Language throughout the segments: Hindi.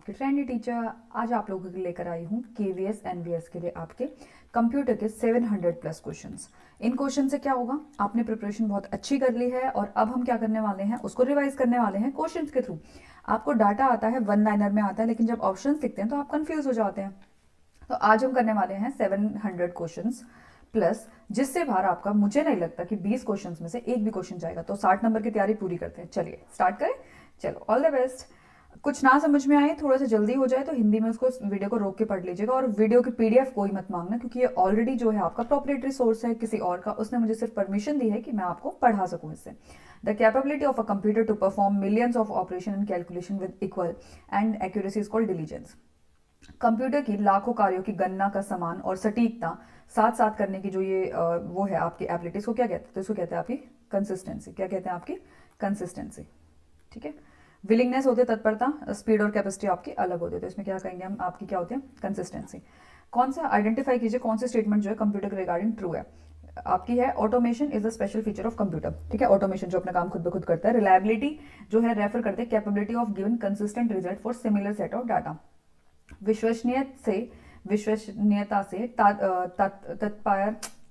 आपकी ट्रेंडी टीचर। आज आप लोगों के लिए लेकर आई हूँ केवीएस एनवीएस के लिए आपके कंप्यूटर के 700 प्लस क्वेश्चंस। इन क्वेश्चन से क्या होगा, आपने प्रिपरेशन बहुत अच्छी कर ली है और अब हम क्या करने वाले हैं, उसको रिवाइज करने वाले हैं क्वेश्चंस के थ्रू। आपको डाटा आता है, वन लाइनर में आता है, लेकिन जब ऑप्शन दिखते हैं तो आप कंफ्यूज हो जाते हैं। तो आज हम करने वाले हैं 700 क्वेश्चंस प्लस, जिससे बाहर आपका मुझे नहीं लगता कि 20 क्वेश्चंस में से एक भी क्वेश्चन जाएगा। तो 60 नंबर की तैयारी पूरी करते हैं। चलिए स्टार्ट करें। चलो, ऑल द बेस्ट। कुछ ना समझ में आए, थोड़ा सा जल्दी हो जाए तो हिंदी में उसको वीडियो को रोक के पढ़ लीजिएगा। और वीडियो की पीडीएफ कोई मत मांगना, क्योंकि ये ऑलरेडी जो है आपका प्रोप्राइटरी सोर्स है किसी और का। उसने मुझे सिर्फ परमिशन दी है कि मैं आपको पढ़ा सकूं इससे। The capability of a computer to perform millions of operation and calculation with equal and accuracy is called diligence. Computer की लाखों कार्यों की गणना का समान और सटीकता साथ साथ करने की जो ये वो है आपकी एबिलिटी, इसको क्या कहते हैं? तो इसको कहते हैं आपकी कंसिस्टेंसी। क्या कहते हैं? आपकी कंसिस्टेंसी। ठीक है। विलिंगनेस होती है तत्परता, स्पीड और कैपेसिटी आपकी अलग होती है। तो इसमें क्या कहेंगे हम, आपकी क्या होती है? कंसिस्टेंसी। कौन सा आइडेंटिफाई कीजिए, कौन सी स्टेटमेंट जो है कंप्यूटर के रिगार्डिंग ट्रू है। आपकी है automation is a special feature of computer. ठीक है, ऑटोमेशन जो अपना काम खुद ब खुद करता है। रिलायबिलिटी जो है रेफर करते हैं capability of given consistent result for similar set of data. विश्वसनीयता से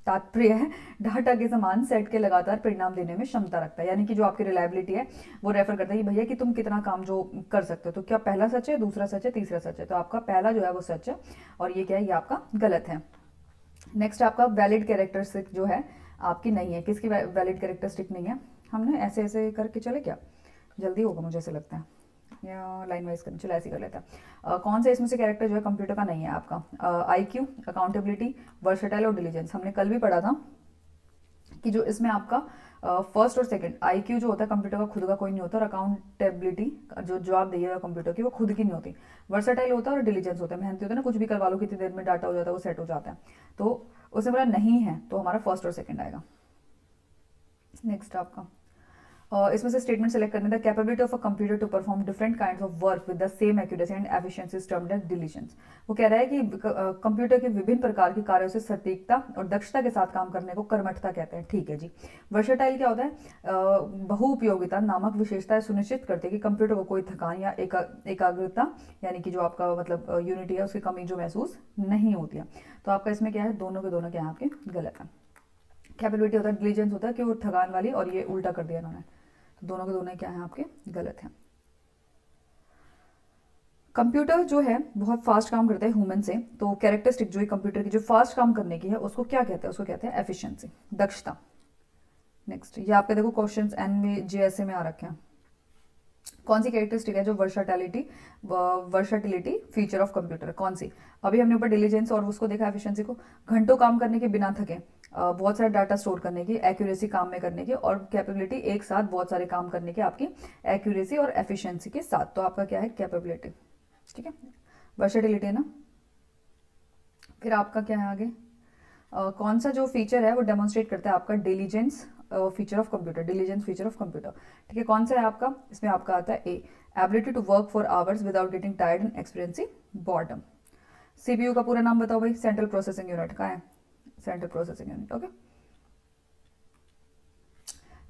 तात्पर्य है डाटा के समान सेट के लगातार परिणाम देने में क्षमता रखता है। यानी कि जो आपकी रिलायबिलिटी है वो रेफर करता है कि भैया कि तुम कितना काम जो कर सकते हो। तो क्या पहला सच है, दूसरा सच है, तीसरा सच है? तो आपका पहला जो है वो सच है और ये क्या है, ये आपका गलत है। नेक्स्ट आपका वैलिड कैरेक्टरिस्टिक जो है आपकी नहीं है। किसकी वैलिड कैरेक्टरिस्टिक नहीं है? हमने ऐसे ऐसे करके चले, क्या जल्दी होगा मुझे ऐसे लगता है, या लाइन वाइज करना, चलो ऐसे कर लेता है। कौन सा इसमें से कैरेक्टर जो है कंप्यूटर का नहीं है आपका? आईक्यू, अकाउंटेबिलिटी, वर्सेटाइल और डिलीजेंस। हमने कल भी पढ़ा था कि जो इसमें आपका फर्स्ट और सेकंड, आईक्यू जो होता है कंप्यूटर का खुद का कोई नहीं होता, और अकाउंटेबिलिटी जो जवाब दिएगा कंप्यूटर की वो खुद की नहीं होती। वर्सेटाइल होता है और डिलीजेंस होता है, मेहनती होता है ना, कुछ भी करवा लो कितनी देर में डाटा हो जाता है, वो सेट हो जाता है। तो उसमें बोला नहीं है, तो हमारा फर्स्ट और सेकंड आएगा। नेक्स्ट आपका इसमें से स्टेटमेंट सेलेक्ट करने the capability of a computer to perform different kinds of work with the same accuracy and efficiency is termed as diligence. वो कह रहा है कि कंप्यूटर के विभिन्न प्रकार के कार्यों से सटीकता और दक्षता के साथ काम करने को कर्मठता कहते हैं। ठीक है जी। वर्सेटाइल क्या होता है? बहुउपयोगिता नामक विशेषताएं सुनिश्चित करते हैं कि कंप्यूटर को कोई थकान या एकाग्रता यानी कि जो आपका मतलब यूनिटी है उसकी कमी जो महसूस नहीं होती है। तो आपका इसमें क्या है, दोनों के दोनों क्या है आपके गलत है। कैपेबिलिटी होता है, डिलीजेंस होता है कि वो थकान वाली, और ये उल्टा कर दिया इन्होंने। तो दोनों के दोनों क्या है आपके गलत हैं। कंप्यूटर जो है बहुत फास्ट काम करता है ह्यूमन से। तो कैरेक्टरिस्टिक जो है कंप्यूटर की जो फास्ट काम करने की है उसको क्या कहते हैं? उसको कहते हैं एफिशिएंसी, दक्षता। नेक्स्ट ये आपके देखो क्वेश्चंस एन में जेएसए में आ रखे हैं। कौन सी कैरेक्टरिस्टिक है जो वर्साटिलिटी फीचर ऑफ कंप्यूटर? कौन सी? अभी हमने ऊपर डिलीजेंस और उसको देखा, एफिशिएंसी को। घंटों काम करने के बिना थके, बहुत सारा डाटा स्टोर करने की, एक्यूरेसी काम में करने की, और कैपेबिलिटी एक साथ बहुत सारे काम करने की आपकी एक्यूरेसी और एफिशिएंसी के साथ। तो आपका क्या है? कैपेबिलिटी। ठीक है, वर्सेटिलिटी है ना। फिर आपका क्या है आगे? कौन सा जो फीचर है वो डेमोन्स्ट्रेट करता है आपका diligence feature of computer? Diligence feature of computer. ठीक है, कौन सा है आपका? इसमें आपका आता है a, ability to work for hours without getting tired and experiencing boredom. CPU का पूरा नाम बताओ भाई। सेंट्रल प्रोसेसिंग यूनिट का है, सेंट्रल प्रोसेसिंग यूनिट। ओके,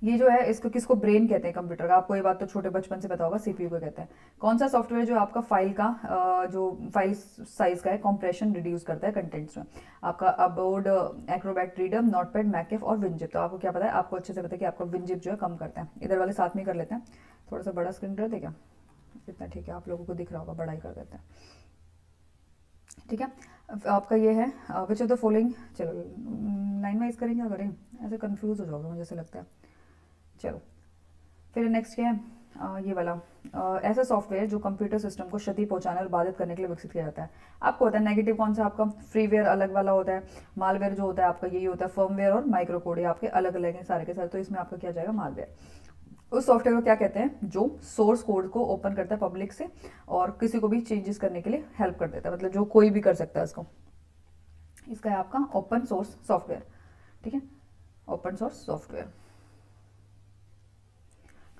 ये जो है इसको किसको ब्रेन कहते हैं कंप्यूटर का? आपको ये बात तो छोटे बचपन से पता होगा, सीपीयू को कहते हैं। कौन सा सॉफ्टवेयर जो आपका फाइल का जो फाइल साइज का है कंप्रेशन रिड्यूस करता है कंटेंट्स में? आपका अबोर्ड, एक्रोबैट रीडर, नोटपैड, मैकेफ और विनजिप। तो आपको क्या पता है? आपको अच्छे से पता है कि आपका विनजिप जो है कम करता है। इधर वाले साथ में कर लेते हैं, थोड़ा सा बड़ा स्क्रीन कर दे क्या? इतना ठीक है, आप लोगों को दिख रहा होगा, बड़ा ही कर देते हैं। ठीक है, आपका ये है विच ऑफ द फॉलोइंग, चलो लाइन वाइज करें क्या करें, ऐसे कंफ्यूज हो जाओगे मुझे ऐसे लगता है। चलो फिर नेक्स्ट क्या है? ये वाला ऐसा सॉफ्टवेयर जो कंप्यूटर सिस्टम को क्षति पहुंचाने और बाधित करने के लिए विकसित किया जाता है। आपको होता है नेगेटिव कौन सा आपका? फ्रीवेयर अलग वाला होता है, मालवेयर जो होता है आपका यही होता है, फर्मवेयर और माइक्रो कोड ये आपके अलग अलग हैं सारे के सारे। तो इसमें आपका क्या जाएगा? मालवेयर। उस सॉफ्टवेयर को क्या कहते हैं जो सोर्स कोड को ओपन करता है पब्लिक से और किसी को भी चेंजेस करने के लिए हेल्प कर देता है, मतलब जो कोई भी कर सकता है इसको। इसका है आपका ओपन सोर्स सॉफ्टवेयर। ठीक है, open source software.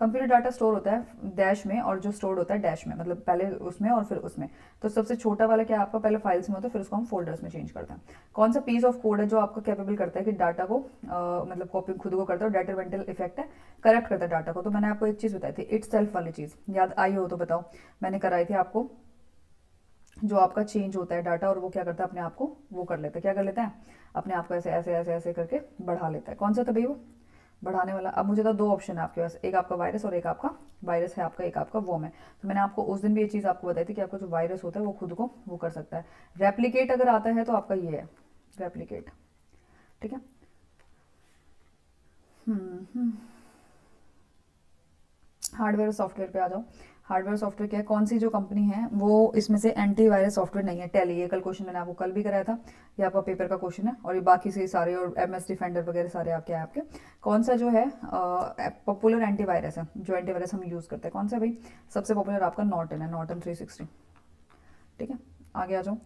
Computer data store होता है डैश में और जो स्टोर होता है डैश में, मतलब पहले उसमें और फिर उसमें। तो सबसे छोटा वाला क्या है आपका? पहले फाइल्स में होता है, फिर उसको हम फोल्डर्स में चेंज करते हैं। कौन सा पीस ऑफ कोड है जो आपको कैपेबल करता है कि डाटा को मतलब कॉपी खुद को करता है, डेटामेंटल इफेक्ट है, करेक्ट करता है डाटा को? तो मैंने आपको एक चीज़ बताई थी, इट्स सेल्फ वाली चीज़, याद आई हो तो बताओ। मैंने कराई थी आपको जो आपका चेंज होता है डाटा, और वो क्या करता है अपने आप को वो कर लेता है, क्या कर लेता है अपने आप को ऐसे ऐसे ऐसे ऐसे करके बढ़ा लेता है। कौन सा था भाई वो बढ़ाने वाला? अब मुझे तो दो ऑप्शन है आपके पास, एक आपका वायरस और एक आपका वायरस है आपका, एक आपका वॉर्म है। तो मैंने आपको उस दिन भी ये चीज़ आपको बताई थी कि आपका जो वायरस होता है वो खुद को वो कर सकता है। रेप्लिकेट अगर आता है तो आपका ये है रेप्लिकेट, ठीक है। हार्डवेयर और सॉफ्टवेयर पे आ जाओ। हार्डवेयर सॉफ्टवेयर क्या है, कौन सी जो कंपनी है वो इसमें से एंटीवायरस सॉफ्टवेयर नहीं है? टैली, ये कल क्वेश्चन मैंने आपको कल भी कराया था, ये आपका पेपर का क्वेश्चन है। और ये बाकी से सारे और MS डिफेंडर वगैरह सारे आपके हैं आपके। कौन सा जो है पॉपुलर एंटीवायरस है, जो एंटीवायरस हम यूज़ करते हैं, कौन सा भाई? सबसे पॉपुलर आपका नॉर्टन है, नॉर्टन 360, ठीक है। आगे आ जाओ।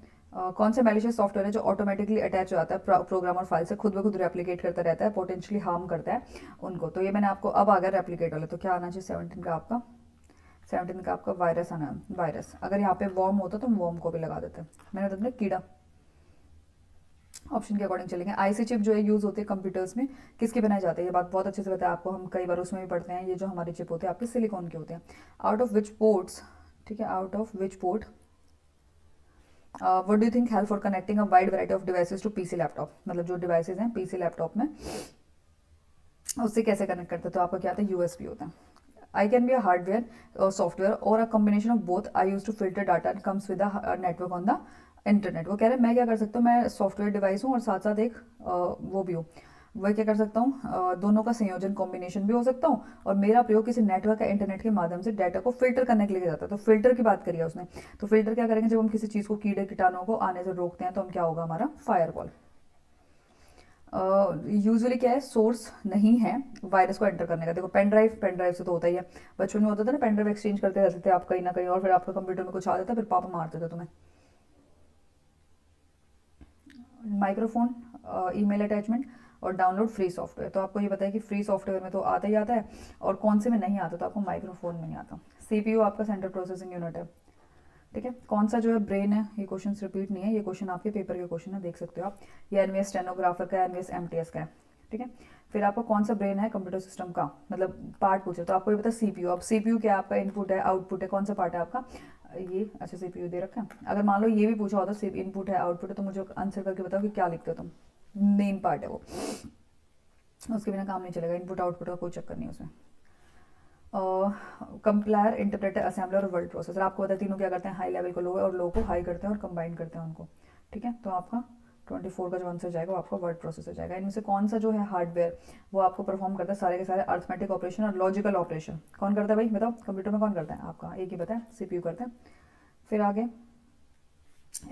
कौन सा मैलिशियस सॉफ्टवेयर है जो ऑटोमेटिकली अटैच हो जाता है प्रोग्राम और फाइल से, खुद ब खुद रेप्लिकेट करता रहता है, पोटेंशियली हार्म करता है उनको? तो ये मैंने आपको अब आ गया रेप्लिकेट वाला, तो क्या आना चाहिए 17 का आपका? 17 का आपका वायरस आना है, वायरस। अगर यहाँ पे वॉर्म होता तो हम वॉर्म को भी लगा देते हैं, मैंने तो कीड़ा। ऑप्शन के अकॉर्डिंग चलेंगे। आईसी चिप जो है यूज़ होती है कंप्यूटर्स में, किसके बनाए जाते हैं? ये बात बहुत अच्छे से बताया आपको, हम कई बार उसमें भी पढ़ते हैं। ये जो हमारे चिप होते हैं आपके सिलिकॉन के होते हैं। आउट ऑफ विच पोर्ट्स, ठीक है, out of which port what do you think help for connecting a wide variety of devices to PC laptop? मतलब जो डिवाइसेस हैं पीसी लैपटॉप में उससे कैसे कनेक्ट करते हैं? तो आपका क्या आता है? यूएसबी होता है। I can be a hardware और सॉफ्टवेयर और a combination of both. I use to filter data and comes with a network on the internet. वो कह रहे हैं मैं क्या कर सकता हूँ, मैं सॉफ्टवेयर डिवाइस हूँ और साथ साथ एक वो भी हूँ। वह क्या कर सकता हूँ, दोनों का संयोजन कॉम्बिनेशन भी हो सकता हूँ, और मेरा प्रयोग किसी नेटवर्क या इंटरनेट के माध्यम से डाटा को फिल्टर करने के लिए जाता है। तो फिल्टर की बात करी है उसने। तो फिल्टर क्या करेंगे, जब हम किसी चीज़ को कीड़े कीटाणुओं को आने से रोकते हैं तो हम क्या होगा, हमारा फायरवॉल। यूजुअली क्या है, सोर्स नहीं है वायरस को एंटर करने का। देखो पेन ड्राइव, पेन ड्राइव से तो होता ही है, बचपन में होता था ना, पेन ड्राइव एक्सचेंज करते रहते थे आप कहीं ना कहीं, और फिर आपका कंप्यूटर में कुछ आ जाता, फिर पापा मारते थे तुम्हें। माइक्रोफोन, ईमेल अटैचमेंट और डाउनलोड फ्री सॉफ्टवेयर। तो आपको ये बताया कि फ्री सॉफ्टवेयर में तो आता ही आता है, और कौन से में नहीं आता? तो आपको माइक्रोफोन में नहीं आता। सीपीयू आपका सेंट्रल प्रोसेसिंग यूनिट है, ठीक है। कौन सा जो है ब्रेन है? ये क्वेश्चन रिपीट नहीं है, ये क्वेश्चन आपके पेपर के क्वेश्चन है, देख सकते हो आप। ये एनवीएस स्टेनोग्राफर का है, एनवीएस एमटीएस का है, ठीक है। फिर आपको कौन सा ब्रेन है कंप्यूटर सिस्टम का, मतलब पार्ट पूछे तो आपको ये पता सीपीयू। अब सीपीयू क्या आपका इनपुट है आउटपुट है, कौन सा पार्ट है आपका? ये अच्छा सीपीयू दे रखा है। अगर मान लो ये भी पूछा होता सिर्फ इनपुट है आउटपुट है, तो मुझे आंसर करके बताओ कि क्या लिखते हो तुम? मेन पार्ट है वो, उसके बिना काम नहीं चलेगा। इनपुट आउटपुट का कोई चक्कर नहीं उसमें। कंप्लायर, इंटरप्रेटर, असेंबलर और वर्ड प्रोसेसर। आपको पता है तीनों क्या करते हैं, हाई लेवल को लो और लो को हाई करते हैं और कंबाइन करते हैं उनको, ठीक है। तो आपका 24 का जो आंसर जाएगा वो आपका वर्ड प्रोसेसर जाएगा। इनमें से कौन सा जो है हार्डवेयर वो आपको परफॉर्म करता है सारे के सारे अर्थमेटिक ऑपरेशन और लॉजिकल ऑपरेशन? कौन करता है भाई बताओ, कंप्यूटर में कौन करता है? आपका एक ही पता है, सीपीयू करता है। फिर आगे,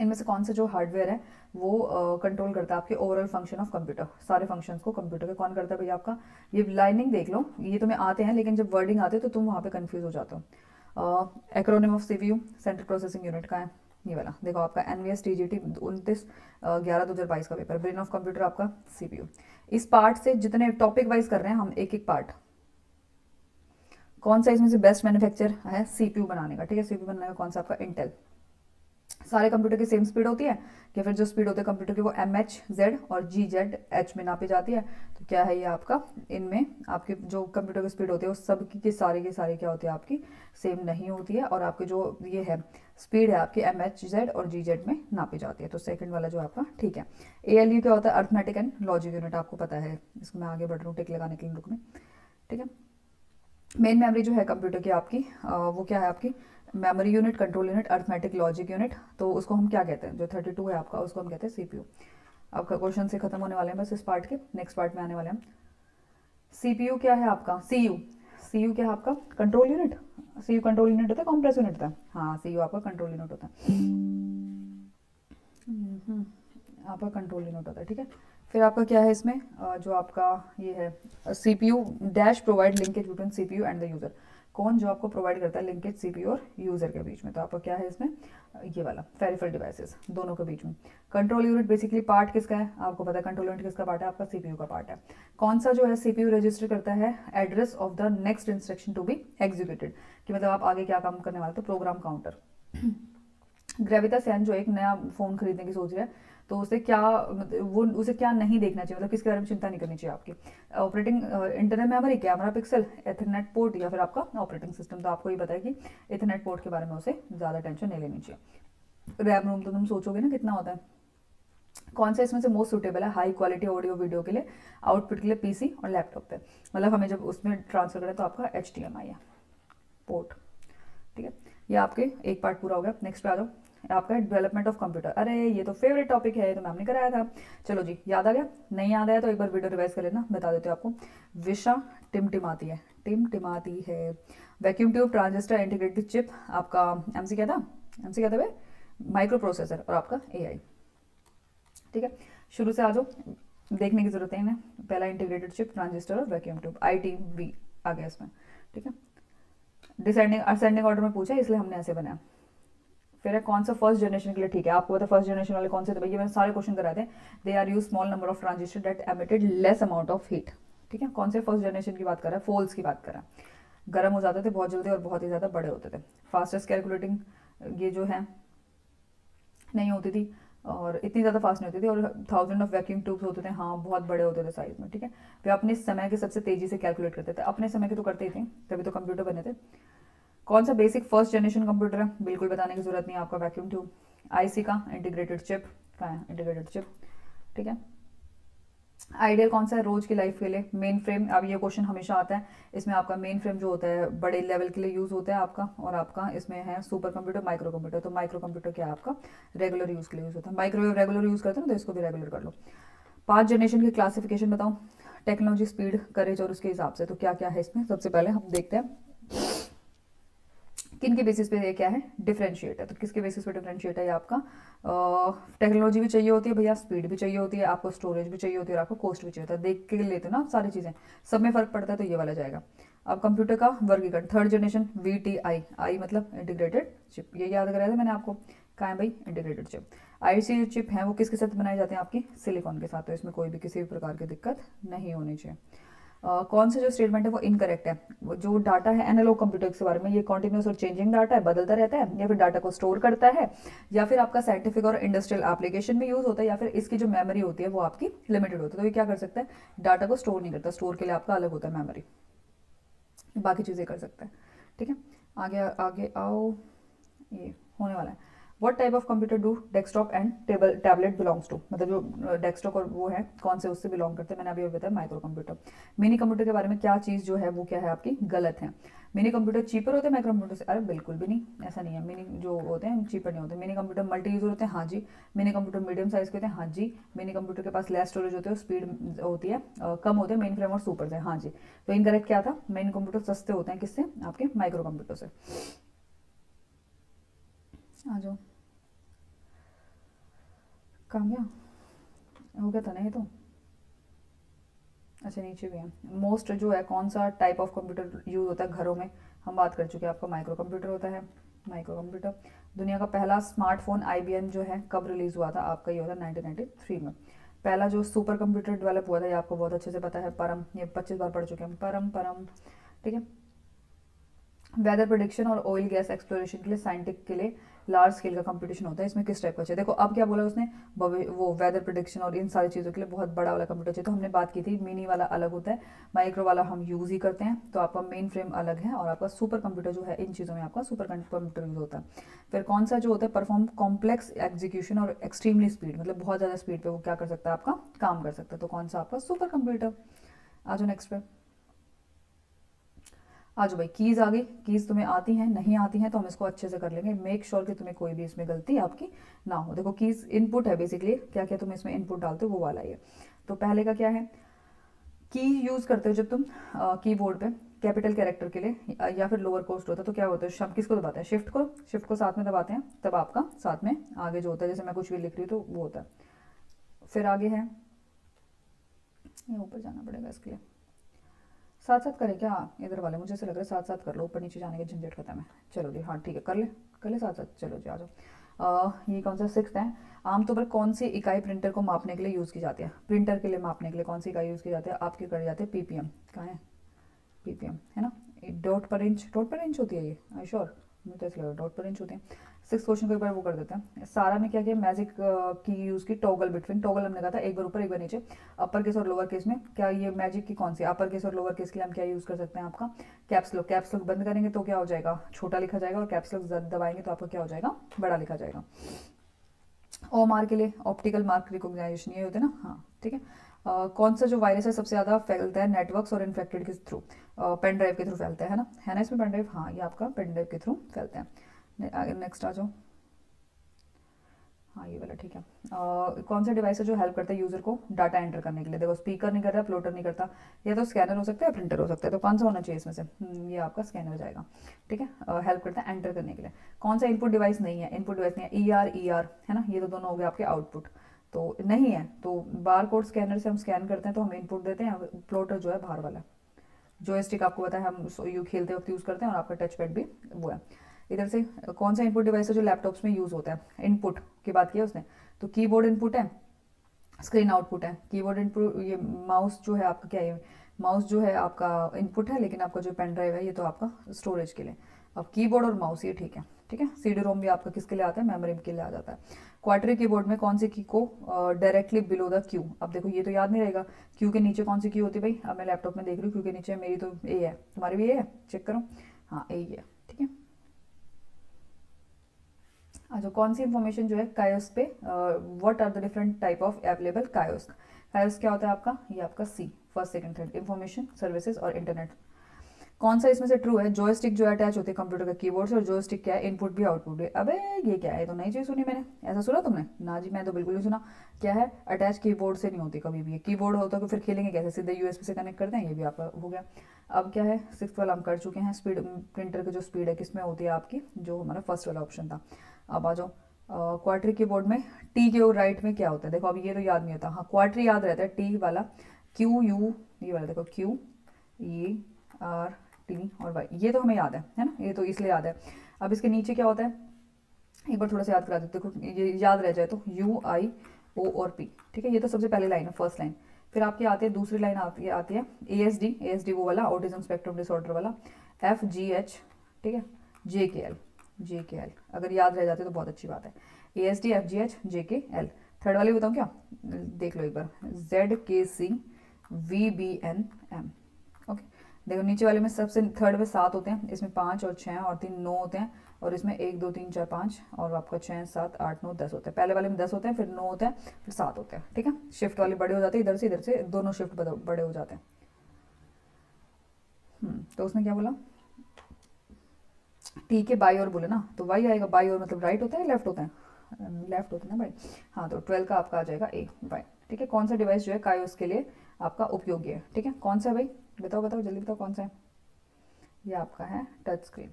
इनमें से कौन सा जो हार्डवेयर है वो कंट्रोल करता है आपके ओवरऑल फंक्शन ऑफ कंप्यूटर? सारे फंक्शंस को कंप्यूटर के कौन करता है भैया आपका? ये लाइनिंग देख लो, ये तुम्हें आते हैं लेकिन जब वर्डिंग आते हैं तो तुम वहाँ पे कंफ्यूज हो जाते हो। Acronym of CPU, central processing unit का है ये वाला, देखो आपका एनवीएस टीजीटी 29/11/2022 का पेपर। ब्रेन ऑफ कंप्यूटर आपका सीपीयू। इस पार्ट से जितने टॉपिक वाइज कर रहे हैं हम एक एक पार्ट, कौन सा इसमें से बेस्ट मैन्युफैक्चर है सीपीयू बनाने का? ठीक है, सीपीयू बनाने का कौन सा आपका? इंटेल। सारे कंप्यूटर की सेम स्पीड होती है, या फिर जो स्पीड होती है कंप्यूटर की वो MHz और GZH में नापी जाती है? तो क्या है ये आपका, इनमें आपकी जो कंप्यूटर की स्पीड होती है वो सब की सारी क्या होती है आपकी सेम नहीं होती है, और आपकी जो ये है स्पीड है आपकी MHz और GZ में नापी जाती है। तो सेकंड वाला जो आपका ठीक है। ALU क्या होता है? अर्थमेटिक एंड लॉजिक यूनिट, आपको पता है, इसको मैं आगे बढ़ रहा हूँ टिक लगाने के लिए रुक में, ठीक है। मेन मेमोरी जो है कंप्यूटर की आपकी वो क्या है आपकी? Memory unit, control unit, arithmetic logic unit. तो उसको हम क्या कहते हैं, जो 32 है आपका उसको हम कहते हैं सीपीयू। आपका क्वेश्चन से खत्म होने वाले हैं बस इस पार्ट के, नेक्स्ट पार्ट में आने वाले हैं। सीपीयू क्या है आपका? सीयू, सीयू क्या है आपका? Control unit. CU control unit होता है, कॉम्प्रेस यूनिट होता है? हाँ, सीयू आपका कंट्रोल यूनिट होता है, आपका कंट्रोल यूनिट होता है, ठीक है। फिर आपका क्या है इसमें जो आपका ये है CPU dash provide linkage between CPU and the user. कौन जो आपको प्रोवाइड करता है लिंकेज सीपीयू और यूजर के बीच में? तो आपका क्या है इसमें ये वाला पेरिफेरल डिवाइसेस दोनों के बीच में। कंट्रोल यूनिट बेसिकली पार्ट किसका है आपको पता है? कंट्रोल यूनिट किसका पार्ट है? आपका सीपीयू का पार्ट है। कौन सा जो है सीपीयू रजिस्टर करता है address of the next instruction to be executed, कि मतलब आप आगे क्या काम करने वाले? तो प्रोग्राम काउंटर। ग्रेविता सैन जो एक नया फ़ोन खरीदने की सोच रहा है, तो उसे क्या वो उसे क्या नहीं देखना चाहिए, मतलब किसके बारे में चिंता नहीं करनी चाहिए आपकी? Operating internal memory, camera pixel, Ethernet port, या फिर आपका ऑपरेटिंग सिस्टम? तो आपको ये पता है कि एथरनेट पोर्ट के बारे में उसे ज़्यादा टेंशन नहीं लेनी चाहिए। रैम रोम तो तुम सोचोगे ना कितना होता है। कौन सा इसमें से मोस्ट सूटेबल है हाई क्वालिटी ऑडियो वीडियो के लिए, आउटपुट के लिए पीसी और लैपटॉप पे, मतलब हमें जब उसमें ट्रांसफर करें तो आपका HDMI है पोर्ट। ठीक है, ये आपके एक पार्ट पूरा हो गया। नेक्स्ट पे आ जाओ, आपका डेवलपमेंट ऑफ कंप्यूटर। अरे ये तो फेवरेट टॉपिक है, ये तो मैम ने कराया था। चलो जी, याद आ गया? नहीं याद आया तो एक बार वीडियो रिवाइज कर लेना, बता देते हो आपको। विशा टिमटिमाती है, टिमटिमाती है। Vacuum tube, transistor, integrated chip, आपका एमसी क्या था? एमसी क्या था भाई? माइक्रो प्रोसेसर, और आपका AI। ठीक है, शुरू से आ जाओ, देखने की जरूरत है इन्हें। पहला इंटीग्रेटेड चिप, ट्रांजिस्टर और वैक्यूम ट्यूब, ITV आ गया इसमें। ठीक है, डिसेंडिंग असेंडिंग ऑर्डर में पूछा इसलिए हमने ऐसे बनाया। फिर है कौन सा फर्स्ट जनरेशन के लिए ठीक है, आपको पता फर्स्ट जनरेशन वाले कौन से थे भैया, मैंने सारे क्वेश्चन कराए थे। They are use small number of transistor that emitted less amount of heat. ठीक है, कौन से फर्स्ट जनरेशन की बात कर रहा है? फोल्स की बात कर रहा है। गर्म हो जाते थे बहुत जल्दी और बहुत ही ज़्यादा बड़े होते थे। फास्टेस्ट कैलकुलेटिंग ये जो है नहीं होती थी, और इतनी ज़्यादा फास्ट नहीं होती थी, और 1000 ऑफ वैक्यूम ट्यूब्स होते थे, हाँ बहुत बड़े होते थे साइज में। ठीक है, वे अपने समय के सबसे तेज़ी से कैलकुलेट करते थे, अपने समय के तो करते ही थे, तभी तो कंप्यूटर बने थे। कौन सा बेसिक फर्स्ट जनरेशन कंप्यूटर है? बिल्कुल बताने की जरूरत नहीं, आपका वैक्यूम ट्यूब। IC का इंटीग्रेटेड चिप का है, इंटीग्रेटेड चिप। ठीक है, आइडियल कौन सा है रोज की लाइफ के लिए? Main frame. अब ये क्वेश्चन हमेशा आता है, इसमें आपका मेन फ्रेम जो होता है बड़े लेवल के लिए यूज होता है आपका, और आपका इसमें है सुपर कंप्यूटर, माइक्रो कंप्यूटर। तो माइक्रो कंप्यूटर क्या है आपका? रेगुलर यूज के लिए यूज होता है। माइक्रोवेव रेगुलर यूज करते हैं ना, तो इसको भी रेगुलर कर लो। 5 जनरेशन की क्लासिफिकेशन बताओ, टेक्नोलॉजी, स्पीड, करेज और उसके हिसाब से। तो क्या क्या है इसमें? सबसे पहले हम देखते हैं किन के बेसिस पे ये क्या है, डिफरेंशिएट है। तो किसके बेसिस पे डिफरेंशिएट है? ये आपका टेक्नोलॉजी भी चाहिए होती है भैया, स्पीड भी चाहिए होती है आपको, स्टोरेज भी चाहिए होती है और आपको कॉस्ट भी चाहिए होता है। देख के लेते हो ना आप सारी चीज़ें, सब में फर्क पड़ता है, तो ये वाला जाएगा। अब कंप्यूटर का वर्गीकरण, थर्ड जनरेशन VTI, आई मतलब इंटीग्रेटेड चिप, ये याद कराया था मैंने आपको। कहाँ है भाई? Integrated chip. IC जो चिप है वो किसके साथ बनाए जाते हैं? आपकी सिलिकॉन के साथ, तो इसमें कोई भी किसी भी प्रकार की दिक्कत नहीं होनी चाहिए। कौन सा जो स्टेटमेंट है वो इनकरेक्ट है? वो जो डाटा है एनालॉग कंप्यूटर के बारे में, ये कॉन्टिन्यूस और चेंजिंग डाटा है, बदलता रहता है, या फिर डाटा को स्टोर करता है, या फिर आपका साइंटिफिक और इंडस्ट्रियल एप्लीकेशन में यूज होता है, या फिर इसकी जो मेमोरी होती है वो आपकी लिमिटेड होती है। तो ये क्या कर सकता है? डाटा को स्टोर नहीं करता, स्टोर के लिए आपका अलग होता है मेमोरी, बाकी चीज़ें कर सकता है। ठीक है, आगे आगे आओ, ये होने वाला है। What type of computer do desktop and tablet belongs to, मतलब जो डेस्कटॉप और वो है कौन से उससे बिलोंग करते हैं? मैंने अभी बताया माइक्रो कंप्यूटर। मिनी कंप्यूटर के बारे में क्या चीज़ जो है वो क्या है आपकी? गलत है। मिनी कंप्यूटर चीपर होते हैं माइक्रो कंप्यूटर से? अरे बिल्कुल भी नहीं, ऐसा नहीं है। मिनी जो होते हैं चीपर नहीं होते। मिनी कंप्यूटर मल्टी यूजर होते हैं, हाँ जी। मिनी कंप्यूटर मीडियम साइज के होते हैं, हाँ जी। मिनी कंप्यूटर के पास लेस स्टोरेज होते हैं, स्पीड होती है कम होते हैं, मेन फ्रेम और सुपर से, हाँ जी। तो इनकरेक्ट क्या था? मेन कंप्यूटर सस्ते होते हैं किससे? आपके माइक्रो कंप्यूटर से। आ जाओ, कहाँ गया? हो गया था ना ये तो। अच्छा नीचे भी है। मोस्ट जो है कौन सा टाइप ऑफ कंप्यूटर यूज होता है घरों में? हम बात कर चुके हैं, आपका माइक्रो कंप्यूटर होता है, माइक्रो कंप्यूटर। दुनिया का पहला स्मार्टफोन IBM जो है कब रिलीज हुआ था? आपका ये होता है 1993 में। पहला जो सुपर कंप्यूटर डेवलप हुआ था, ये आपको बहुत अच्छे से पता है, परम, ये 25 बार पढ़ चुके हैं, परम परम। ठीक है, वेदर प्रोडिक्शन और ऑयल गैस एक्सप्लोरेशन के लिए साइंटिस्ट के लिए लार्ज स्केल का कंपटीशन होता है, इसमें किस टाइप का चाहिए? देखो अब क्या बोला उसने, वो वेदर प्रोडिक्शन और इन सारी चीज़ों के लिए बहुत बड़ा वाला कंप्यूटर चाहिए। तो हमने बात की थी मिनी वाला अलग होता है, माइक्रो वाला हम यूज़ ही करते हैं, तो आपका मेन फ्रेम अलग है, और आपका सुपर कंप्यूटर जो है इन चीज़ों में आपका सुपर कंप्यूटर यूज़ होता है। फिर कौन सा जो होता है परफॉर्म कॉम्प्लेक्स एग्जीक्यूशन और एक्सट्रीमली स्पीड, मतलब बहुत ज़्यादा स्पीड पे वो क्या कर सकता है? आपका काम कर सकता है। तो कौन सा? आपका सुपर कंप्यूटर। आ जाओ नेक्स्ट पे। आ जाओ भाई, कीज़ आ गई। कीज़ तुम्हें आती हैं नहीं आती हैं तो हम इसको अच्छे से कर लेंगे, मेक श्योर कि तुम्हें कोई भी इसमें गलती आपकी ना हो। देखो कीज़ इनपुट है बेसिकली, क्या क्या तुम इसमें इनपुट डालते हो वो वाला ही है। तो पहले का क्या है? की यूज़ करते हो जब तुम कीबोर्ड पे कैपिटल कैरेक्टर के लिए, या फिर लोअर कोस्ट होता है, तो क्या होता है? शब्द किसको दबाते हैं? शिफ्ट को, शिफ्ट को साथ में दबाते हैं, तब आपका साथ में आगे जो होता है, जैसे मैं कुछ भी लिख रही हूँ तो वो होता है। फिर आगे है, ये ऊपर जाना पड़ेगा इसके लिए, साथ साथ करें क्या इधर वाले? मुझे ऐसा लग रहा है साथ साथ कर लो, ऊपर नीचे जाने के झंझट खत्म है। चलो जी, हाँ ठीक है, कर ले साथ साथ। चलो जी आ जाओ। ये कौन सा 6th है? आमतौर पर कौन सी इकाई प्रिंटर को मापने के लिए यूज़ की जाती है? प्रिंटर के लिए मापने के लिए कौन सी इकाई यूज़ की जाती है? आपके कर जाते हैं PPM। कहाँ है? PPM है ना, डॉट पर इंच, डॉट पर इंच होती है ये, आई श्योर, मुझे तो ऐसा लग रहा है डॉट पर इंच होती है। 6 क्वेश्चन को एक बार वो कर देते हैं। सारा ने क्या किया, मैजिक की यूज़ की, टॉगल बिटवीन, टॉगल हमने कहा था एक बार ऊपर एक बार नीचे, अपर केस और लोअर केस में। क्या ये मैजिक की कौन सी, अपर केस और लोअर केस के लिए हम क्या यूज़ कर सकते हैं, आपका कैप्स लॉक। कैप्स लॉक बंद करेंगे तो क्या हो जाएगा, छोटा लिखा जाएगा, और कैप्स लॉक दबाएंगे तो आपका क्या हो जाएगा, बड़ा लिखा जाएगा। ओ मार्क के लिए ऑप्टिकल मार्क रिकॉग्नाइजेशन ये होते हैं ना, हाँ ठीक है। कौन सा जो वायरस है सबसे ज़्यादा फैलता है नेटवर्क्स और इन्फेक्टेड के थ्रू, पेन ड्राइव के थ्रू फैलता है ना इसमें पेन ड्राइव, हाँ ये आपका पेन ड्राइव के थ्रू फैलता है। नेक्स्ट आ जाओ, हाँ ये वाला ठीक है। कौन सा डिवाइस है जो हेल्प करता है यूजर को डाटा एंटर करने के लिए, देखो स्पीकर नहीं कर रहा, प्लोटर नहीं करता, या तो स्कैनर हो सकता है या प्रिंटर हो सकता है, तो कौन सा होना चाहिए इसमें से, ये आपका स्कैनर जाएगा, ठीक है। हेल्प करता है एंटर करने के लिए। कौन सा इनपुट डिवाइस नहीं है, इनपुट डिवाइस नहीं है, ई आर है ना, ये तो दोनों हो गए आपके आउटपुट, तो नहीं है, तो बार कोड स्कैनर से हम स्कैन करते हैं तो हम इनपुट देते हैं, प्लोटर जो है बाहर वाला, जॉयस्टिक आपको पता है हम यू खेलते वक्त यूज़ करते हैं, और आपका टच पैड भी वो है। इधर से कौन सा इनपुट डिवाइस है जो लैपटॉप्स में यूज़ होता है, इनपुट की बात की है उसने, तो कीबोर्ड इनपुट है, स्क्रीन आउटपुट है, कीबोर्ड इनपुट, ये माउस जो है आपका क्या है, माउस जो है आपका इनपुट है, लेकिन आपका जो पेन ड्राइव है ये तो आपका स्टोरेज के लिए। अब कीबोर्ड और माउस ये ठीक है, ठीक है। सीडी रोम भी आपका किसके लिए आता है, मेमोरी के लिए आ जाता है। क्वार्टरी कीबोर्ड में कौन सी की को डायरेक्टली बिलो द क्यू, अब देखो ये तो याद नहीं रहेगा, क्यू के नीचे कौन सी की होती है भाई, अब मैं लैपटॉप में देख रही हूँ, क्यू के नीचे मेरी तो ए है, तुम्हारी भी ए है, चेक करो, हाँ ए है, ठीक है। अच्छा, कौन सी इन्फॉर्मेशन जो है कायोस्क पे, what are the different type of available kiosk, kiosk क्या होता है आपका, ये आपका C, first second third, information services और इंटरनेट। कौन सा इसमें से ट्रू है, जॉयस्टिक जो अटैच होती है कंप्यूटर के कीबोर्ड से, और जॉयस्टिक क्या है, इनपुट भी आउटपुट भी। अबे ये क्या है, ये तो नई चीज़ सुनी मैंने, ऐसा सुना तुमने, ना जी मैं तो बिल्कुल नहीं सुना। क्या है, अटैच कीबोर्ड से नहीं होती कभी भी, कीबोर्ड होता तो फिर खेलेंगे कैसे, सीधे यूएसबी से कनेक्ट करते हैं, ये भी आपका हो गया। अब क्या है, सिक्स वाला हम कर चुके हैं, स्पीड प्रिंटर की जो स्पीड है किसमें होती है आपकी, जो हमारा फर्स्ट वाला ऑप्शन था। अब आ जाओ क्वार्टरी कीबोर्ड में टी के राइट में क्या होता है, देखो अब ये तो याद नहीं होता, हाँ क्वार्टरी याद रहता है, टी वाला क्यू यू, ये वाला देखो क्यू ई आर टी और वाई, ये तो हमें याद है ना, ये तो इसलिए याद है। अब इसके नीचे क्या होता है, एक बार थोड़ा सा याद करा देते, देखो ये याद रह जाए तो यू आई ओ और पी, ठीक है, ये तो सबसे पहली लाइन है, फर्स्ट लाइन। फिर आपकी आती है दूसरी लाइन, आती है ए एस डी वो वाला ऑटिज्म स्पेक्ट्रम डिसऑर्डर वाला, एफ जी एच, ठीक है, जे के एल, अगर याद रह जाते तो बहुत अच्छी बात है, A S D F G H J के एल। थर्ड वाली बताऊँ क्या, देख लो एक बार, Z K C V B N M, okay. देखो नीचे वाले में सबसे थर्ड में 7 होते हैं, इसमें 5 और 6 और 3 9 होते हैं, और इसमें 1 2 3 4 5 और आपका 6 7 8 9 10 होते हैं। पहले वाले में 10 होते हैं, फिर 9 होते हैं, फिर 7 होते हैं, ठीक है। शिफ्ट वाले बड़े हो जाते हैं, इधर से दोनों शिफ्ट बड़े हो जाते हैं। तो उसने क्या बोला, टी के बाई और बोले ना, तो वाई आएगा, बाई और मतलब राइट होता है लेफ्ट होता है, लेफ्ट होता है ना भाई, हाँ तो 12 का आपका आ जाएगा ए वाई, ठीक है। कौन सा डिवाइस जो है कायोस के लिए आपका उपयोगी है, ठीक है, कौन सा है भाई, बताओ जल्दी बताओ कौन सा है, ये आपका है टच स्क्रीन,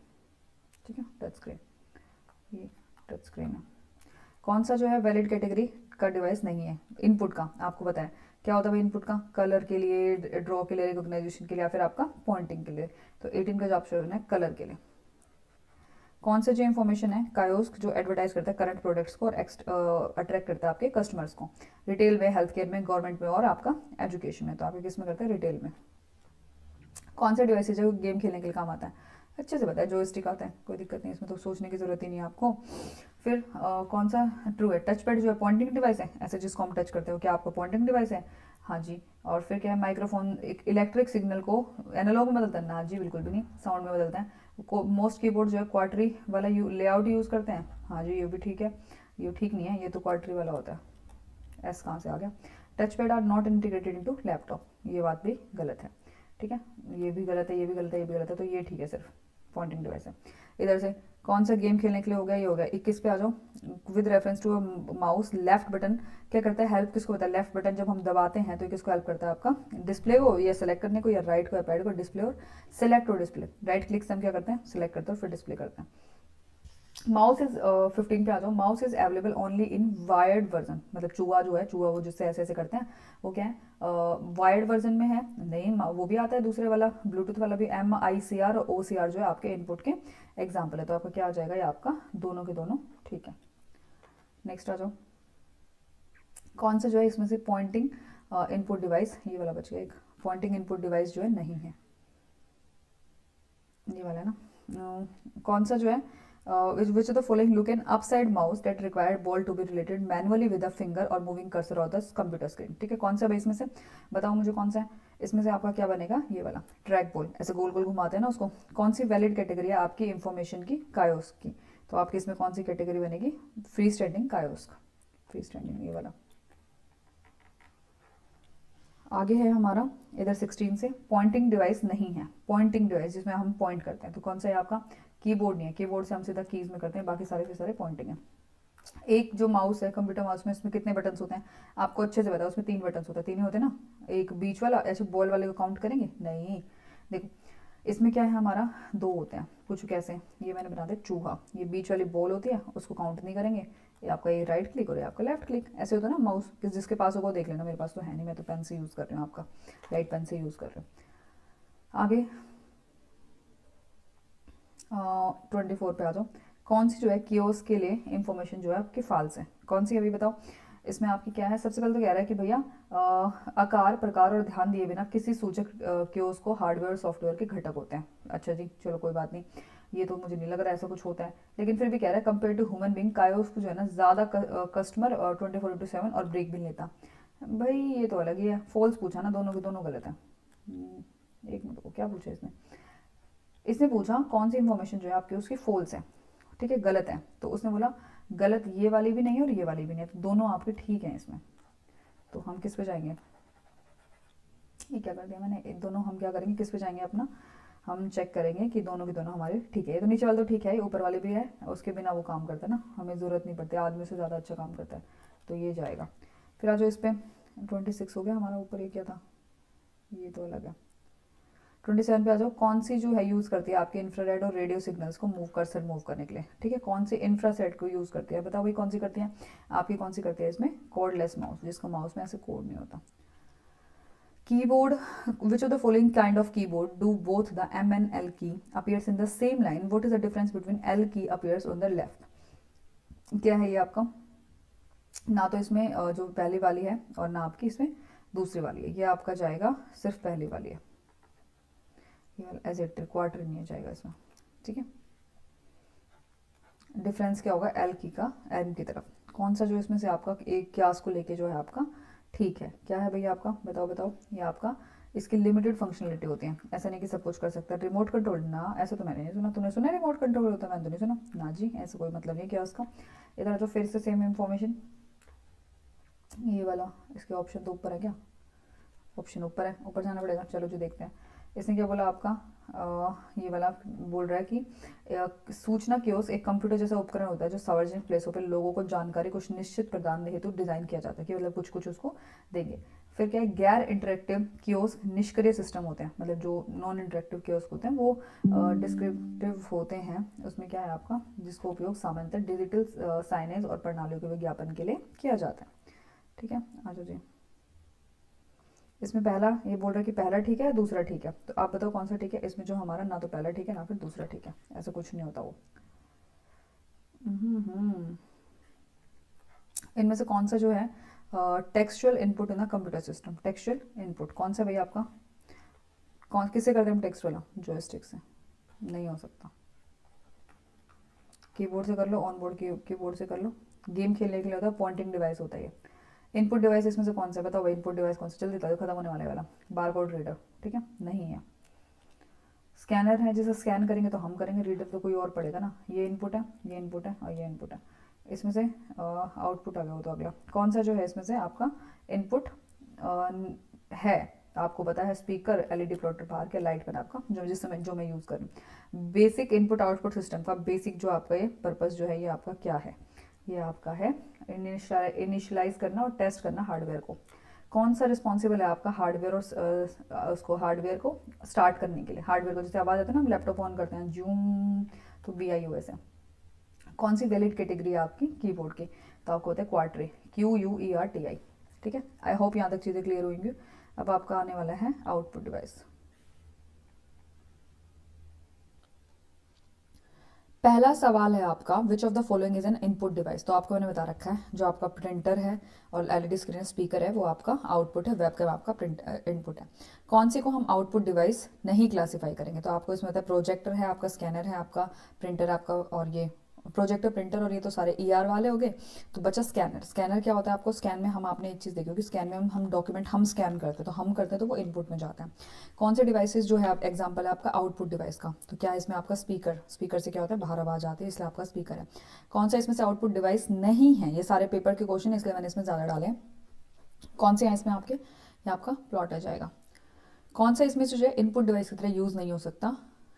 ठीक है, टच स्क्रीन, ये टच स्क्रीन है। कौन सा जो है वैलिड कैटेगरी का डिवाइस नहीं है, इनपुट का आपको पता है क्या होता है भाई, इनपुट का कलर के लिए, ड्रॉ के लिए, रिकॉग्नाइजेशन के लिए, या फिर आपका पॉइंटिंग के लिए, तो 18 का जो ऑप्शन है कलर के लिए। कौन सा जो इन्फॉर्मेशन है कायोस्क जो एडवर्टाइज करता है करंट प्रोडक्ट्स को और अट्रैक्ट करता है आपके कस्टमर्स को, रिटेल में, हेल्थ केयर में, गवर्नमेंट में और आपका एजुकेशन में, तो आपके किस में करता है, रिटेल में। कौन सा डिवाइस है जो गेम खेलने के लिए काम आता है, अच्छे से बताया, जॉयस्टिक आता है, कोई दिक्कत नहीं, इसमें तो सोचने की जरूरत ही नहीं है आपको। फिर कौन सा ट्रू है, टच पैड जो है पॉइंटिंग डिवाइस है, ऐसे जिसको हम टच करते हो, क्या आपका पॉइंटिंग डिवाइस है, हाँ जी। और फिर क्या है, माइक्रोफोन एक इलेक्ट्रिक सिग्नल को एनालॉग में बदलता है, ना जी बिल्कुल भी नहीं, साउंड में बदलता है। मोस्ट कीबोर्ड जो है क्वार्टरी वाला लेआउट यूज़ करते हैं, हाँ जी ये भी ठीक है, ये ठीक नहीं है, ये तो क्वार्टरी वाला होता है, एस कहाँ से आ गया। Touch pad are not integrated into laptop, ये बात भी गलत है, ठीक है, ये भी गलत है, ये भी गलत है, ये भी गलत है, तो ये ठीक है, सिर्फ पॉइंटिंग डिवाइस है। इधर से कौन सा गेम खेलने के लिए हो गया, ये हो गया। 21 पे आ जाओ, with reference to mouse left button क्या करता है, हेल्प किसको होता है, लेफ्ट बटन जब हम दबाते हैं तो किसको हेल्प करता है, आपका डिस्प्ले को या सेलेक्ट करने को, या राइट को या पैड को, डिस्प्ले और सेलेक्ट और डिस्प्ले, राइट क्लिक से हम क्या करते हैं, सिलेक्ट करते हैं और फिर डिस्प्ले करते हैं। माउस इज 15 पे आ जाओ, mouse is available only in wired version, मतलब चूहा जो है, चूहा वो जिससे ऐसे ऐसे करते हैं, वो क्या है, वायर्ड वर्जन में है नहीं, वो भी आता है दूसरे वाला, ब्लूटूथ वाला भी, MICR और OCR जो है आपके इनपुट के एग्जाम्पल है, तो आपका क्या आ जाएगा, ये आपका दोनों के दोनों ठीक है। नेक्स्ट आ जाओ, कौन सा जो है इसमें से पॉइंटिंग इनपुट डिवाइस, ये वाला बच गया एक, पॉइंटिंग इनपुट डिवाइस जो है नहीं है, ये वाला है ना। कौन सा जो है which of the following look an upside mouse that required ball to be related manually with a finger or moving cursor on the computer screen। ठीक है, कौन सा है भाई इसमें से, बताओ मुझे कौन सा है इसमें से आपका क्या बनेगा, ये वाला ट्रैक बॉल, ऐसे गोल गोल घुमाते हैं ना उसको। कौन सी वैलिड कैटेगरी है आपकी इंफॉर्मेशन की, कायोस की, तो आपकी इसमें कौन सी कैटेगरी बनेगी, फ्री स्टैंडिंग कायोस का, फ्री स्टैंडिंग ये वाला। आगे है हमारा इधर 16 से, पॉइंटिंग डिवाइस नहीं है, पॉइंटिंग डिवाइस जिसमें हम पॉइंट करते हैं, तो कौन सा है आपका, कीबोर्ड नहीं है, कीबोर्ड से हम सीधा कीज में करते हैं, बाकी सारे के सारे पॉइंटिंग है। एक जो माउस है कंप्यूटर माउस में, इसमें कितने बटन्स होते हैं आपको अच्छे से पता है, उसमें 3 बटन्स होते हैं, 3 ही होते हैं ना, एक बीच वाला, ऐसे बॉल वाले को काउंट करेंगे नहीं, देखो इसमें क्या है हमारा 2 होते हैं, कुछ कैसे, ये मैंने बना दिया चूहा, ये बीच वाली बॉल होती है उसको काउंट नहीं करेंगे, ये आपका ये राइट क्लिक और ये आपका लेफ्ट क्लिक, ऐसे होता है ना माउस, जिसके पास होगा देख लेना, मेरे पास तो है नहीं, मैं तो पेन से यूज़ कर रही हूँ, आपका राइट पेन से यूज़ कर रही हूँ। आगे 24 पे आ जाओ, कौन सी जो है कियोस के लिए इंफॉर्मेशन जो है आपकी फाल्स है, कौन सी अभी बताओ, इसमें आपकी क्या है, सबसे पहले तो कह रहा है कि भैया आकार प्रकार और ध्यान दिए बिना किसी सूचक कियोस को हार्डवेयर और सॉफ्टवेयर के घटक होते हैं। अच्छा जी चलो कोई बात नहीं, ये तो मुझे नहीं लग रहा ऐसा कुछ होता है, लेकिन फिर भी कह रहा है कंपेयर टू ह्यूमन बींग कायोस को जो है ना ज़्यादा कस्टमर 24/7 और ब्रेक भी नहीं लेता। भाई ये तो अलग ही है, फॉल्स पूछा ना, दोनों के दोनों गलत है। एक मिनट को क्या पूछा इसने, इसने पूछा कौन सी इंफॉर्मेशन जो है आपकी उसकी फॉल्स है, ठीक है गलत है, तो उसने बोला गलत ये वाली भी नहीं है और ये वाली भी नहीं है, तो दोनों आपके ठीक हैं इसमें, तो हम किस पे जाएंगे, ये क्या कर दिया मैंने, दोनों हम क्या करेंगे किस पे जाएंगे अपना, हम चेक करेंगे कि दोनों की दोनों हमारे ठीक है, ये तो नीचे वाले तो ठीक है, ऊपर वाले भी है, उसके बिना वो काम करता है ना, हमें ज़रूरत नहीं पड़ती, आदमी से ज़्यादा अच्छा काम करता है, तो ये जाएगा। फिर आज इस पर 26 हो गया हमारा, ऊपर ये क्या था, ये तो अलग है। 27 पे आ जाओ, कौन सी जो है यूज़ करती है आपके इंफ्रारेड और रेडियो सिग्नल्स को मूव कर्सर मूव करने के लिए, ठीक है कौन सी इंफ्रासेट को यूज़ करती है, बताओ भाई कौन सी करती है आपकी, कौन सी करती है इसमें, कोडलेस माउस, जिसका माउस में ऐसे कोड नहीं होता। Keyboard, which of the following kind of keyboard do both the M and L key appears in the same line, what is the difference between L key appears on the left, क्या है ये आपका, ना तो इसमें जो पहली वाली है और ना आपकी इसमें दूसरी वाली है, ये आपका जाएगा सिर्फ पहली वाली है, ये वाला एज इट क्वार्टर नहीं जाएगा इसमें, ठीक है। डिफरेंस क्या होगा एल की का एम की तरफ, कौन सा जो इसमें से आपका एक क्लास को लेके जो है आपका ठीक है, क्या है भैया आपका, बताओ बताओ, ये आपका इसकी लिमिटेड फंक्शनलिटी होती है, ऐसा नहीं कि सब कुछ कर सकता है, रिमोट कंट्रोल ना, ऐसा तो मैंने नहीं सुना, तूने सुना रिमोट कंट्रोल होता है, मैंने तो नहीं सुना ना जी, ऐसा कोई मतलब नहीं क्या उसका। इधर जो फिर से सेम इंफॉर्मेशन, ये वाला इसके ऑप्शन तो ऊपर है क्या, ऑप्शन ऊपर है, ऊपर जाना पड़ेगा, चलो जो देखते हैं। इसने क्या बोला आपका, ये वाला बोल रहा है कि सूचना कियोस्क एक कंप्यूटर जैसा उपकरण होता है जो सार्वजनिक प्लेसों पर लोगों को जानकारी कुछ निश्चित प्रदान हेतु डिजाइन किया जाता है, कि मतलब कुछ कुछ उसको देंगे। फिर क्या है, गैर इंटरेक्टिव कियोस्क निष्क्रिय सिस्टम होते हैं, मतलब जो नॉन इंटरेक्टिव कियोस्क होते हैं वो डिस्क्रिप्टिव होते हैं, उसमें क्या है आपका, जिसको उपयोग सामान्यतः डिजिटल साइनेज और प्रणालियों के विज्ञापन के लिए किया जाता है, ठीक है। आ जाओ जी, इसमें पहला ये बोल रहा है कि पहला ठीक है दूसरा ठीक है, तो आप बताओ कौन सा ठीक है, इसमें जो हमारा ना तो पहला ठीक है ना फिर दूसरा ठीक है, ऐसा कुछ नहीं होता वो। इनमें से कौन सा जो है textual input in the computer system, textual input कौन सा भैया आपका, कौन किससे करते हैं हम टेक्स्ट वाला, जॉयस्टिक से नहीं हो सकता, कीबोर्ड से कर लो, ऑन बोर्ड कीबोर्ड से कर लो, गेम खेलने के लिए होता है, पॉइंटिंग डिवाइस होता है ये। इनपुट डिवाइस इसमें से कौन सा बताओ भाई, इनपुट डिवाइस कौन सा, जल्दी बताओ, खत्म होने वाले वाला, बारकोड रीडर, ठीक है नहीं है। स्कैनर है, जिसे स्कैन करेंगे तो हम करेंगे, रीडर तो कोई और पड़ेगा ना, ये इनपुट है, ये इनपुट है और ये इनपुट है, इसमें से आउटपुट आ गया, वो तो अगला कौन सा जो है इसमें से आपका इनपुट है, आपको पता है स्पीकर, एलईडी प्लॉटर बाहर के लाइट पर आपका जो जिस समय जो मैं यूज़ कर रही हूँ। बेसिक इनपुट आउटपुट सिस्टम का बेसिक जो आपका ये पर्पस जो है ये आपका क्या है, ये आपका है इनिशियलाइज करना और टेस्ट करना हार्डवेयर को। कौन सा रिस्पॉन्सिबल है आपका हार्डवेयर और उसको हार्डवेयर को स्टार्ट करने के लिए, हार्डवेयर को जैसे आवाज़ आती है ना हम लैपटॉप ऑन करते हैं जूम, तो BIOS है। कौन सी वैलिड कैटेगरी है आपकी कीबोर्ड की, तो आपको होता है क्वार्टरी, QUERTI, ठीक है। आई होप यहाँ तक चीज़ें क्लियर होंगी। अब आपका आने वाला है आउटपुट डिवाइस। पहला सवाल है आपका, which of the following is an input device. तो आपको मैंने बता रखा है, जो आपका प्रिंटर है और एलईडी स्क्रीन स्पीकर है वो आपका आउटपुट है, वेबकैम आपका इनपुट है। कौन सी को हम आउटपुट डिवाइस नहीं क्लासीफाई करेंगे? तो आपको इसमें होता है प्रोजेक्टर है आपका, स्कैनर है आपका, प्रिंटर आपका, और ये प्रोजेक्टर प्रिंटर और ये तो सारे ईआर वाले हो गए। तो बचा स्कैनर। स्कैनर क्या होता है आपको? स्कैन में हम आपने एक चीज़ देखी होगी, स्कैन में हम डॉक्यूमेंट हम स्कैन करते हैं, तो हम करते हैं तो वो इनपुट में जाता है। कौन से डिवाइसेस जो है आप, एग्जांपल है आपका आउटपुट डिवाइस का, तो क्या है इसमें आपका स्पीकर। स्पीकर से क्या होता है? बाहर आवाज आती है, इसलिए आपका स्पीकर है। कौन सा इसमें से आउटपुट डिवाइस नहीं है? ये सारे पेपर के क्वेश्चन है इसलिए मैंने इसमें ज़्यादा डाले हैं। कौन से हैं इसमें आपके? ये आपका प्लॉट आ जाएगा। कौन सा इसमें से जो है इनपुट डिवाइस की तरह यूज़ नहीं हो सकता?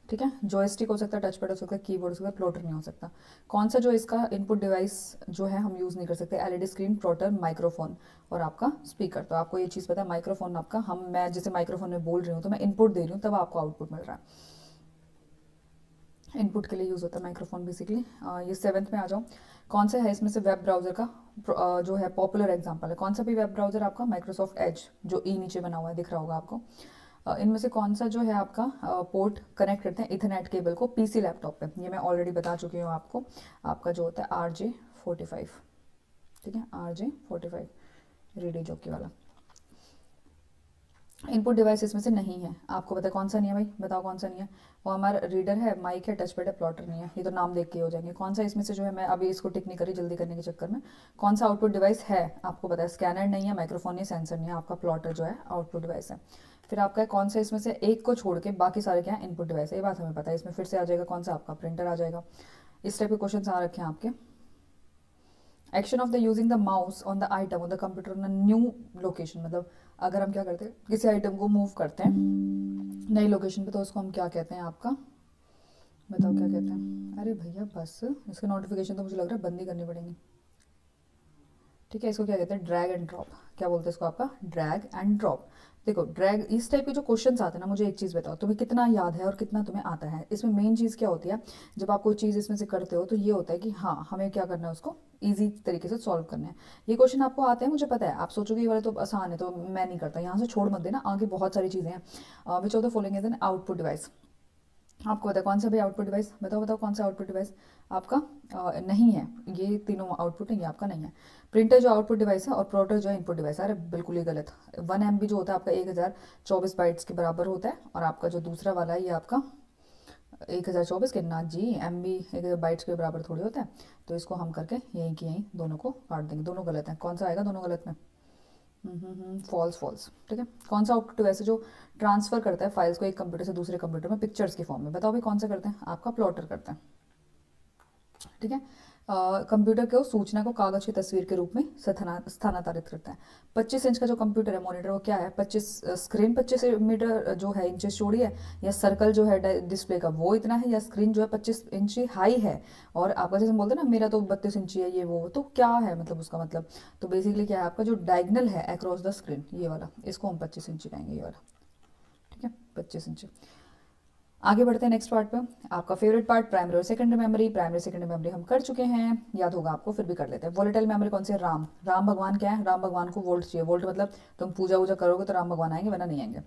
ठीक है, जॉयस्टिक हो सकता है, टच पैड हो सकता है, कीबोर्ड हो सकता है, प्लॉटर नहीं हो सकता। कौन सा जो इसका इनपुट डिवाइस जो है हम यूज़ नहीं कर सकते? एलईडी स्क्रीन, प्लॉटर, माइक्रोफोन और आपका स्पीकर। तो आपको ये चीज़ पता है, माइक्रोफोन आपका, मैं जैसे माइक्रोफोन में बोल रही हूँ तो मैं इनपुट दे रही हूँ, तब आपको आउटपुट मिल रहा है। इनपुट के लिए यूज़ होता है माइक्रोफोन बेसिकली। ये 7th में आ जाओ। कौन सा है इसमें से वेब ब्राउज़र का जो है पॉपुलर एग्जांपल है? कौन सा भी वेब ब्राउज़र आपका? माइक्रोसॉफ्ट एज, जो ई नीचे बना हुआ है दिख रहा होगा आपको। इनमें से कौन सा जो है आपका पोर्ट कनेक्ट करते हैं इथरनेट केबल को पीसी लैपटॉप पे? ये मैं ऑलरेडी बता चुकी हूँ आपको। आपका जो होता है RJ45, ठीक है, RJ45 रेडियो जॉकी वाला। इनपुट डिवाइस इसमें से नहीं है। आपको पता है कौन सा नहीं है भाई? बताओ कौन सा नहीं है? वो हमारा रीडर है, माइक है, टच पैड है, प्लॉटर नहीं है। ये तो नाम देख के हो जाएंगे। कौन सा इसमें से जो है, मैं अभी इसको टिक नहीं करी जल्दी करने के चक्कर में, कौन सा आउटपुट डिवाइस है? आपको पता है स्कैनर नहीं है, माइक्रोफोन नहीं, सेंसर नहीं है, आपका प्लॉटर जो है आउटपुट डिवाइस है। फिर आपका है कौन सा इसमें से एक को छोड़ के बाकी सारे क्या है? इनपुट डिवाइस है। ये बात हमें पता है। इसमें फिर से आ जाएगा कौन सा? आपका प्रिंटर आ जाएगा। इस टाइप के क्वेश्चन आ रखे हैं आपके। Action of the using the mouse on the item on the computer on new location, मतलब अगर हम क्या करते हैं, किसी आइटम को मूव करते हैं नई लोकेशन पे, तो उसको हम क्या कहते हैं आपका? बताओ क्या कहते हैं? अरे भैया बस, इसका नोटिफिकेशन तो मुझे लग रहा है बंद ही करनी पड़ेंगी। ठीक है, इसको क्या कहते हैं? Drag and drop. क्या बोलते हैं इसको? आपका ड्रैग एंड ड्रॉप। देखो ड्रैग, इस टाइप के जो क्वेश्चंस आते हैं ना, मुझे एक चीज़ बताओ, तुम्हें कितना याद है और कितना तुम्हें आता है? इसमें मेन चीज़ क्या होती है, जब आप कोई चीज़ इसमें से करते हो तो ये होता है कि हाँ हमें क्या करना है, उसको ईजी तरीके से सॉल्व करना है। ये क्वेश्चन आपको आते हैं, मुझे पता है। आप सोचोगे ये वाले तो आसान है तो मैं नहीं करता, यहाँ से छोड़ मत देना, आगे बहुत सारी चीज़ें हैं। Which of the following is an output device? आपको पता है कौन सा भी आउटपुट डिवाइस? बताओ बताओ कौन सा आउटपुट डिवाइस आपका नहीं है? ये तीनों आउटपुट है, ये आपका नहीं है। प्रिंटर जो आउटपुट डिवाइस है और प्लॉटर जो है इनपुट डिवाइस है। अरे बिल्कुल ही गलत। 1 MB जो होता है आपका 1024 बाइट्स के बराबर होता है, और आपका जो दूसरा वाला है ये आपका 1024 के ना जी, MB 1000 बाइट्स के बराबर थोड़ी होता है। तो इसको हम करके यहीं की यहीं दोनों को काट देंगे। दोनों गलत हैं। कौन सा आएगा दोनों गलत में? False false. ठीक है, कौन सा आउटपुट डिवाइस है जो ट्रांसफर करता है फाइल्स को एक कंप्यूटर से दूसरे कंप्यूटर में पिक्चर्स के फॉर्म में? बताओ भाई कौन सा करते हैं? आपका प्लॉटर करता है। ठीक है, कंप्यूटर को सूचना को कागज की तस्वीर के रूप में स्थानांतरित करता है। 25 इंच का जो कंप्यूटर है, मॉनिटर, वो क्या है? 25 स्क्रीन 25 मीटर जो है इंचेस चौड़ी है, या सर्कल जो है डिस्प्ले का वो इतना है, या स्क्रीन जो है 25 इंच हाई है, और आपका जैसे बोलते हैं ना मेरा तो 32 इंची है, ये वो तो क्या है मतलब उसका मतलब? तो बेसिकली क्या है आपका जो डायगनल है अक्रॉस द स्क्रीन, ये वाला, इसको हम 25 इंची कहेंगे, ये वाला। ठीक है, 25 इंची। आगे बढ़ते हैं नेक्स्ट पार्ट पे। आपका फेवरेट पार्ट, प्राइमरी और secondary memory. Primary secondary memory हम कर चुके हैं, याद होगा आपको, फिर भी कर लेते हैं। वोलेटाइल मेमोरी कौन सी है? राम। राम भगवान क्या है? राम भगवान को वोल्ट चाहिए। वोल्ट मतलब तुम पूजा वूजा करोगे तो राम भगवान आएंगे, वरना नहीं आएंगे।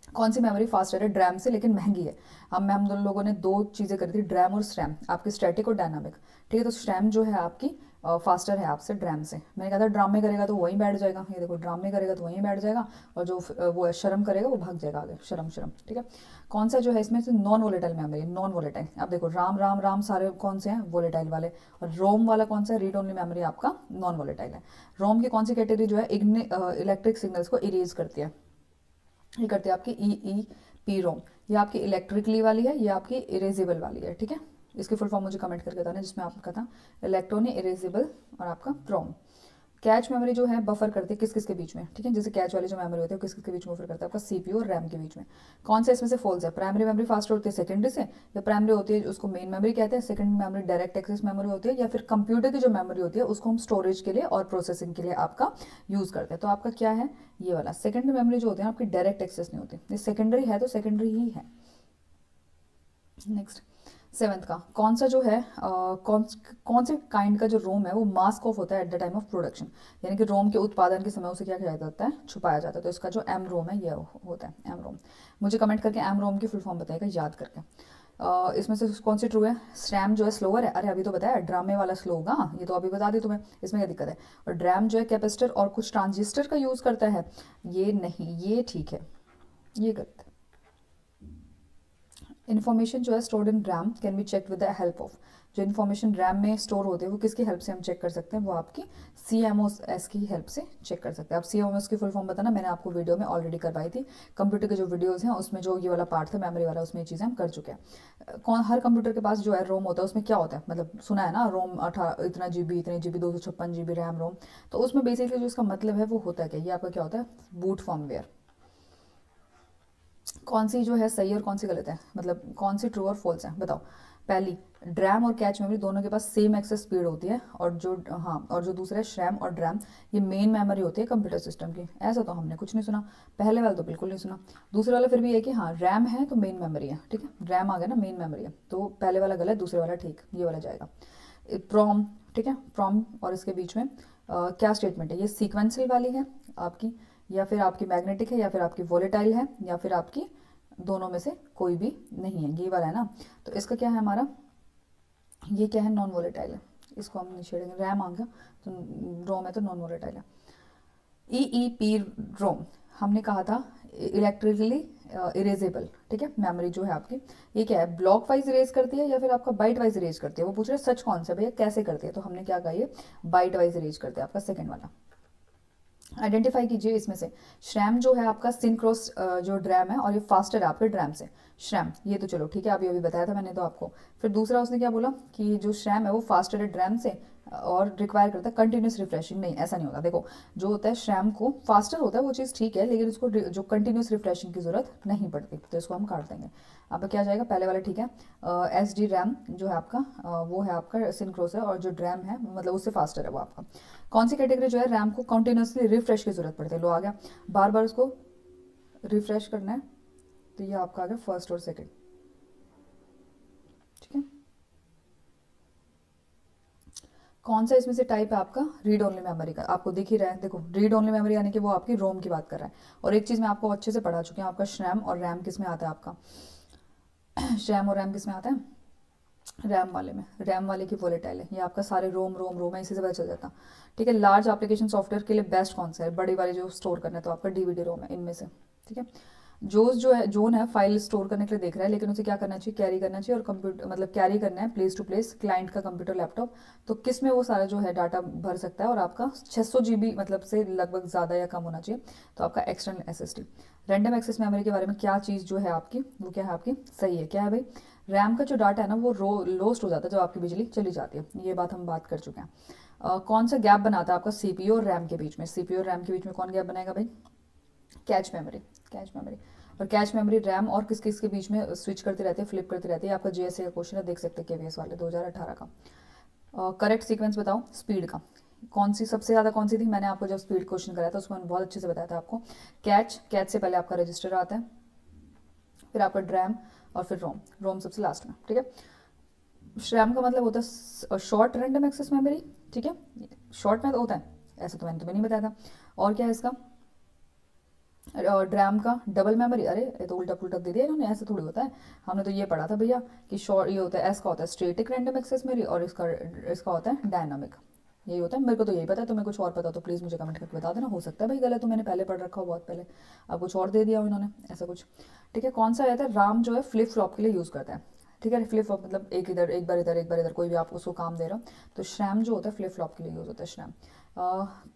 कौन सी मेमोरी फास्टर है ड्रैम से लेकिन महंगी है? अब हम दोनों लोगों ने दो चीज़ें करी थी, ड्रैम और स्टैम, आपकी स्टैटिक और डायनामिक। ठीक है, तो स्टैम जो है आपकी फास्टर है आपसे ड्रैम से। मैंने कहा था ड्राम में करेगा तो वहीं बैठ जाएगा, ये देखो ड्राम में करेगा तो वहीं बैठ जाएगा, और जो वो शर्म करेगा वो भाग जाएगा आगे, शर्म शर्म। ठीक है, कौन सा जो है इसमें से non volatile memory? Non volatile, अब देखो राम राम राम सारे कौन से हैं? वोलेटाइल वाले। और रोम वाला कौन सा है? रीड ओनली मेमोरी आपका नॉन वोलेटाइल है। रोम की कौन सी कैटेगरी जो है इलेक्ट्रिक सिग्नल्स को इरेज करती है? ये करती है आपकी EEP रोम। ये आपकी इलेक्ट्रिकली वाली है, ये आपकी इरेजेबल वाली है। ठीक है, इसकी फुल फॉर्म मुझे कमेंट करके बताना, जिसमें आपका था इलेक्ट्रॉनिक इरेजेबल और आपका रोम। कैच मेमोरी जो है बफर करती है किस किस के बीच में? ठीक है, जैसे कैच वाली जो मेमोरी होती है किस किस के बीच में बफर करता है? आपका CPU और रैम के बीच में। कौन सा इसमें से फॉल्स है? प्राइमरी मेमोरी फास्ट होती है सेकेंडरी से, या प्राइमरी होती है उसको मेन मेमोरी कहते हैं, secondary memory direct access memory होती है, या फिर कंप्यूटर की जो मेमोरी होती है उसको हम स्टोरेज के लिए और प्रोसेसिंग के लिए आपका यूज करते हैं। तो आपका क्या है? ये वाला। सेकेंडरी मेमोरी जो होती है आपकी डायरेक्ट एक्सेस नहीं होती, ये सेकेंडरी है तो सेकेंडरी ही है। नेक्स्ट 7th का कौन सा जो है कौन से काइंड का जो रोम है वो मास्क ऑफ होता है at the time of production? यानी कि रोम के उत्पादन के समय उसे क्या किया जाता है? छुपाया जाता है। तो इसका जो एम रोम है ये होता है एम रोम। मुझे कमेंट करके एम रोम की फुल फॉर्म बताएगा याद करके। इसमें से कौन सी ट्रू है? स्रैम जो है स्लोअर है। अरे अभी तो बताया ड्रामे वाला स्लो होगा, ये तो अभी बता दी तुम्हें, इसमें क्या दिक्कत है? और ड्रैम जो है कैपेसिटर और कुछ ट्रांजिस्टर का यूज़ करता है, ये नहीं, ये ठीक है, ये गलत है। इन्फॉर्मेशन जो है stored in RAM can be check with the help of, जो इन्फॉर्मेशन रैम में स्टोर होते हैं वो किसकी हेल्प से हम चेक कर सकते हैं? वो आपकी CMOS की हेल्प से चेक कर सकते हैं। अब CMOS की फुल फॉर्म बताना, मैंने आपको वीडियो में ऑलरेडी करवाई थी। कंप्यूटर के जो वीडियोज़ हैं उसमें जो ये वाला पार्ट था मेमोरी वाला, उसमें ये चीज़ें हम कर चुके हैं। कौन हर कंप्यूटर के पास जो है रोम होता है, उसमें क्या होता है? मतलब सुना है ना, रोम इतना GB, इतने GB, 256 GB रैम रोम। तो उसमें बेसिकली जो इसका मतलब है वो होता है क्या? ये आपका क्या होता है? Boot firmware. कौन सी जो है सही और कौन सी गलत है, मतलब कौन सी ट्रू और फॉल्स है, बताओ। पहली, ड्रैम और कैच मेमोरी दोनों के पास सेम एक्सेस स्पीड होती है, और जो हाँ, और जो दूसरा है श्रैम और ड्रैम, ये मेन मेमोरी होती है कंप्यूटर सिस्टम की। ऐसा तो हमने कुछ नहीं सुना, पहले वाला तो बिल्कुल नहीं सुना। दूसरे वाला फिर भी है कि हाँ रैम है तो मेन मेमोरी है, ठीक है, रैम आ गया ना, मेन मेमोरी है, तो पहले वाला गलत, दूसरे वाला ठीक, ये वाला जाएगा। प्रॉम, ठीक है, प्रॉम और इसके बीच में क्या स्टेटमेंट है? ये सीक्वेंशियल वाली है आपकी, या फिर आपकी मैग्नेटिक है, या फिर आपकी वोलेटाइल है, या फिर आपकी दोनों में से कोई भी नहीं है, ये वाला है ना। तो इसका क्या है हमारा? ये क्या है? नॉन वोलेटाइल है, इसको हम नहीं छेड़ेंगे। रैम आ गया तो रोम है तो नॉन वोलेटाइल है। EEP रोम हमने कहा था इलेक्ट्रिकली इरेजेबल, ठीक है, मेमोरी जो है आपकी, ये क्या है? ब्लॉक वाइज इरेज करती है या फिर आपका बाइट वाइज इरेज करती है? वो पूछ रहे सच कौन सा भैया, कैसे करती है? तो हमने क्या कहा, ये बाइट वाइज इरेज करते हैं, आपका सेकंड वाला। आइडेंटिफाई कीजिए इसमें से। श्रैम जो है आपका सिंक्रोस जो ड्रैम है, और ये फास्टर है आपके ड्रैम से। श्रैम, ये तो चलो ठीक है, अभी अभी बताया था मैंने तो आपको। फिर दूसरा उसने क्या बोला कि जो श्रैम है वो फास्टर है ड्रैम से, और रिक्वायर करता है कंटिन्यूस रिफ्रेशिंग। नहीं, ऐसा नहीं होगा। देखो, जो होता है श्रैम को फास्टर होता है वो चीज़ ठीक है, लेकिन उसको जो कंटिन्यूस रिफ्रेशिंग की जरूरत नहीं पड़ती, तो इसको हम काट देंगे। अब क्या जाएगा? पहले वाला ठीक है। SD रैम जो है आपका वो है आपका सिंक्रोस है, और जो ड्रैम है मतलब उससे फास्टर है वो आपका। कौन सी कैटेगरी जो है रैम को कंटिन्यूसली रिफ्रेश की जरूरत पड़ती है? लो आ गया, बार बार उसको रिफ्रेश करना है, तो ये आपका आ गया फर्स्ट और सेकंड, ठीक है। कौन सा इसमें से टाइप है आपका? रीड ओनली मेमोरी का, आपको दिख ही रहा है, देखो रीड ओनली मेमोरी यानी कि वो आपकी रोम की बात कर रहा है। और एक चीज़ मैं आपको अच्छे से पढ़ा चुकी हूँ, आपका श्रैम और रैम किस में आता है आपका? श्रैम और रैम किस में आता है? रैम वाले में। रैम वाले की वोलेटाइल है, ये आपका सारे रोम रोम रोम है, इसी से पता चल जाता। ठीक है, लार्ज एप्लीकेशन सॉफ्टवेयर के लिए बेस्ट कौन सा है? बड़ी वाली जो स्टोर करना है, तो आपका DVD रोम है इनमें से, ठीक है। जोन है फाइल स्टोर करने के लिए देख रहा है, लेकिन उसे क्या करना चाहिए? कैरी करना चाहिए, और कंप्यूटर मतलब कैरी करना है प्लेस टू प्लेस, क्लाइंट का कंप्यूटर लैपटॉप, तो किस में वो सारा जो है डाटा भर सकता है? और आपका 600 GB मतलब से लगभग ज़्यादा या कम होना चाहिए, तो आपका external SSD। Random access memory के बारे में क्या चीज़ जो है आपकी, वो क्या है आपकी? सही है, क्या है भाई? रैम का जो डाटा है ना वो लोस्ट हो जाता है जब आपकी बिजली चली जाती है, ये बात हम बात कर चुके हैं। कौन सा गैप बनाता है आपका CPU और रैम के बीच में? CPU और रैम के बीच में कौन गैप बनाएगा भाई? Cache memory, cache memory. और कैच मेमोरी रैम और किस किस के बीच में स्विच करती रहती है, फ्लिप करती रहती है? आपका JSA का क्वेश्चन है, देख सकते हैं KVS वाले 2018 का। करेक्ट सीक्वेंस बताओ स्पीड का, कौन सी सबसे ज़्यादा कौन सी थी? मैंने आपको जब स्पीड क्वेश्चन कराया था उसको मैंने बहुत अच्छे से बताया था आपको। कैच से पहले आपका रजिस्टर आता है, फिर आपका ड्रैम, और फिर रोम, रोम सबसे लास्ट में, ठीक है। श्रैम का मतलब होता है शॉर्ट रैंडम एक्सेस मेमोरी, ठीक है, शॉर्ट में तो होता है, ऐसा तो मैंने तुम्हें नहीं बताया था। और क्या है इसका? ड्रैम का डबल मेमोरी। अरे ये तो उल्टा पुल्टा दे दिया इन्होंने, ऐसे थोड़ी होता है, हमने तो ये पढ़ा था भैया कि शॉर्ट ये होता है, एस का होता है स्टेटिक रैंडम एक्सेस मेमोरी, और इसका होता है डायनामिक, यही होता है। मेरे को तो यही पता है, तुम्हें कुछ और पता तो प्लीज़ मुझे कमेंट करके बता देना, हो सकता है भाई गलत, तो मैंने पहले पढ़ रखा हो बहुत पहले, अब कुछ और दे दिया हो इन्होंने, ऐसा कुछ। ठीक है, कौन सा रहता है? राम जो है फ्लिप फ्लॉप के लिए यूज़ करता है, ठीक है। फ्लिप फ्लॉप मतलब एक इधर एक बार इधर एक बार इधर, कोई भी आप उसको काम दे रहे हो, तो श्रैम जो होता है फ्लिप फ्लॉप के लिए यूज़ होता है श्रैम।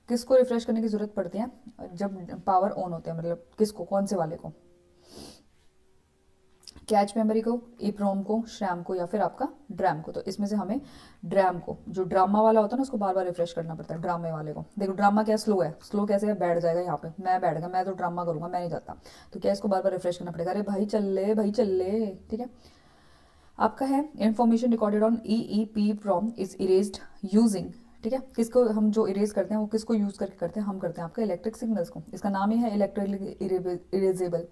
किसको रिफ्रेश करने की ज़रूरत पड़ती है जब पावर ऑन होते हैं, मतलब किसको, कौन से वाले को? कैच मेमोरी को, ईप्रोम को, श्रैम को, या फिर आपका ड्रैम को? तो इसमें से हमें ड्रैम को, जो ड्रामा वाला होता है ना उसको बार बार रिफ्रेश करना पड़ता है, ड्रामे वाले को। देखो ड्रामा क्या स्लो है, स्लो कैसे है? बैठ जाएगा यहाँ पे, मैं बैठ गया, मैं तो ड्रामा करूंगा, मैं नहीं जाता, तो क्या इसको बार बार रिफ्रेश करना पड़ेगा? अरे भाई चल ले, भाई चल ले, ठीक है। आपका है information recorded on EEPROM is erased using, ठीक है, किसको हम जो इरेज करते हैं वो किसको यूज करके करते हैं? हम करते हैं आपका इलेक्ट्रिक सिग्नल्स को, इसका नाम ही है इलेक्ट्रिकली इरेजेबल।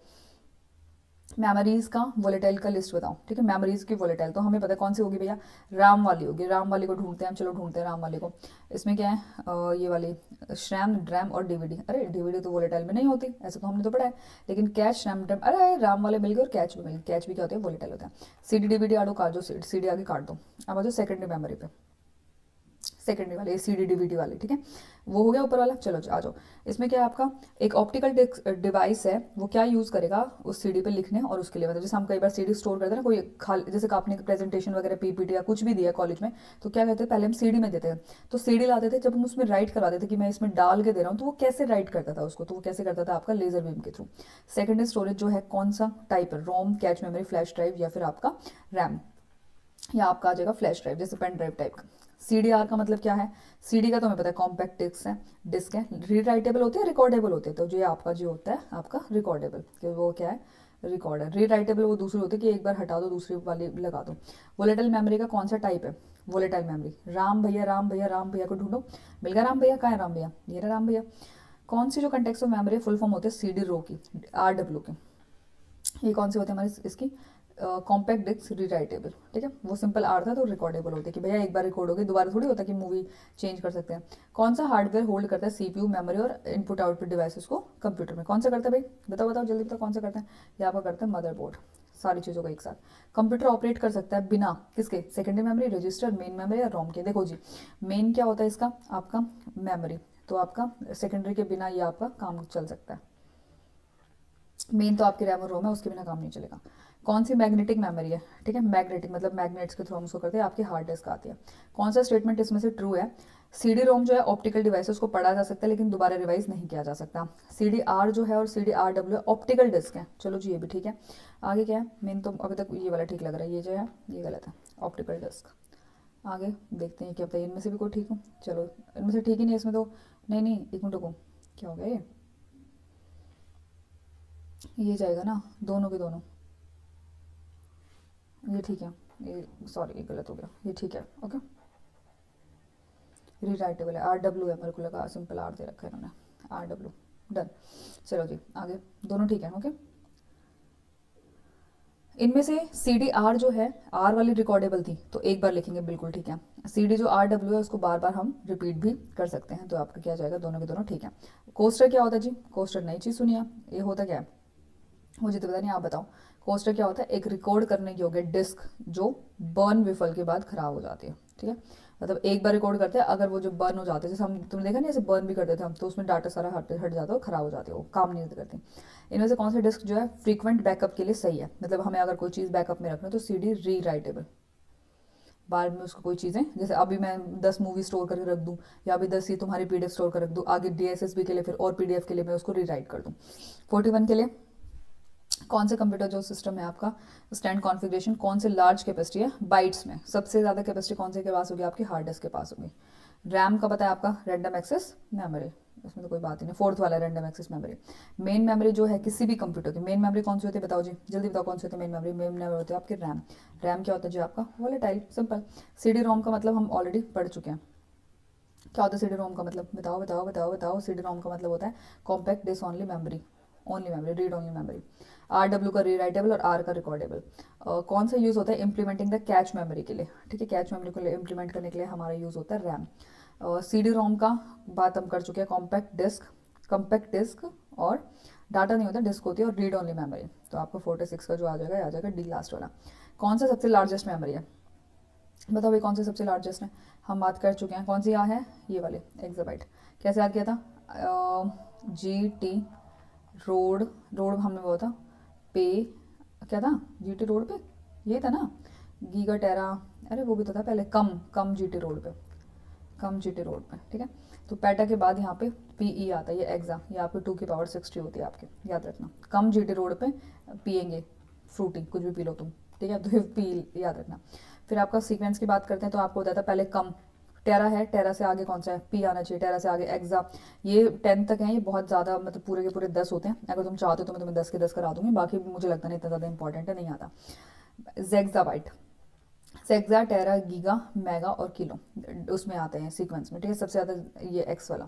मेमोरीज का वोलेटाइल का लिस्ट बताओ, ठीक है। मेमोरीज की वोलेटाइल तो हमें पता है कौन सी होगी भैया, राम वाली होगी। राम वाली को ढूंढते हैं हम, चलो ढूंढते हैं राम वाली को। इसमें क्या है, ये वाली श्रैम ड्रैम और डीवीडी। अरे डीवीडी तो वोलेटाइल में नहीं होती, ऐसे तो हमने तो पढ़ा है। लेकिन कैच श्रैम ड्रैम, अरे राम वाले मिल गए और कैच भी मिल गए। कैच भी क्या होते हैं, वोलेटाइल होता है। सीडी डीवीडी आड़ो काट दो, सीडी आगे काट दो। अब आ जाओ सेकेंडरी मेमोरी पे, सेकेंडरी वाले सीडी डीवीडी वाले, ठीक है। वो हो गया ऊपर वाला। चलो आ जाओ, इसमें क्या है आपका, एक ऑप्टिकल डिवाइस है, वो क्या यूज़ करेगा उस सीडी पे लिखने और उसके लिए, मतलब जैसे हम कई बार सीडी स्टोर करते हैं ना, कोई खाली जैसे आपने प्रेजेंटेशन वगैरह पीपीटी या कुछ भी दिया कॉलेज में, तो क्या कहते हैं पहले हम सीडी में देते हैं। तो सीडी लाते थे, जब हम उसमें राइट करवाते थे कि मैं इसमें डाल के दे रहा हूँ, तो वो कैसे राइट करता था उसको, तो वो कैसे करता था आपका लेजर बीम के थ्रू। सेकेंडरी स्टोरेज जो है कौन सा टाइप है, रोम, कैच मेमोरी, फ्लैश ड्राइव या फिर आपका रैम, या आपका आ जाएगा फ्लैश ड्राइव जैसे पेन ड्राइव टाइप का। सीडीआर का मतलब क्या है, सीडी का तो हमें पता है कॉम्पैक्ट डिस्क है, रीराइटेबल होती है, रिकॉर्डेबल होती है। तो जो आपका जो होता है आपका रिकॉर्डेबल, कि वो क्या है, रिकॉर्डर। रीराइटेबल वो दूसरी होती है कि एक बार हटा दो दूसरी वाली लगा दो। वोलेटाइल मेमोरी का कौन सा टाइप है, वोलेटाइल मेमोरी। राम भैया, राम भैया, राम भैया को ढूंढो, मिल गया राम भैया, कहाँ है राम भैया, ये रहा राम भैया। कौन सी जो context of memory full form होती है सीडी रो की, आरडब्ल्यू की। ये कौन सी होती है हमारी इसकी, कॉम्पैक्ट डिस्क रीराइटेबल, ठीक है। वो सिंपल आर था तो रिकॉर्डेबल होती है कि भैया एक बार रिकॉर्ड हो गई, दोबारा थोड़ी होता कि मूवी चेंज कर सकते हैं। कौन सा हार्डवेयर होल्ड करता है सीपीयू, मेमोरी और इनपुट आउटपुट डिवाइसेस को कंप्यूटर में, कौन सा करता है भाई, बताओ बताओ जल्दी बताओ कौन सा करता है। ये आपका करता है मदरबोर्ड, सारी चीज़ों को एक साथ। कंप्यूटर ऑपरेट कर सकता है बिना किसके, secondary memory, register, main memory या रोम के। देखो जी, मेन क्या होता है इसका आपका मेमोरी, तो आपका सेकेंडरी के बिना ये आपका काम चल सकता है। मेन तो आपकी रैम और रोम है, उसके बिना काम नहीं चलेगा। कौन सी मैग्नेटिक मेमोरी है, ठीक है। मैग्नेटिक मतलब मैग्नेट्स के थ्रू हम उसको करते हैं, आपकी हार्ड डिस्क आती है। कौन सा स्टेटमेंट इसमें से ट्रू है, सीडी रोम जो है ऑप्टिकल डिवाइसेस को पढ़ा जा सकता है लेकिन दोबारा रिवाइज नहीं किया जा सकता। सीडी आर जो है और CD R W optical disk है, चलो जी ये भी ठीक है। आगे क्या है, मेन तो अभी तक ये वाला ठीक लग रहा है, ये जो है ये गलत है, ऑप्टिकल डिस्क। आगे देखते हैं क्या बताइए, इनमें से भी कोई ठीक हो, चलो इनमें से ठीक ही नहीं इसमें तो, नहीं नहीं एक मिनट को, क्या हो गया ये जाएगा ना दोनों के दोनों, ये ठीक है, ये सॉरी ये गलत हो गया, ये ठीक है ओके। रीराइटेबल है, आर डब्ल्यू है, मेरे को लगा सिंपल आर दे रखा है इन्होंने, आर डब्ल्यू डन। चलो जी आगे, दोनों ठीक है ओके। इनमें से सी डी आर जो है, आर वाली रिकॉर्डेबल थी तो एक बार लिखेंगे बिल्कुल ठीक है। सी डी जो आर डब्ल्यू है उसको बार बार हम रिपीट भी कर सकते हैं, तो आपका क्या जाएगा, दोनों के दोनों ठीक है। कोस्टर क्या होता है जी, कोस्टर नई चीज़ सुनिए, ये होता क्या है मुझे तो पता नहीं, आप बताओ। कोस्टर क्या होता है, एक रिकॉर्ड करने योग्य डिस्क जो बर्न विफल के बाद खराब हो जाती है, ठीक है। मतलब एक बार रिकॉर्ड करते हैं, अगर वो जो बर्न हो जाते हैं, जैसे हम तुमने देखा नहीं ऐसे बर्न भी करते थे हम, तो उसमें डाटा सारा हट हट जाता है, खराब हो जाती है, वो काम नहीं करती। इनमें से कौन सा डिस्क जो है फ्रीक्वेंट बैकअप के लिए सही है, मतलब हमें अगर कोई चीज़ बैकअप में रखना है तो सी डी री राइटेबल, बाद में उसको कोई चीज़ें जैसे अभी मैं 10 मूवी स्टोर करके रख दूँ, या अभी 10 ही तुम्हारी पीडीएफ स्टोर कर रख दूँ, आगे डीएसएसबी के लिए फिर और पीडीएफ के लिए मैं उसको रीराइट कर दूँ। 41 के लिए कौन से कंप्यूटर जो सिस्टम है आपका स्टैंड कॉन्फ़िगरेशन, कौन से लार्ज कैपेसिटी है बाइट्स में, सबसे ज़्यादा कैपेसिटी कौन से के पास होगी, आपकी हार्ड डिस्क के पास होगी। रैम का पता है आपका, रैंडम एक्सेस मेमोरी, इसमें तो कोई बात ही नहीं, फोर्थ वाला random access memory. Main memory जो है किसी भी कंप्यूटर की मेन मेमोरी कौन सी होती है, बताओ जी जल्दी बताओ कौन सी होती है मेन मेमोरी। मेन मेमोरी होती है आपकी रैम। रैम क्या होता है जी आपका, volatile, simple. C D ROM का मतलब हम ऑलरेडी पढ़ चुके हैं, क्या होता है सी डी रोम का मतलब, बताओ बताओ बताओ बताओ। सी डी रोम का मतलब होता है compact disk only memory, only memory, read only memory. R W का रीराइटेबल और आर का रिकॉर्डेबल। कौन सा यूज़ होता है इम्प्लीमेंटिंग द कैच मेमोरी के लिए, ठीक है। कैच मेमोरी को इम्प्लीमेंट करने के लिए हमारा यूज़ होता है रैम। सी डी रोम का बात हम कर चुके हैं, कॉम्पैक्ट डिस्क और डाटा नहीं होता, डिस्क होती है और रीड ओनली मेमोरी। तो आपको 46 का जो आ जाएगा डी लास्ट वाला। कौन सा सबसे लार्जेस्ट मेमोरी है, बताओ भाई कौन सा सबसे लार्जेस्ट है, हम बात कर चुके हैं कौन सी यहाँ है, ये वाले एक्साबाइट। कैसे याद किया था, जी टी रोड, रोड हमने बोला था पे, क्या था जी टी रोड पे, ये था ना गीगा टेरा, अरे वो भी तो था पहले, कम कम जी टी रोड पे, कम जी टी रोड पे, ठीक है। तो पेटा के बाद यहाँ पे पी ई आता है, ये एग्जा, ये आपकी 2 की पावर 60 होती है आपके, याद रखना। कम जी टी रोड पे पियेंगे फ्रूटी, कुछ भी पी लो तुम, ठीक है, तो पी याद रखना। फिर आपका सीक्वेंस की बात करते हैं तो आपको होता था पहले कम, टेरा है, टेरा से आगे कौन सा है, पी आना चाहिए, टेरा से आगे एग्जा। ये 10 तक है, ये बहुत ज़्यादा मतलब पूरे के पूरे 10 होते हैं, अगर तुम चाहते हो तो मैं तुम्हें 10 के 10 करा दूंगी, बाकी मुझे लगता नहीं इतना ज़्यादा इंपॉर्टेंट है, नहीं आता। जेक्साबाइट, सेक्सा, टेरा, गीगा, मेगा और किलो उसमें आते हैं सीक्वेंस में, ठीक है। सबसे ज़्यादा ये एक्स वाला,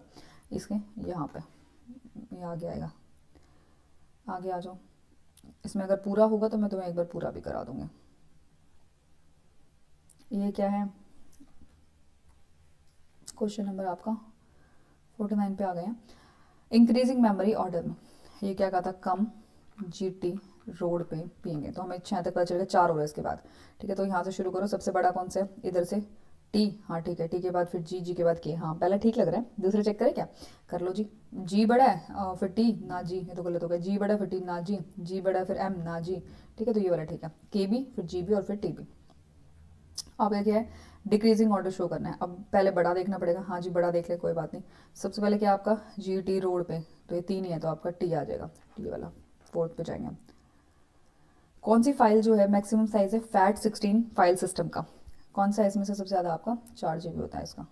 इसके यहाँ पे ये आगे आएगा, आगे आ जाओ, इसमें अगर पूरा होगा तो मैं तुम्हें एक बार पूरा भी करा दूंगी। ये क्या है, क्वेश्चन नंबर आपका 49 पे आ गए हैं। इंक्रीजिंग मेमोरी ऑर्डर में ये क्या कहा था, कम जीटी रोड पे पियेंगे, तो हमें 6 तक पता चलेगा, 4 हो रहा है इसके बाद। ठीक है, तो यहाँ से शुरू करो, सबसे बड़ा कौन सा है इधर से, टी, हाँ ठीक है, टी के बाद फिर जी, जी के बाद के, हाँ पहला ठीक लग रहा है, दूसरा चेक करें क्या, कर लो जी। जी बड़ा है फिर टी ना जी, ये तो गलत हो गया, जी बड़ा है फिर टी ना जी बड़ा है फिर एम ना जी। ठीक है, तो ये वाला ठीक है, के बी फिर जी बी और फिर टी बी। अब ये क्या है, डिक्रीजिंग ऑर्डर शो करना है, अब पहले बड़ा देखना पड़ेगा, हाँ जी बड़ा देख ले कोई बात नहीं। सबसे पहले क्या आपका जी टी रोड पे, तो ये 3 ही है, तो आपका टी आ जाएगा, टी वाला, फोर्थ पे जाएंगे हम। कौन सी फाइल जो है मैक्सिमम साइज है फैट 16 फाइल सिस्टम का, कौन सा है इसमें से सबसे ज़्यादा, आपका 4 GB होता है इसका।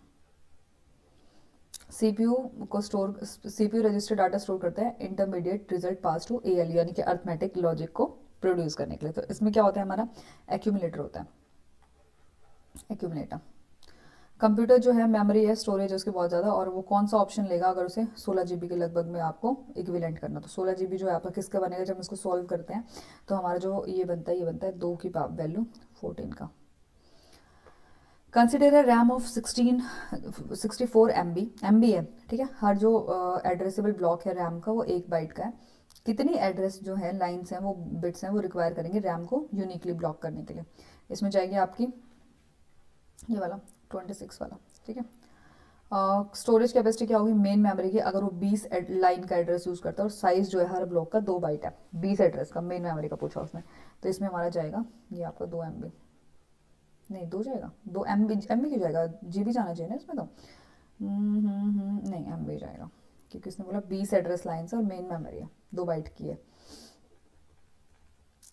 सीपीयू को store, CPU register data store करता है intermediate result pass to AL यानी कि अर्थमेटिक लॉजिक को प्रोड्यूस करने के लिए। तो इसमें क्या होता है, हमारा एक्यूमुलेटर होता है, एक्यूमुलेटर। कंप्यूटर जो है मेमोरी है, स्टोरेज है उसकी बहुत ज़्यादा, और वो कौन सा ऑप्शन लेगा अगर उसे 16 GB के लगभग में आपको इक्विवेलेंट करना, तो 16 GB जो है आपका किसका बनेगा, जब हम इसको सॉल्व करते हैं तो हमारा जो ये बनता है, ये बनता है 2 की वैल्यू 14 का। कंसिडर है रैम ऑफ 64 MB, MB है ठीक है, हर जो एड्रेसेबल ब्लॉक है रैम का वो 1 बाइट का है। कितनी एड्रेस जो है लाइन्स हैं वो बिट्स हैं वो रिक्वायर करेंगे रैम को यूनिकली ब्लॉक करने के लिए, इसमें जाएगी आपकी ये वाला 26 वाला। ठीक है, स्टोरेज कैपेसिटी क्या होगी मेन मेमोरी की, अगर वो 20 लाइन का एड्रेस यूज़ करता है, और साइज जो है हर ब्लॉक का 2 बाइट है, 20 एड्रेस का मेन मेमोरी का पूछा उसने, तो इसमें हमारा जाएगा ये आपका 2 MB, नहीं 2 जाएगा, 2 MB, MB क्यों जाएगा, GB जाना चाहिए ना इसमें तो, नहीं MB जाएगा, क्योंकि इसने बोला 20 एड्रेस लाइन्स और मेन मेमोरी है 2 बाइट की है,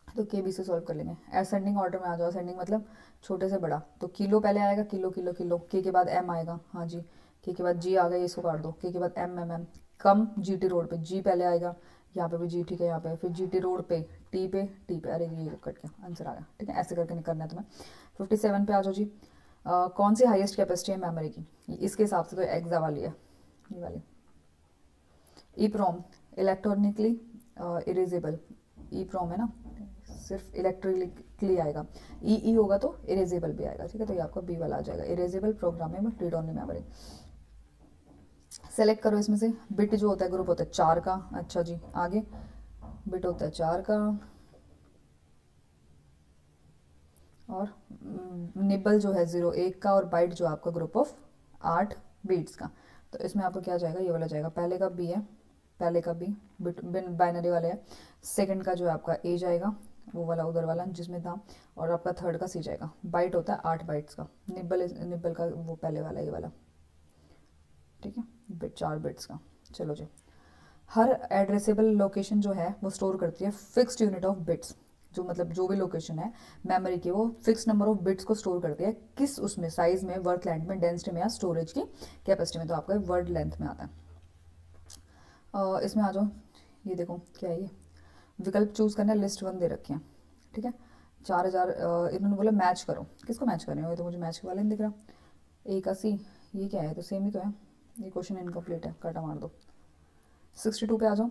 तो के बी से सॉल्व कर लेंगे। असेंडिंग ऑर्डर में आ जाओ, असेंडिंग मतलब छोटे से बड़ा, तो किलो पहले आएगा, किलो किलो किलो, के बाद एम आएगा, हाँ जी, के बाद जी आ गया, इसको काट दो, के बाद एम एम एम, कम जी टी रोड पे जी पहले आएगा, यहाँ पे भी जी ठीक है, यहाँ पे फिर जी टी रोड पे टी पे, अरे ये कट गया, आंसर आ गया। ठीक है, ऐसे करके निकलना है तुम्हें। 57 पे आ जाओ जी। कौन सी हाईएस्ट कैपेसिटी है मेमोरी की, इसके हिसाब से तो एग्जा वाली है, ये वाली। ई प्रोम इलेक्ट्रॉनिकली इरेजेबल, ई प्रोम है ना, सिर्फ इलेक्ट्रिकली आएगा, ई होगा तो इरेजेबल भी आएगा। ठीक है, तो ये आपका बी वाला आ जाएगा, erasable programmable read only memory. Select करो इसमें से, बिट जो होता है ग्रुप होता है 4 का, अच्छा जी आगे, बिट होता है 4 का, और निबल जो है 0 1 का, और बाइट जो आपका ग्रुप ऑफ 8 बीट्स का। तो इसमें आपको क्या जाएगा, ये वाला जाएगा, पहले का बी है, पहले का बी बिट बाइनरी वाले है, सेकंड का जो है आपका ए जाएगा, वो वाला उधर वाला जिसमें था, और आपका थर्ड का सी जाएगा। बाइट होता है 8 बाइट्स का, निब्बल का वो पहले वाला ये वाला। ठीक है, बिट 4 बिट्स का। चलो जी, हर एड्रेसेबल लोकेशन जो है वो स्टोर करती है फिक्स्ड यूनिट ऑफ बिट्स, जो मतलब जो भी लोकेशन है मेमोरी की वो फिक्स नंबर ऑफ बिट्स को स्टोर करती है, किस उसमें साइज में, वर्ड लेंथ में, डेंसिटी में, या स्टोरेज की कैपेसिटी में, तो आपका वर्ड लेंथ में आता है। इसमें आ जाओ, ये देखो क्या है, ये विकल्प चूज करना है, लिस्ट 1 दे रखे हैं। ठीक है, 4000 इन्होंने बोला मैच करो, किसको मैच कर रहे हो, ये तो मुझे मैच वाला नहीं दिख रहा, ए का सी, ये क्या है, तो सेम ही तो है, ये क्वेश्चन इनकम्प्लीट है, काटा मार दो। 62 पे आ जाओ,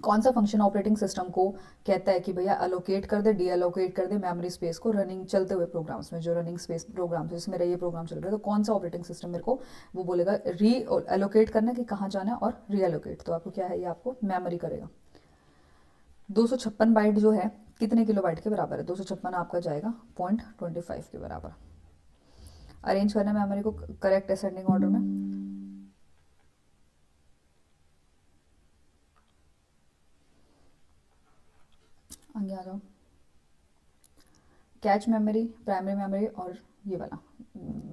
कौन सा फंक्शन ऑपरेटिंग सिस्टम को कहता है कि भैया अलोकेट कर दे, डी अलोकेट कर दे मेमोरी स्पेस को रनिंग चलते हुए प्रोग्राम्स में, जो रनिंग स्पेस प्रोग्राम है जिसमें ये प्रोग्राम चल रहा है, तो कौन सा ऑपरेटिंग सिस्टम मेरे को वो बोलेगा री एलोकेट करना कि कहाँ जाना है, और री एलोकेट, तो आपको क्या है, ये आपको मेमोरी करेगा। 256 बाइट जो है कितने किलो बाइट के बराबर है, 256 आपका जाएगा 0.25 के बराबर। अरेंज करना मेमोरी को करेक्ट असेंडिंग ऑर्डर में, आगे आ जाओ। कैच मेमोरी, प्राइमरी मेमोरी, और ये वाला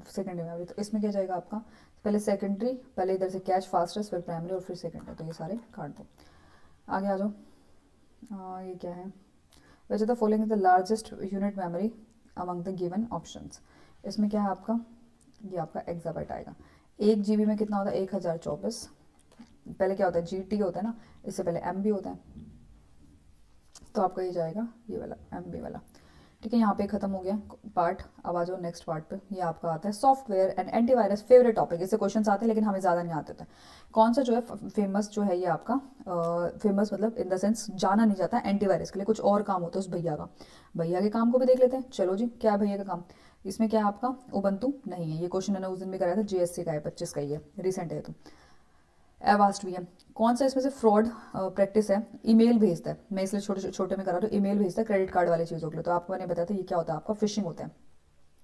सेकेंडरी मेमोरी, तो इसमें क्या जाएगा आपका, पहले सेकेंडरी, पहले इधर से कैच फास्टेस्ट, फिर प्राइमरी, और फिर सेकेंडरी, तो ये सारे काट दो। आगे आ जाओ, ये क्या है, वैसे तो following the largest unit memory among the given options, इसमें क्या है आपका, ये आपका एक्साबाइट आएगा। 1 GB में कितना होता है, 1024, पहले क्या होता है GT होता है ना, इससे पहले MB होता है, तो आपका ये जाएगा ये वाला MB वाला। ठीक है, यहाँ पे खत्म हो गया पार्ट। अब आ जाओ नेक्स्ट पार्ट पे। ये आपका आता है software and antivirus, favourite topic. इससे क्वेश्चंस आते हैं लेकिन हमें ज़्यादा नहीं आते थे। कौन सा जो है फेमस जो है ये आपका, फेमस मतलब इन द सेंस जाना नहीं जाता एंटीवायरस के लिए, कुछ और काम होता है उस भैया का। भैया के काम को भी देख लेते हैं। चलो जी, क्या है भैया का काम? इसमें क्या है आपका, उबंटू नहीं है। ये क्वेश्चन मैंने उस दिन भी कराया था, जीएससी का है, 25 का ही है, रिसेंट है। तो एवास्ट भी है। कौन सा इसमें से फ्रॉड प्रैक्टिस है? ईमेल भेजता है, मैं इसलिए छोटे छोटे में करा रहा हूँ। ईमेल भेजता है क्रेडिट कार्ड वाली चीज़ों के लिए। तो आपको मैंने बताया था ये क्या होता है आपका, फिशिंग होता है।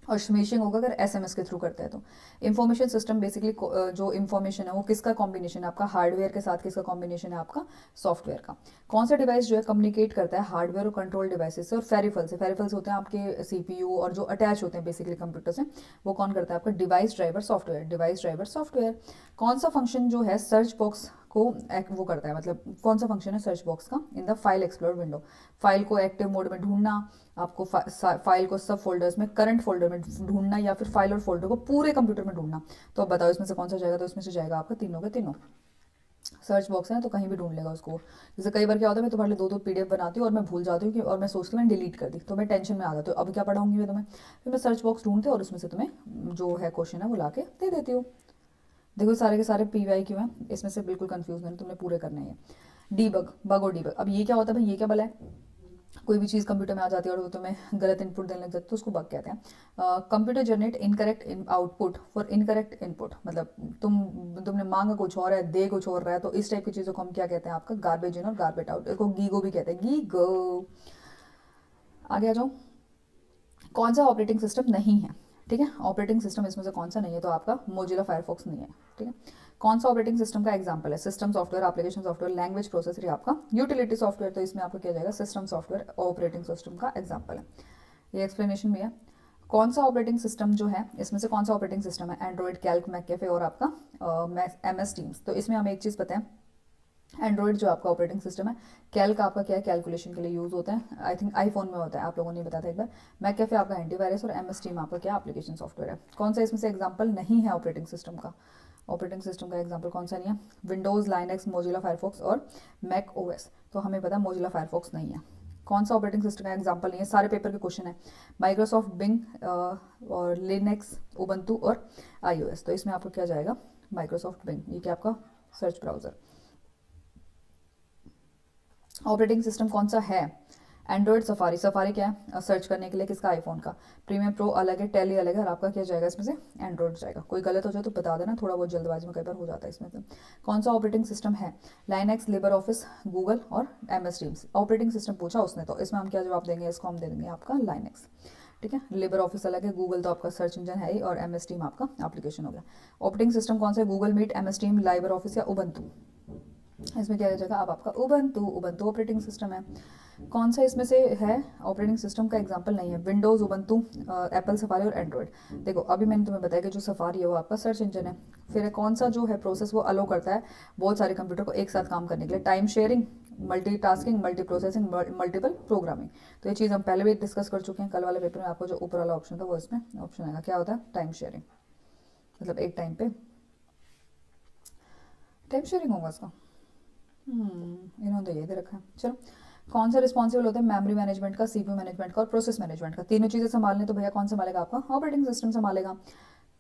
और स्मेशिंग होगा अगर एसएमएस के थ्रू करते हैं तो। इंफॉर्मेशन सिस्टम बेसिकली जो इंफॉर्मेशन है वो किसका कॉम्बिनेशन है आपका, हार्डवेयर के साथ किसका कॉम्बिनेशन है आपका, सॉफ्टवेयर का। कौन सा डिवाइस जो है कम्युनिकेट करता है हार्डवेयर और कंट्रोल डिवाइसेस से और फेरिफल से? फेरिफल्स होते हैं आपके सीपीयू और जो अटैच होते हैं बेसिकली कंप्यूटर से, वो कौन करता है आपका, device driver software. Device driver software. कौन सा फंक्शन जो है सर्च बॉक्स को वो करता है, मतलब कौन सा फंक्शन है सर्च बॉक्स का in the file explore window? File को एक्टिव मोड में ढूंढना, आपको फाइल को सब फोल्डर्स में, करंट फोल्डर में ढूंढना, या फिर फाइल और फोल्डर को पूरे कंप्यूटर में ढूंढना। तो अब बताओ इसमें से कौन सा जाएगा? तो इसमें से जाएगा आपका तीनों के तीनों। सर्च बॉक्स है तो कहीं भी ढूंढ लेगा उसको। जैसे कई बार क्या होता है, मैं तुम्हारे लिए 2-2 पीडीएफ बनाती हूँ और मैं भूल जाती हूँ कि, और मैं सोचती हूँ मैं डिलीट कर दी, तो मैं टेंशन में आ जाती हूँ अब क्या पढ़ाऊंगी मैं तुम्हें। फिर मैं सर्च बॉक्स ढूंढती हूँ और उसमें से तुम्हें जो है क्वेश्चन है वो ला के दे देती हूँ। देखो सारे के सारे पीवाई क्यों है, इसमें से बिल्कुल कंफ्यूज नहीं, तुमने पूरे करने हैं। डीबग, बग और डीबग। अब ये क्या होता है भाई, ये क्या भला है? कोई भी चीज़ कंप्यूटर में आ जाती है और वो तुम्हें गलत इनपुट देने लग जाती है तो उसको बग कहते हैं। Computer generate incorrect output for incorrect input, मतलब तुमने मांगा कुछ और है, दे कुछ और रहा है, तो इस टाइप की चीज़ों को हम क्या कहते हैं आपका, गार्बेज इन और गार्बेज आउट। इसको गीगो भी कहते हैं, गीगो। आगे आ जाओ। कौन सा ऑपरेटिंग सिस्टम नहीं है? ठीक है, ऑपरेटिंग सिस्टम इसमें से कौन सा नहीं है? तो आपका मोजिला फायरफॉक्स नहीं है। ठीक है, कौन सा ऑपरेटिंग सिस्टम का एग्जांपल है? System software, application software, language processor, आपका यूटिलिटी सॉफ्टवेयर। तो इसमें आपको क्या जाएगा, सिस्टम सॉफ्टवेयर ऑपरेटिंग सिस्टम का एग्जाम्पल है। ये एक्सप्लेनेशन भी है। कौन सा ऑपरेटिंग सिस्टम जो है इसमें से कौन सा ऑपरेटिंग सिस्टम है? एंड्रॉइड, कैल्क, मैककेफे और आपका MS टीम्स। तो इसमें हमें एक चीज़ पता है, एंड्रॉइड जो आपका ऑपरेटिंग सिस्टम है, कैल्क आपका क्या है, कैलकुलेशन के लिए यूज़ होता है। आई थिंक आईफोन में होता है, आप लोगों ने बताया था एक बार। मैककेफे आपका एंटीवायरस और MS टीम आपका क्या, एप्लीकेशन सॉफ्टवेयर है। कौन सा इसमें से एग्जाम्पल नहीं है ऑपरेटिंग सिस्टम का? ऑपरेटिंग सिस्टम का एग्जाम्पल कौन सा नहीं है? विंडोज़, लाइनक्स, मोजिला फायरफॉक्स और मैक OS। तो हमें पता है मोजिला फायरफॉक्स नहीं है। कौन सा ऑपरेटिंग सिस्टम का एग्जाम्पल नहीं है? सारे पेपर के क्वेश्चन है। माइक्रोसॉफ्ट बिंग और लिनक्स, उबंटू और iOS। तो इसमें आपको क्या जाएगा, माइक्रोसॉफ्ट बिंग। ये क्या आपका सर्च ब्राउजर। ऑपरेटिंग सिस्टम कौन सा है? Android, safari. सफारी क्या है, सर्च करने के लिए किसका, आईफोन का। प्रीमियम प्रो अलग है, टेली अलग है, और आपका क्या जाएगा इसमें से, एंड्रॉइड जाएगा। कोई गलत हो जाए तो बता देना, थोड़ा बहुत जल्दबाजी में कई बार हो जाता है इसमें से। कौन सा ऑपरेटिंग सिस्टम है? लाइनक्स, लिबर ऑफिस, गूगल और MS टीम्स। ऑपरेटिंग सिस्टम पूछा उसने, तो इसमें हम क्या जवाब देंगे, इसको हम दे देंगे आपका लाइनक्स। ठीक है, लिबर ऑफिस अलग है, गूगल तो आपका सर्च इंजन है ही, और MS टीम आपका एप्लीकेशन हो गया। ऑपरेटिंग सिस्टम कौन सा है? Google Meet, MS team, Libre Office या उबंटू। इसमें क्या जाएगा, अब आपका उबंटू। उबंटू ऑपरेटिंग सिस्टम है। कौन सा इसमें से है ऑपरेटिंग सिस्टम का एग्जांपल नहीं है? विंडोज़, उबंटू, एप्पल सफारी और एंड्रॉइड। देखो अभी मैंने तुम्हें बताया कि जो सफारी है वो आपका सर्च इंजन है। फिर कौन सा जो है प्रोसेस वो अलो करता है बहुत सारे कंप्यूटर को एक साथ काम करने के लिए? Time sharing, multi tasking, multi processing, multiple programming. तो ये चीज़ हम पहले भी डिस्कस कर चुके हैं। कल वाले पेपर में आपको जो ऊपर वाला ऑप्शन था वो इसमें ऑप्शन आएगा, क्या होता है, टाइम शेयरिंग। मतलब एक टाइम पे टाइम शेयरिंग होगा इसका। इन्होंने तो ये दे रखा है। चलो, कौन सा रिस्पॉन्सिबल होता है मेमोरी मैनेजमेंट का, CPU मैनेजमेंट का और प्रोसेस मैनेजमेंट का? तीनों चीज़ें संभालने तो भैया कौन संभालेगा आपका, ऑपरेटिंग सिस्टम संभालेगा।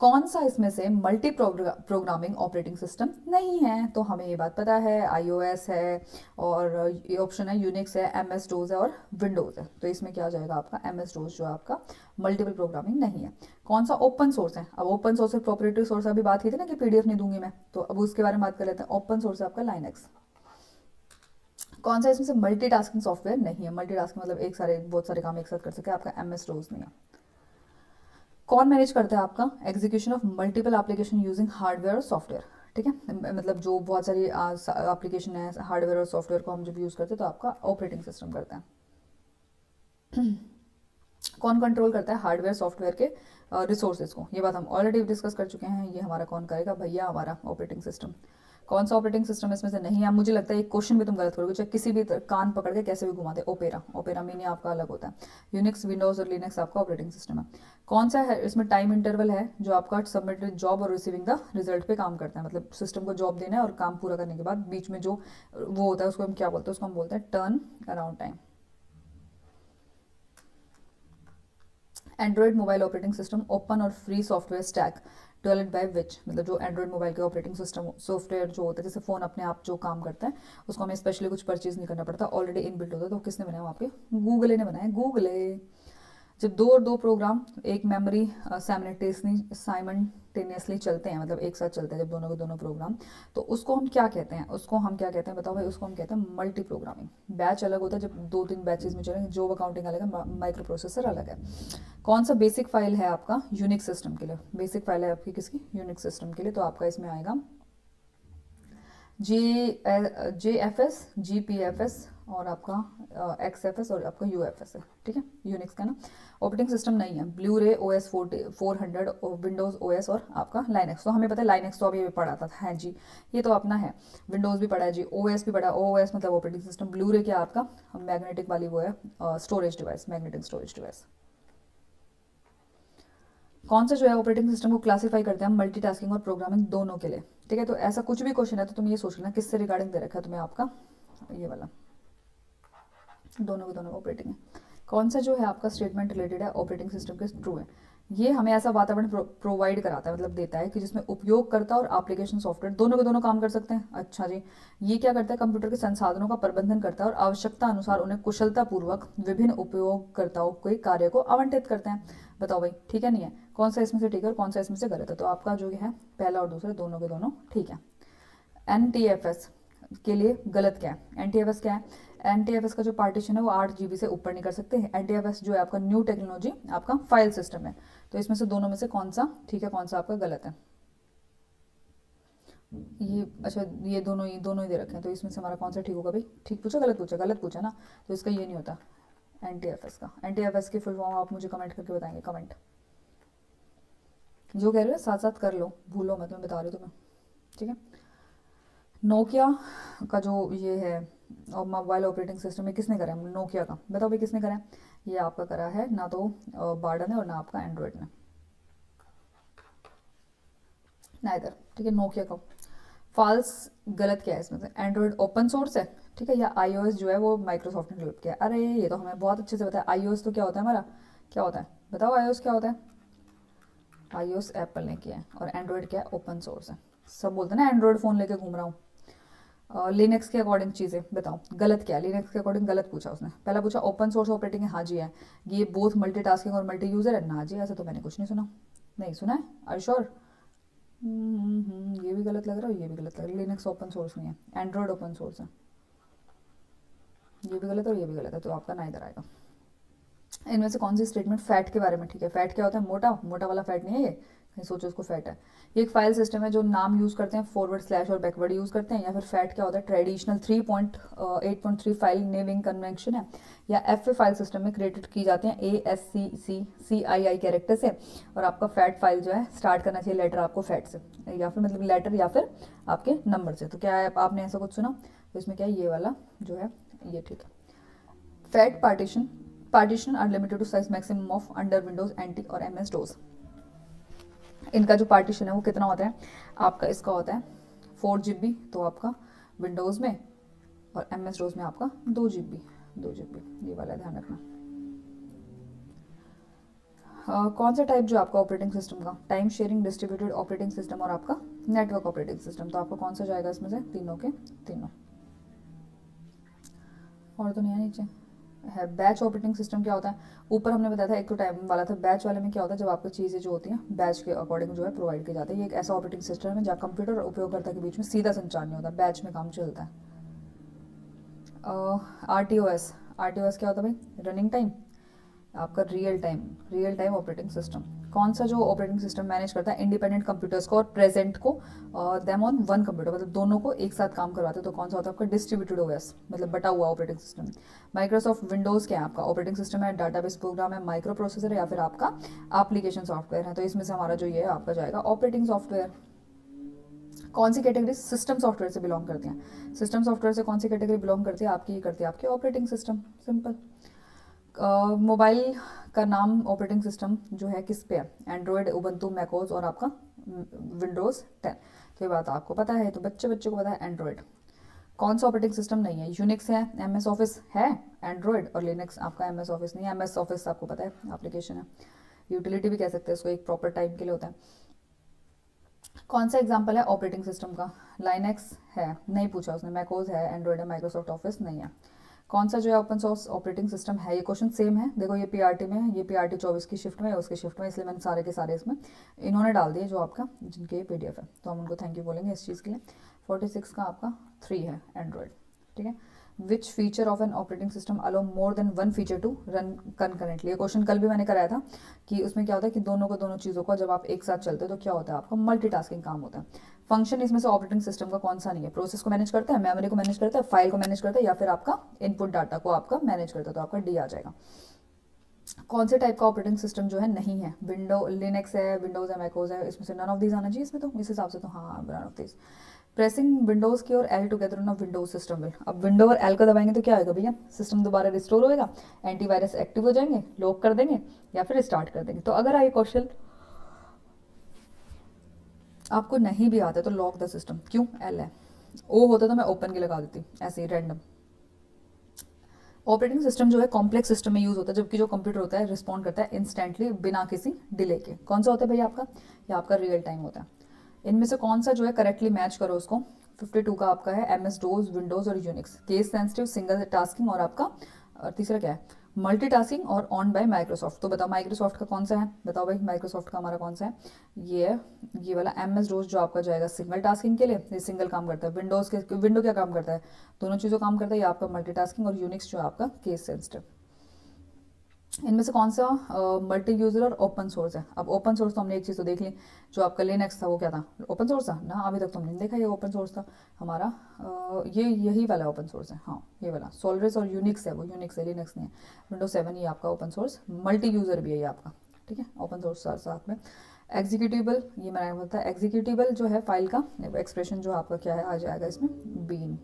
कौन सा इसमें से मल्टी प्रोग्रामिंग ऑपरेटिंग सिस्टम नहीं है? तो हमें ये बात पता है, iOS है, और ये ऑप्शन है यूनिक्स है, MS DOS है और विंडोज़ है। तो इसमें क्या जाएगा आपका, MS DOS जो आपका मल्टीपल प्रोग्रामिंग नहीं है। कौन सा ओपन सोर्स है? अब ओपन सोर्स और प्रोप्राइटरी सोर्स अभी बात की थी ना कि PDF नहीं दूंगी मैं, तो अब उसके बारे में बात कर लेते हैं। ओपन सोर्स है आपका लाइनक्स। कौन सा इसमें से मल्टीटास्किंग सॉफ्टवेयर नहीं है? मल्टीटास्किंग मतलब एक सारे बहुत सारे काम एक साथ कर सके, आपका MS DOS नहीं है। कौन मैनेज करता है आपका execution of multiple application using hardware और सॉफ्टवेयर? ठीक है, मतलब जो बहुत सारी एप्लीकेशन है हार्डवेयर और सॉफ्टवेयर को हम जब यूज़ करते हैं तो आपका ऑपरेटिंग सिस्टम करता है। कौन कंट्रोल करता है हार्डवेयर सॉफ्टवेयर के रिसोर्सेज को? ये बात हम ऑलरेडी डिस्कस कर चुके हैं। ये हमारा कौन करेगा भैया, हमारा ऑपरेटिंग सिस्टम। कौन सा ऑपरेटिंग सिस्टम इसमें से नहीं है? मुझे लगता है एक क्वेश्चन भी तुम गलत करोगे, चाहे किसी भी कान पकड़ के कैसे भी घुमा दे। ओपेरा, ओपेरा मीनी आपका अलग होता है। यूनिक्स, विंडोज और लिनक्स आपका ऑपरेटिंग सिस्टम है। कौन सा है इसमें टाइम इंटरवल है जो आपका सबमिटेड जॉब और रिसीविंग द रिजल्ट पे काम करता है? मतलब सिस्टम को जॉब देना है और काम पूरा करने के बाद बीच में जो वो होता है उसको हम क्या बोलते हैं? उसको हम बोलते हैं turn around time. Android mobile operating system open और free software stack developed by which, मतलब जो एंड्रॉयड मोबाइल के ऑपरेटिंग सिस्टम सॉफ्टवेयर जो होता है, जैसे फ़ोन अपने आप जो काम करता है उसको हमें स्पेशली कुछ परचेज नहीं करना पड़ता, ऑलरेडी इनबिल्ट होता है। तो किसने बनाया? आपके गूगल ने बनाया, गूगल। जब दो और दो प्रोग्राम एक मेमोरी साइमल्टेनियसली चलते हैं, मतलब एक साथ चलते हैं जब दोनों के दोनों प्रोग्राम, तो उसको हम क्या कहते हैं? उसको हम क्या कहते हैं बताओ भाई? उसको हम कहते हैं मल्टी प्रोग्रामिंग। बैच अलग होता है जब दो तीन बैचेस में चलेंगे, जॉब अकाउंटिंग अलग है, माइक्रो प्रोसेसर अलग है। कौन सा बेसिक फाइल है आपका यूनिक्स सिस्टम के लिए? बेसिक फाइल है आपकी किसकी? यूनिक्स सिस्टम के लिए। तो आपका इसमें आएगा JFS, GPFS और आपका XFS और आपका UFS है, ठीक है, यूनिक्स का ना। ऑपरेटिंग सिस्टम नहीं है। ब्लू रे OS 400 विंडोज़ OS और आपका लाइनक्स। तो हमें पता है लाइनक्स तो अभी भी पढ़ा था, है जी, ये तो अपना है। विंडोज़ भी पढ़ा है जी, OS भी पढ़ा है। OS मतलब ऑपरेटिंग सिस्टम। ब्लू रे क्या आपका मैग्नेटिक वाली वो है storage device, magnetic storage device. कौन सा जो है ऑपरेटिंग सिस्टम को क्लासीफाई करते हैं हम मल्टीटास्किंग और प्रोग्रामिंग दोनों के लिए, ठीक है। तो ऐसा कुछ भी क्वेश्चन है तो तुम ये सोच लेना किससे रिगार्डिंग दे रखा है तुम्हें आपका ये वाला, दोनों के दोनों ऑपरेटिंग है। कौन सा जो है आपका स्टेटमेंट रिलेटेड है ऑपरेटिंग सिस्टम के ट्रू है। ये हमें ऐसा वातावरण प्रोवाइड कराता है, मतलब देता है कि जिसमें उपयोगकर्ता और एप्लीकेशन सॉफ्टवेयर दोनों के दोनों काम कर सकते हैं। अच्छा जी, ये क्या करता है? कंप्यूटर के संसाधनों का प्रबंधन करता है और आवश्यकता अनुसार उन्हें कुशलतापूर्वक विभिन्न उपयोगकर्ताओं के कार्य को आवंटित करते हैं। बताओ भाई ठीक है नहीं है? कौन सा इसमें से ठीक है और कौन सा इसमें से गलत है? तो आपका जो है पहला और दूसरा दोनों के दोनों ठीक है। NTFS के लिए गलत क्या है? NTFS क्या है? NTFS का जो पार्टीशन है वो 8 GB से ऊपर नहीं कर सकते। NTFS जो है आपका न्यू टेक्नोलॉजी आपका फाइल सिस्टम है। तो इसमें से दोनों में से कौन सा ठीक है, कौन सा आपका गलत है? ये अच्छा, ये दोनों ही दे रखे हैं, तो इसमें से हमारा कौन सा ठीक होगा भाई? ठीक पूछा गलत पूछा? गलत पूछा ना, तो इसका ये नहीं होता NTFS का। NTFS की फुल फॉर्म आप मुझे कमेंट करके बताएंगे, कमेंट जो कह रहे हो साथ साथ कर लो, भूलो मत, मैं बता रही हूँ तुम्हें, ठीक है। नोकिया का जो ये है और मोबाइल ऑपरेटिंग सिस्टम में किसने करा है? नोकिया का। बताओ भाई किसने करा है? ये आपका करा है ना तो बार्डन है और ना आपका एंड्रॉयड ने, ना इधर, ठीक है। नोकिया का फॉल्स गलत क्या है इसमें से? एंड्रॉयड ओपन सोर्स है, ठीक है, या iOS जो है वो माइक्रोसॉफ्ट ने डेवलप किया है। अरे ये तो हमें बहुत अच्छे से पता है। iOS तो क्या होता है हमारा? क्या होता है बताओ? iOS क्या होता है? iOS एप्पल ने किया है और एंड्रॉयड क्या है? ओपन सोर्स है। सब बोलते हैं ना एंड्रॉयड फ़ोन लेके घूम रहा हूँ। लिनक्स के अकॉर्डिंग चीज़ें बताओ, गलत क्या है? लिनक्स के अकॉर्डिंग गलत पूछा उसने। पहला पूछा ओपन सोर्स ऑपरेटिंग है, हाँ जी है। ये बोथ मल्टीटास्किंग और मल्टी यूज़र है, ना जी, ऐसा तो मैंने कुछ नहीं सुना। नहीं सुना है? Are sure? ये भी गलत लग रहा है और ये भी गलत लग रहा है। लिनक्स ओपन सोर्स नहीं है, एंड्रॉयड ओपन सोर्स है। ये भी गलत है और ये भी गलत है, तो आपका ना इधर आएगा। इनमें से कौन सी स्टेटमेंट फैट के बारे में ठीक है? फैट क्या होता है? मोटा, मोटा वाला फैट नहीं है ये, कहीं सोचो उसको फैट है। ये एक फाइल सिस्टम है जो नाम यूज़ करते हैं, फॉरवर्ड स्लैश और बैकवर्ड यूज़ करते हैं। या फिर फैट क्या होता है? ट्रेडिशनल 3.8.3 फाइल नेमिंग कन्वेंशन है। या FA फाइल सिस्टम में क्रिएटेड की जाती हैं ASCII कैरेक्टर से, और आपका फैट फाइल जो है स्टार्ट करना चाहिए लेटर आपको फैट से, या फिर मतलब लेटर या फिर आपके नंबर से। तो क्या है, आपने ऐसा कुछ सुना? तो इसमें क्या है, ये वाला जो है ये ठीक है। FAT partition are limited to size maximum of under Windows NT और MS DOS। इनका जो पार्टीशन है वो कितना होता है आपका? इसका होता है 4 GB, तो आपका विंडोज़ में, और MS DOS में आपका 2 GB, ये वाला ध्यान रखना। कौन सा टाइप जो आपका ऑपरेटिंग सिस्टम का? Time sharing, distributed operating system और आपका नेटवर्क ऑपरेटिंग सिस्टम। तो आपका कौन सा जाएगा इसमें से? तीनों के तीनों। और तो नहीं है नीचे है। बैच ऑपरेटिंग सिस्टम क्या होता है? ऊपर हमने बताया था, एक तो टाइम वाला था। बैच वाले में क्या होता है? जब आपकी चीज़ें जो होती हैं बैच के अकॉर्डिंग जो है प्रोवाइड की जाती है। ये एक ऐसा ऑपरेटिंग सिस्टम है जहाँ कंप्यूटर और उपयोगकर्ता के बीच में सीधा संचार नहीं होता, बैच में काम चलता है। RTOS क्या होता है भाई? रनिंग टाइम, आपका रियल टाइम ऑपरेटिंग सिस्टम। कौन सा जो ऑपरेटिंग सिस्टम मैनेज करता है इंडिपेंडेंट कंप्यूटर्स को और प्रेजेंट को देम ऑन वन कंप्यूटर, मतलब दोनों को एक साथ काम करवाते हैं। तो कौन सा होता है आपका? डिस्ट्रीब्यूटेड OS, मतलब बटा हुआ ऑपरेटिंग सिस्टम। माइक्रोसॉफ्ट विंडोज़ क्या है आपका? ऑपरेटिंग सिस्टम है, डाटाबेस प्रोग्राम है, माइक्रो प्रोसेसर है, या फिर आपका एप्लीकेशन सॉफ्टवेयर है। तो इसमें से हमारा जो ये है आपका जाएगा ऑपरेटिंग सॉफ्टवेयर। कौन सी कैटेगरी सिस्टम सॉफ्टवेयर से बिलोंग करती हैं? सिस्टम सॉफ्टवेयर से कौन सी कैटेगरी बिलोंग करती है आपकी? ये करती है आपकी ऑपरेटिंग सिस्टम, सिंपल। मोबाइल का नाम ऑपरेटिंग सिस्टम जो है किस पे है? एंड्रॉयड, उबंटू, मैकोस और आपका विंडोज़ 10। तो ये बात आपको पता है, तो बच्चे को पता है एंड्रॉयड। कौन सा ऑपरेटिंग सिस्टम नहीं है? यूनिक्स है, MS ऑफिस है एंड्रॉयड, और लिनक्स आपका MS ऑफिस नहीं है। MS ऑफिस आपको पता है एप्लीकेशन है। यूटिलिटी भी कह सकते हैं इसको, एक प्रॉपर टाइम के लिए होता है। कौन सा एग्जाम्पल है ऑपरेटिंग सिस्टम का? लाइनक्स है, नहीं पूछा उसने। मैकोज है, एंड्रॉइड है, माइक्रोसॉफ्ट ऑफिस नहीं है। कौन सा जो है ओपन सोर्स ऑपरेटिंग सिस्टम है? ये क्वेश्चन सेम है, देखो ये पीआरटी में है, ये पीआरटी 24 की शिफ्ट में है, उसकी शिफ्ट में, इसलिए मैंने सारे के सारे इसमें इन्होंने डाल दिए जो आपका जिनके पीडीएफ है, तो हम उनको थैंक यू बोलेंगे इस चीज़ के लिए। 46 का आपका 3 है एंड्रॉयड, ठीक है। Which feature of an operating system allow more than one feature to run concurrently? ये क्वेश्चन कल भी मैंने कराया था कि उसमें क्या होता है कि दोनों चीज़ों को जब आप एक साथ चलते हो तो क्या होता है, आपका मल्टीटास्किंग काम होता है। फंक्शन इसमें से ऑपरेटिंग सिस्टम का कौन सा नहीं है? प्रोसेस को मैनेज करता है, मेमोरी को मैनेज करता है, फाइल को मैनेज करता है, या फिर आपका इनपुट डाटा को आपका मैनेज करता है, तो आपका डी आ जाएगा। कौन से टाइप का ऑपरेटिंग सिस्टम जो है नहीं है? विंडो लिनक्स है, विंडोज है, मैकोज है, इसमें से नन ऑफ दीज आना चाहिए इसमें, तो इस हिसाब से तो हाँ none of these. Pressing Windows key और L together on Windows system will, अब विंडो और एल को दबाएंगे तो क्या होगा भैया? सिस्टम दोबारा रिस्टोर होएगा, एंटीवायरस एक्टिव हो जाएंगे, लॉक कर देंगे या फिर स्टार्ट कर देंगे। तो अगर ये क्वेश्चन आपको नहीं भी आता तो लॉक द सिस्टम, क्यों? एल है, ओ होता तो मैं ओपन की लगा देती ऐसे ही रैंडम। ऑपरेटिंग सिस्टम जो है कॉम्प्लेक्स सिस्टम में यूज होता है, जबकि जो कंप्यूटर होता है रिस्पॉन्ड करता है इंस्टेंटली बिना किसी डिले के। कौन सा होता है भैया आपका? या आपका रियल टाइम होता है। इनमें से कौन सा जो है करेक्टली मैच करो उसको? 52 का आपका है एम एस डोज, विंडोज और Unix, case sensitive, single tasking और आपका और तीसरा क्या है? मल्टीटास्किंग और ऑन बाय माइक्रोसॉफ्ट। तो बताओ माइक्रोसॉफ्ट का कौन सा है? बताओ भाई माइक्रोसॉफ्ट का हमारा कौन सा है? ये है, ये वाला एम एस डोज जो आपका जाएगा सिंगल टास्किंग के लिए, ये सिंगल काम करता है। विंडोज के विंडो क्या काम करता है? दोनों चीज़ों काम करता है, ये आपका मल्टीटास्किंग, और यूनिक्स जो है आपका केस सेंसिटिव। इनमें से कौन सा मल्टी यूजर और ओपन सोर्स है? अब ओपन सोर्स तो हमने एक चीज़ तो देख ली, जो आपका लिनक्स था वो क्या था? ओपन सोर्स था ना? अभी तक तो हमने नहीं देखा ये ओपन सोर्स था हमारा। ये यही वाला ओपन सोर्स है, हाँ ये वाला सोलरिस और यूनिक्स है, वो यूनिक्स है, लिनक्स नहीं है। विंडोज 7 ये आपका ओपन सोर्स मल्टी यूजर भी है ये आपका, ठीक है। ओपन सोर्स साथ में एग्जीक्यूटिबल, ये मैंने बताया एग्जीक्यूटिबल जो है फाइल का एक्सप्रेशन जो आपका क्या है आ जाएगा इसमें बीन।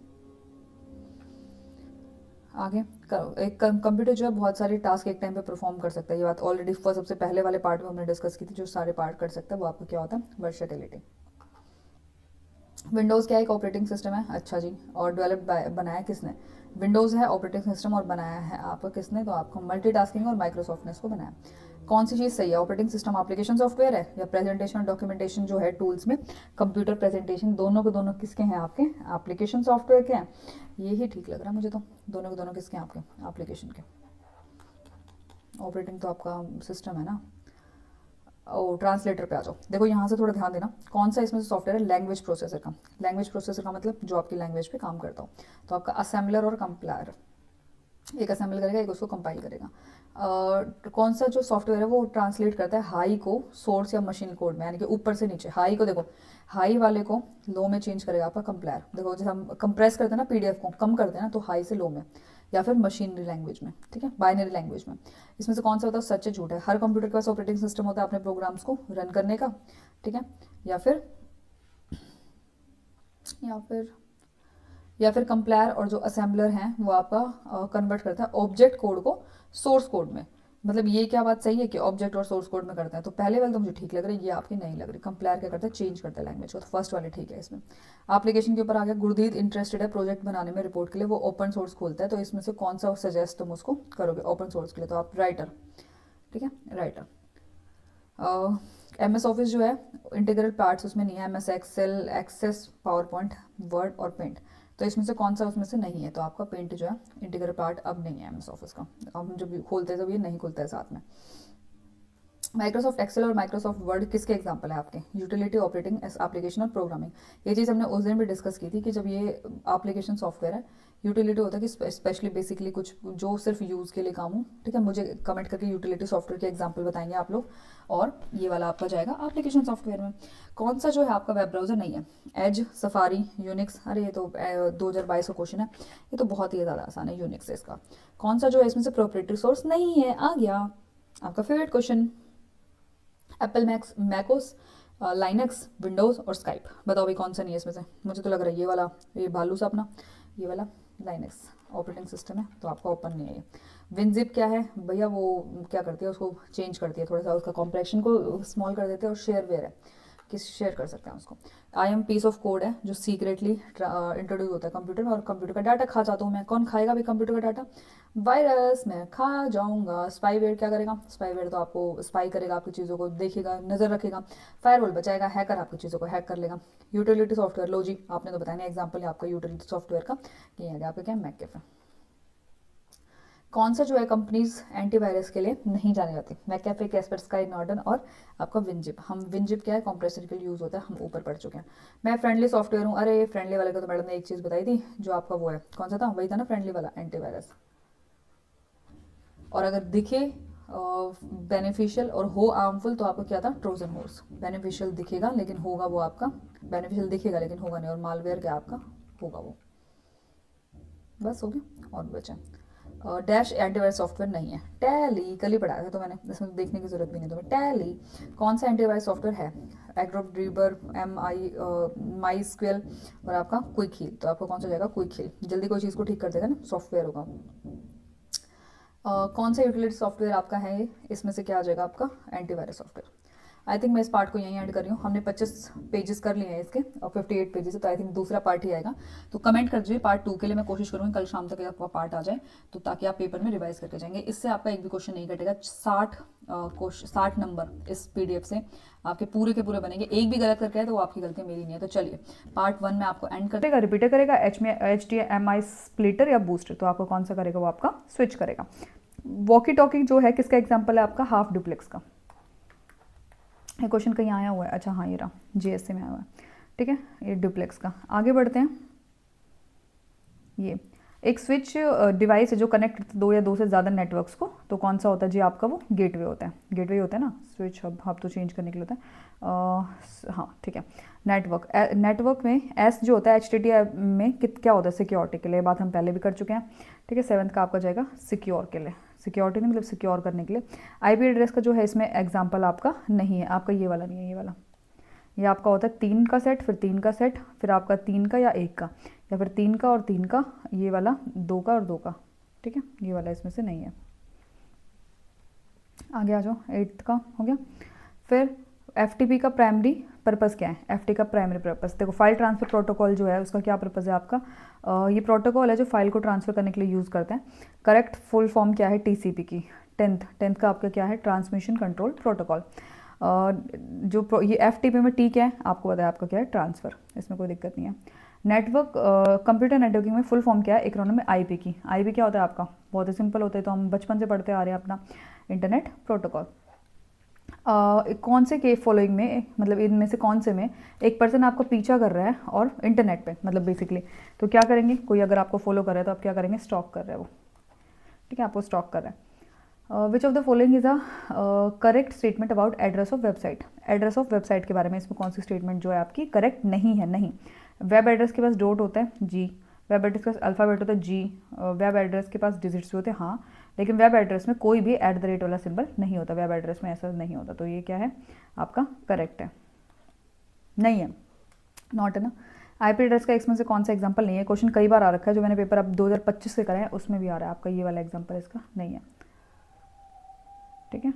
आगे करो, एक कंप्यूटर जो है बहुत सारे टास्क एक टाइम पे परफॉर्म कर सकता है, ये बात ऑलरेडी सबसे पहले वाले पार्ट में हमने डिस्कस की थी, जो सारे पार्ट कर सकता है वो आपका क्या होता है? वर्सेटिलिटी। विंडोज़ क्या एक ऑपरेटिंग सिस्टम है? अच्छा जी, और डेवलप बनाया किसने? विंडोज़ है ऑपरेटिंग सिस्टम, और बनाया है आपका किसने? तो आपको मल्टीटास्किंग और माइक्रोसॉफ्ट ने इसको बनाया। कौन सी चीज़ सही है? ऑपरेटिंग सिस्टम एप्लीकेशन सॉफ्टवेयर है या प्रेजेंटेशन और डॉक्यूमेंटेशन जो है टूल्स में कंप्यूटर प्रेजेंटेशन, दोनों के दोनों किसके हैं आपके? एप्लीकेशन सॉफ्टवेयर के हैं। यही ठीक लग रहा है मुझे तो, दोनों के दोनों किसके हैं आपके? एप्लीकेशन के। ऑपरेटिंग तो आपका सिस्टम है ना। ओ ट्रांसलेटर पे आ जाओ, देखो यहाँ से थोड़ा ध्यान देना, कौन सा इसमें से सॉफ्टवेयर है? लैंग्वेज प्रोसेसर का। लैंग्वेज प्रोसेसर का मतलब जो आपकी लैंग्वेज पे काम करता हो, तो आपका असेंबलर और कंपाइलर, एक असेंबल करेगा एक उसको कंपाइल करेगा। कौन सा जो सॉफ्टवेयर है वो ट्रांसलेट करता है हाई को सोर्स या मशीन कोड में, यानी कि ऊपर से नीचे। हाई को देखो, हाई वाले को लो में चेंज करेगा आपका कंपाइलर। देखो जैसे हम कंप्रेस करते हैं ना पीडीएफ को, कम करते हैं ना, तो हाई से लो में, या फिर मशीनरी लैंग्वेज में, ठीक है, बाइनरी लैंग्वेज में। इसमें से कौन सा होता है? सच है झूठ है? हर कंप्यूटर के पास ऑपरेटिंग सिस्टम होता है अपने प्रोग्राम्स को रन करने का, ठीक है, या फिर या फिर या फिर कंप्लायर और जो असेंबलर हैं वो आपका कन्वर्ट करता है ऑब्जेक्ट कोड को सोर्स कोड में। मतलब ये क्या बात सही है कि ऑब्जेक्ट और सोर्स कोड में करते हैं? तो पहले वाले तो मुझे ठीक लग रही है, ये आपकी नहीं लग रही। कंप्लायर क्या करता है? चेंज करता है लैंग्वेज को, तो फर्स्ट वाले ठीक है। इसमें एप्लीकेशन के ऊपर आ गया, गुरदीप इंटरेस्टेड है प्रोजेक्ट बनाने में रिपोर्ट के लिए, वो ओपन सोर्स खोलता है, तो इसमें से कौन सा सजेस्ट तुम उसको करोगे ओपन सोर्स के लिए? तो आप राइटर, ठीक है, राइटर। एम एस ऑफिस जो है इंटीग्रल पार्ट्स उसमें नहीं है, M S Excel, Access, PowerPoint, Word और पेंट, तो इसमें से कौन सा उसमें से नहीं है? तो आपका पेंट जो है इंटीग्रल पार्ट अब नहीं है एम एस ऑफिस का, अब जब खोलते हैं तब ये नहीं खुलता है साथ में। माइक्रोसॉफ्ट एक्सेल और माइक्रोसॉफ्ट वर्ड किसके एग्जांपल है आपके? यूटिलिटी, ऑपरेटिंग एप्लीकेशन और प्रोग्रामिंग। ये चीज़ हमने उस दिन भी डिस्कस की थी कि जब ये एप्लीकेशन सॉफ्टवेयर है, यूटिलिटी होता है कि स्पेशली बेसिकली कुछ जो सिर्फ यूज़ के लिए काम हो, ठीक है। मुझे कमेंट करके यूटिलिटी सॉफ्टवेयर के एग्जांपल बताएंगे आप लोग, और ये वाला आपका जाएगा एप्लीकेशन सॉफ्टवेयर में। कौन सा जो है आपका वेब ब्राउजर नहीं है? Edge, Safari, Unix. अरे ये तो 2022 का क्वेश्चन है, ये तो बहुत ही ज़्यादा आसान है, यूनिक्स है इसका। कौन सा जो है इसमें से प्रोप्राइटरी सोर्स नहीं है? आ गया आपका favourite question, Apple Macs, macOS, Linux, Windows और स्काइप। बताओ भाई कौन सा नहीं है इसमें से? मुझे तो लग रहा है ये वाला, ये भालू सा अपना, ये वाला लाइनक्स ऑपरेटिंग सिस्टम है, तो आपका ओपन नहीं है ये। विनजिप क्या है भैया? वो क्या करती है, उसको चेंज करती है थोड़ा सा, उसका कॉम्प्रेक्शन को स्मॉल कर देते हैं, और शेयरवेयर है किस शेयर कर सकते हैं उसको। IAM पीस ऑफ कोड है जो सीक्रेटली इंट्रोड्यूस होता है कंप्यूटर में, और कंप्यूटर का डाटा खा जाता हूँ मैं। कौन खाएगा भी कंप्यूटर का डाटा? वायरस, मैं खा जाऊंगा। स्पाईवेयर क्या करेगा? स्पाईवेयर तो आपको स्पाई करेगा, आपकी चीज़ों को देखेगा, नज़र रखेगा। फायरवॉल बचाएगा, हैकर आपकी चीज़ों को हैक कर लेगा। यूटिलिटी सॉफ्टवेयर, लो जी आपने तो बताया नहीं, एग्जाम्पल है आपका यूटिलिटी सॉफ्टवेयर का, ये आ गया आपका क्या, मैककेफे। कौन सा जो है कंपनीज एंटीवायरस के लिए नहीं जानी जाती? मैककेफे, कैस्परस्काई, नॉर्टन और आपका विनजिप। हम विनजिप क्या है, कंप्रेसर के लिए यूज़ होता है, हम ऊपर पढ़ चुके हैं। मैं फ्रेंडली सॉफ्टवेयर हूँ। अरे फ्रेंडली वाले का तो मैडम ने एक चीज़ बताई थी, जो आपका वो है कौन सा था, वही था ना फ्रेंडली वाला एंटीवायरस। और अगर दिखे बेनिफिशियल और हो हार्मफुल तो आपका क्या था, ट्रोजन हॉर्स। बेनिफिशियल दिखेगा लेकिन होगा वो आपका, बेनिफिशियल दिखेगा लेकिन होगा नहीं, और मालवेयर क्या आपका होगा वो। बस हो गया, और बचा डैश एंटीवायरस सॉफ्टवेयर नहीं है। टैली कल ही पढ़ाया था तो मैंने, इसमें देखने की जरूरत भी नहीं तुम्हें। टैली कौन सा एंटीवायरस सॉफ्टवेयर है? एग्रोप ड्रीबर, माई स्क्वेल और आपका क्विक हील। तो आपको कौन सा जाएगा, क्विक हील, जल्दी कोई चीज़ को ठीक कर देगा ना, सॉफ्टवेयर होगा। कौन सा यूटिलिटी सॉफ्टवेयर आपका है ये? इसमें से क्या आ जाएगा आपका, एंटीवायरस सॉफ्टवेयर। आई थिंक मैं इस पार्ट को यहीं ऐड कर रही हूँ। हमने 25 पेजेस कर लिए हैं इसके, और 58 पेजेस है, तो आई थिंक दूसरा पार्ट ही आएगा। तो कमेंट कर दीजिए पार्ट 2 के लिए, मैं कोशिश करूँगी कल शाम तक आपका पार्ट आ जाए, तो ताकि आप पेपर में रिवाइज करके जाएंगे। इससे आपका एक भी क्वेश्चन नहीं कटेगा। 60 नंबर इस PDF से आपके पूरे के पूरे बनेंगे। एक भी गलत करके है तो वो आपकी गलती, मेरी नहीं है। तो चलिए पार्ट 1 में आपको एंड करेगा, रिपीटर करेगा, HDMI स्प्लिटर या बूस्टर, तो आपको कौन सा करेगा, वो आपका स्विच करेगा। वॉकी टॉकी जो है किसका एग्जाम्पल है आपका, हाफ डुप्लेक्स का। ये क्वेश्चन कहीं आया हुआ है, अच्छा हाँ ये रहा, GSC में आया हुआ है, ठीक है, ये डुप्लेक्स का। आगे बढ़ते हैं। ये एक स्विच डिवाइस है जो कनेक्ट करता है दो या दो से ज़्यादा नेटवर्क्स को, तो कौन सा होता है जी आपका, वो गेटवे होता है। गेटवे होता है ना, स्विच हब तो चेंज करने के लिए होता है। हाँ ठीक है। नेटवर्क में एस जो होता है HTTP में क्या होता है, सिक्योरिटी के लिए, बात हम पहले भी कर चुके हैं, ठीक है। 7th का आपका जाएगा सिक्योर के लिए, सिक्योरिटी नहीं मतलब सिक्योर करने के लिए। IP एड्रेस का जो है इसमें एग्जाम्पल आपका नहीं है, आपका ये वाला नहीं है, ये वाला। ये आपका होता है 3 का सेट, फिर 3 का सेट, फिर आपका 3 का या 1 का, या फिर 3 का और 3 का, ये वाला 2 का और 2 का, ठीक है। ये वाला इसमें से नहीं है। आगे आ जाओ, 8th का हो गया। फिर FTP का प्राइमरी पर्पज़ क्या है? FTP का प्राइमरी पर्पज़ देखो, फाइल ट्रांसफ़र प्रोटोकॉल जो है उसका क्या पर्पज़ है आपका, ये प्रोटोकॉल है जो फाइल को ट्रांसफ़र करने के लिए यूज़ करते हैं। करेक्ट फुल फॉर्म क्या है TCP की? 10th का आपका क्या है, ट्रांसमिशन कंट्रोल प्रोटोकॉल। जो ये FTP में T क्या है आपको बताया, आपका क्या है, ट्रांसफ़र, इसमें कोई दिक्कत नहीं है। नेटवर्क कंप्यूटर नेटवर्किंग में फुल फॉर्म क्या है, एक्रोनिम में IP की। IP क्या होता है आपका, बहुत ही सिंपल होता है, तो हम बचपन से पढ़ते आ रहे हैं अपना, इंटरनेट प्रोटोकॉल। कौन से के फॉलोइंग में, मतलब इनमें से कौन से में एक पर्सन आपको पीछा कर रहा है और इंटरनेट पे, मतलब बेसिकली, तो क्या करेंगे, कोई अगर आपको फॉलो कर रहा है तो आप क्या करेंगे, स्टॉक कर रहे हैं वो, ठीक है, आपको स्टॉक कर रहा है। Which of the following is a correct statement about address of website. Address of website के बारे में इसमें कौन सी स्टेटमेंट जो है आपकी करेक्ट नहीं है? नहीं। वेब एड्रेस के पास डॉट होता है जी, वेब एड्रेस के पास अल्फ़ाबेट होता है जी, वेब एड्रेस के पास डिजिट्स भी होते हैं हाँ, लेकिन वेब एड्रेस में कोई भी @ वाला सिंबल नहीं होता, वेब एड्रेस में ऐसा नहीं होता, तो ये क्या है आपका करेक्ट है, नहीं है, नॉट है ना। IP एड्रेस का इसमें से कौन सा एग्जांपल नहीं है? क्वेश्चन कई बार आ रखा है, जो मैंने पेपर अब 2025 से करा है उसमें भी आ रहा है आपका, ये वाला एग्जांपल इसका नहीं है, ठीक है।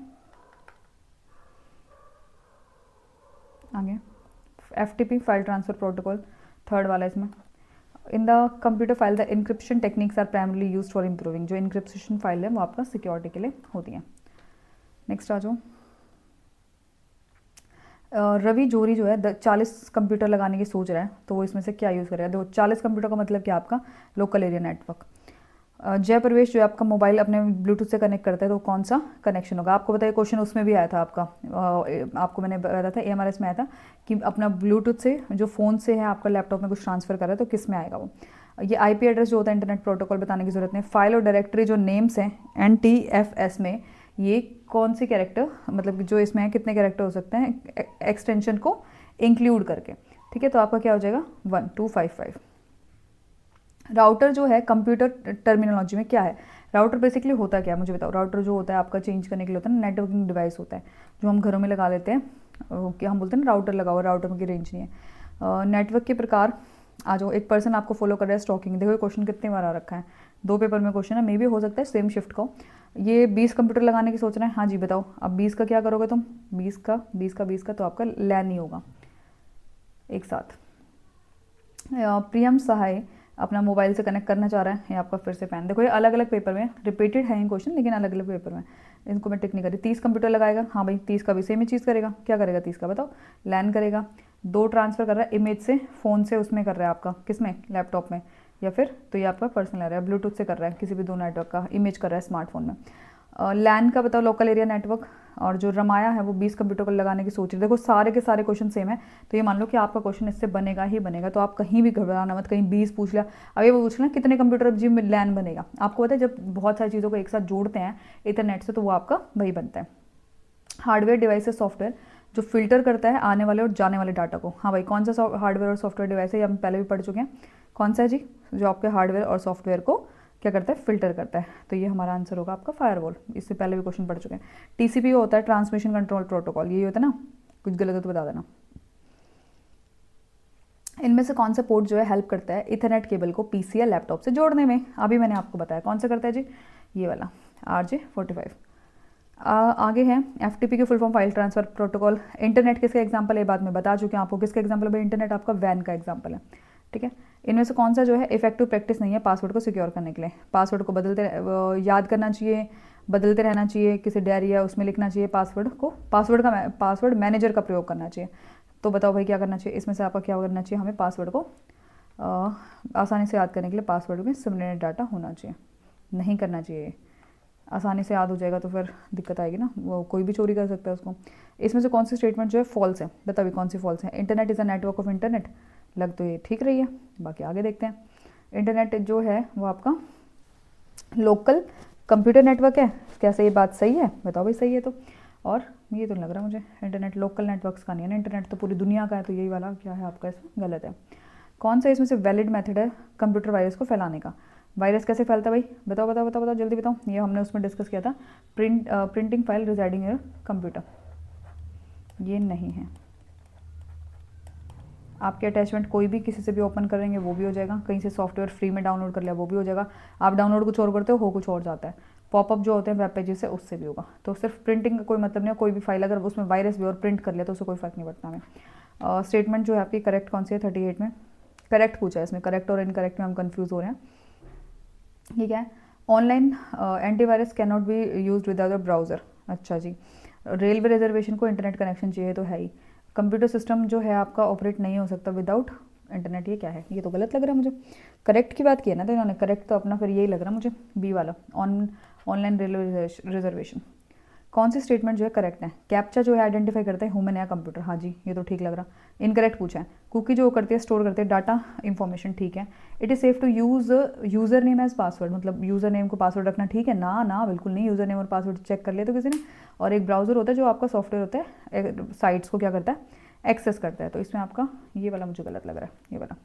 आगे FTP file transfer protocol, 3rd वाला इसमें। In the computer file the encryption techniques are primarily used for improving. जो इंक्रिप्शन फाइल है वो आपका सिक्योरिटी के लिए होती है। नेक्स्ट आ जाओ। रवि जोरी जो है 40 कंप्यूटर लगाने की सोच रहा है, तो वो इसमें से क्या यूज़ करेगा? देखो 40 कंप्यूटर का मतलब क्या आपका, लोकल एरिया नेटवर्क। जय प्रवेश जो है आपका मोबाइल अपने ब्लूटूथ से कनेक्ट करता है, तो कौन सा कनेक्शन होगा? आपको बताइए, क्वेश्चन उसमें भी आया था आपका, आपको मैंने बताया था AMRS में आया था कि अपना ब्लूटूथ से जो फ़ोन से है आपका लैपटॉप में कुछ ट्रांसफ़र कर रहा है, तो किस में आएगा वो? ये IP एड्रेस जो होता है इंटरनेट प्रोटोकॉल बताने की जरूरत नहीं। फाइल और डायरेक्टरी जो नेम्स हैं NTFS में, ये कौन से कैरेक्टर, मतलब जो इसमें है कितने कैरेक्टर हो सकते हैं एक्सटेंशन को इंक्लूड करके, ठीक है। तो आपका क्या हो जाएगा 1255। राउटर जो है कंप्यूटर टर्मिनोलॉजी में क्या है? राउटर बेसिकली होता क्या है मुझे बताओ। राउटर जो होता है आपका चेंज करने के लिए होता है ना, नेटवर्किंग डिवाइस होता है जो हम घरों में लगा लेते हैं, क्या हम बोलते हैं ना, राउटर लगा हुआ, राउटर में की रेंज नहीं है। नेटवर्क के प्रकार आ जाओ। एक पर्सन आपको फॉलो कर रहा है, स्टॉकिंग। देखो ये क्वेश्चन कितने बार आ रखा है, 2 पेपर में क्वेश्चन है, मे भी हो सकता है सेम शिफ्ट का। ये 20 कंप्यूटर लगाने की सोच रहे हैं, हाँ जी बताओ। अब 20 का क्या करोगे तुम, 20 का तो आपका लैन नहीं होगा, एक साथ। प्रियम सहाय अपना मोबाइल से कनेक्ट करना चाह रहा है, ये आपका फिर से पैन। देखो ये अलग अलग पेपर में रिपीटेड है ये क्वेश्चन, लेकिन अलग अलग पेपर में, इनको मैं टिक नहीं करी। 30 कंप्यूटर लगाएगा, हाँ भाई 30 का भी सेम ही चीज़ करेगा। क्या करेगा 30 का बताओ? लैन करेगा। 2 ट्रांसफ़र कर रहा है इमेज से फ़ोन से, उसमें कर रहा है आपका किस में, लैपटॉप में, या फिर तो ये आपका पर्सनल है, ब्लूटूथ से कर रहा है, किसी भी 2 नेटवर्क का इमेज कर रहा है स्मार्टफोन में। लैन का बताओ, लोकल एरिया नेटवर्क। और जो रमाया है वो 20 कंप्यूटर को लगाने की सोच रही है। देखो सारे के सारे क्वेश्चन सेम है, तो ये मान लो कि आपका क्वेश्चन इससे बनेगा ही बनेगा, तो आप कहीं भी घबराना मत। कहीं 20 पूछ लिया, अब ये पूछ लेना कितने कंप्यूटर जी में लैन बनेगा। आपको पता है जब बहुत सारी चीज़ों को एक साथ जोड़ते हैं इंटरनेट से, तो वो आपका वही बनता है। हार्डवेयर डिवाइसेस सॉफ्टवेयर जो फिल्टर करता है आने वाले और जाने वाले डाटा को। हाँ भाई कौन सा हार्डवेयर और सॉफ्टवेयर डिवाइस है, ये हम पहले भी पढ़ चुके हैं। कौन सा है जी? जो आपके हार्डवेयर और सॉफ्टवेयर को क्या करता है, फिल्टर करता है। तो ये हमारा आंसर होगा आपका फायरवॉल। इससे पहले भी क्वेश्चन पढ़ चुके हैं। टीसीपी होता है ट्रांसमिशन कंट्रोल प्रोटोकॉल, यही होता है ना? कुछ गलत हो तो बता देना। इनमें से कौन सा पोर्ट जो है हेल्प करता है इथरनेट केबल को पीसी या लैपटॉप से जोड़ने में? अभी मैंने आपको बताया कौन सा करता है जी, ये वाला RJ45। आगे है FTP की full form file transfer protocol. Internet किसका एग्जांपल है, बाद में बता चुके हैं आपको किसका एग्जांपल है भाई, इंटरनेट आपका वैन का एग्जांपल है, ठीक है। इनमें से कौन सा जो है इफेक्टिव प्रैक्टिस नहीं है पासवर्ड को सिक्योर करने के लिए? पासवर्ड को याद करना चाहिए, बदलते रहना चाहिए, किसी डायरी या उसमें लिखना चाहिए पासवर्ड को, पासवर्ड मैनेजर का प्रयोग करना चाहिए। तो बताओ भाई क्या करना चाहिए, इसमें से आपका क्या करना चाहिए? हमें पासवर्ड को आसानी से याद करने के लिए पासवर्ड में सिमरनेट डाटा होना चाहिए, नहीं करना चाहिए। आसानी से याद हो जाएगा तो फिर दिक्कत आएगी ना, वो कोई भी चोरी कर सकता है उसको। इसमें से कौन सी स्टेटमेंट जो है फॉल्स है, बताइए कौन सी फॉल्स है? Internet is a network of internet, लग तो ये ठीक रही है, बाकी आगे देखते हैं। इंटरनेट जो है वो आपका लोकल कंप्यूटर नेटवर्क है, क्या सही बात सही है? बताओ भाई सही है तो। और ये तो लग रहा है मुझे इंटरनेट लोकल नेटवर्क्स का नहीं है ना, इंटरनेट तो पूरी दुनिया का है, तो यही वाला क्या है आपका इसमें गलत है। कौन सा इसमें से वैलिड मेथड है कंप्यूटर वायरस को फैलाने का? वायरस कैसे फैलता है भाई, बताओ बताओ बताओ बताओ जल्दी बताओ। ये हमने उसमें डिस्कस किया था, प्रिंटिंग फाइल रिजाइडिंग इन कंप्यूटर। ये नहीं है। आपके अटैचमेंट कोई भी किसी से भी ओपन करेंगे वो भी हो जाएगा, कहीं से सॉफ्टवेयर फ्री में डाउनलोड कर लिया वो भी हो जाएगा। आप डाउनलोड कुछ और करते हो कुछ और जाता है। पॉपअप जो होते हैं वेब पेजेस से, उससे भी होगा। तो सिर्फ प्रिंटिंग का कोई मतलब नहीं है, कोई भी फाइल अगर उसमें वायरस भी और प्रिंट कर लिया तो उससे कोई फर्क नहीं पड़ता हमें। स्टेटमेंट जो है आपकी करेक्ट कौन सी है 38 में? करेक्ट पूछा है इसमें, करेक्ट और इनकरेक्ट में हम कन्फ्यूज़ हो रहे हैं। ठीक है। Online antivirus can not B use without a browser. अच्छा जी। रेलवे रिजर्वेशन को इंटरनेट कनेक्शन चाहिए तो है ही। कंप्यूटर सिस्टम जो है आपका ऑपरेट नहीं हो सकता विदाउट इंटरनेट, ये क्या है? ये तो गलत लग रहा है मुझे। करेक्ट की बात की है ना तो इन्होंने, करेक्ट तो अपना फिर यही लग रहा है मुझे, बी वाला ऑनलाइन रेलवे रिजर्वेशन। कौन सी स्टेटमेंट जो है करेक्ट है? कैप्चा जो है आइडेंटिफाई करता है ह्यूमन या कंप्यूटर, हाँ जी ये तो ठीक लग रहा। इनकरेक्ट पूछा है। कुकी जो करती है स्टोर करते हैं डाटा इंफॉर्मेशन, ठीक है। It is safe to use user name as password, मतलब यूज़र नेम को पासवर्ड रखना ठीक है ना? ना बिल्कुल नहीं, यूज़र नेम और पासवर्ड चेक कर लिया तो किसी ने। और एक ब्राउज़र होता है जो आपका सॉफ्टवेयर होता है, साइट्स को क्या करता है, एक्सेस करता है। तो इसमें आपका ये वाला मुझे गलत लग रहा है, ये वाला।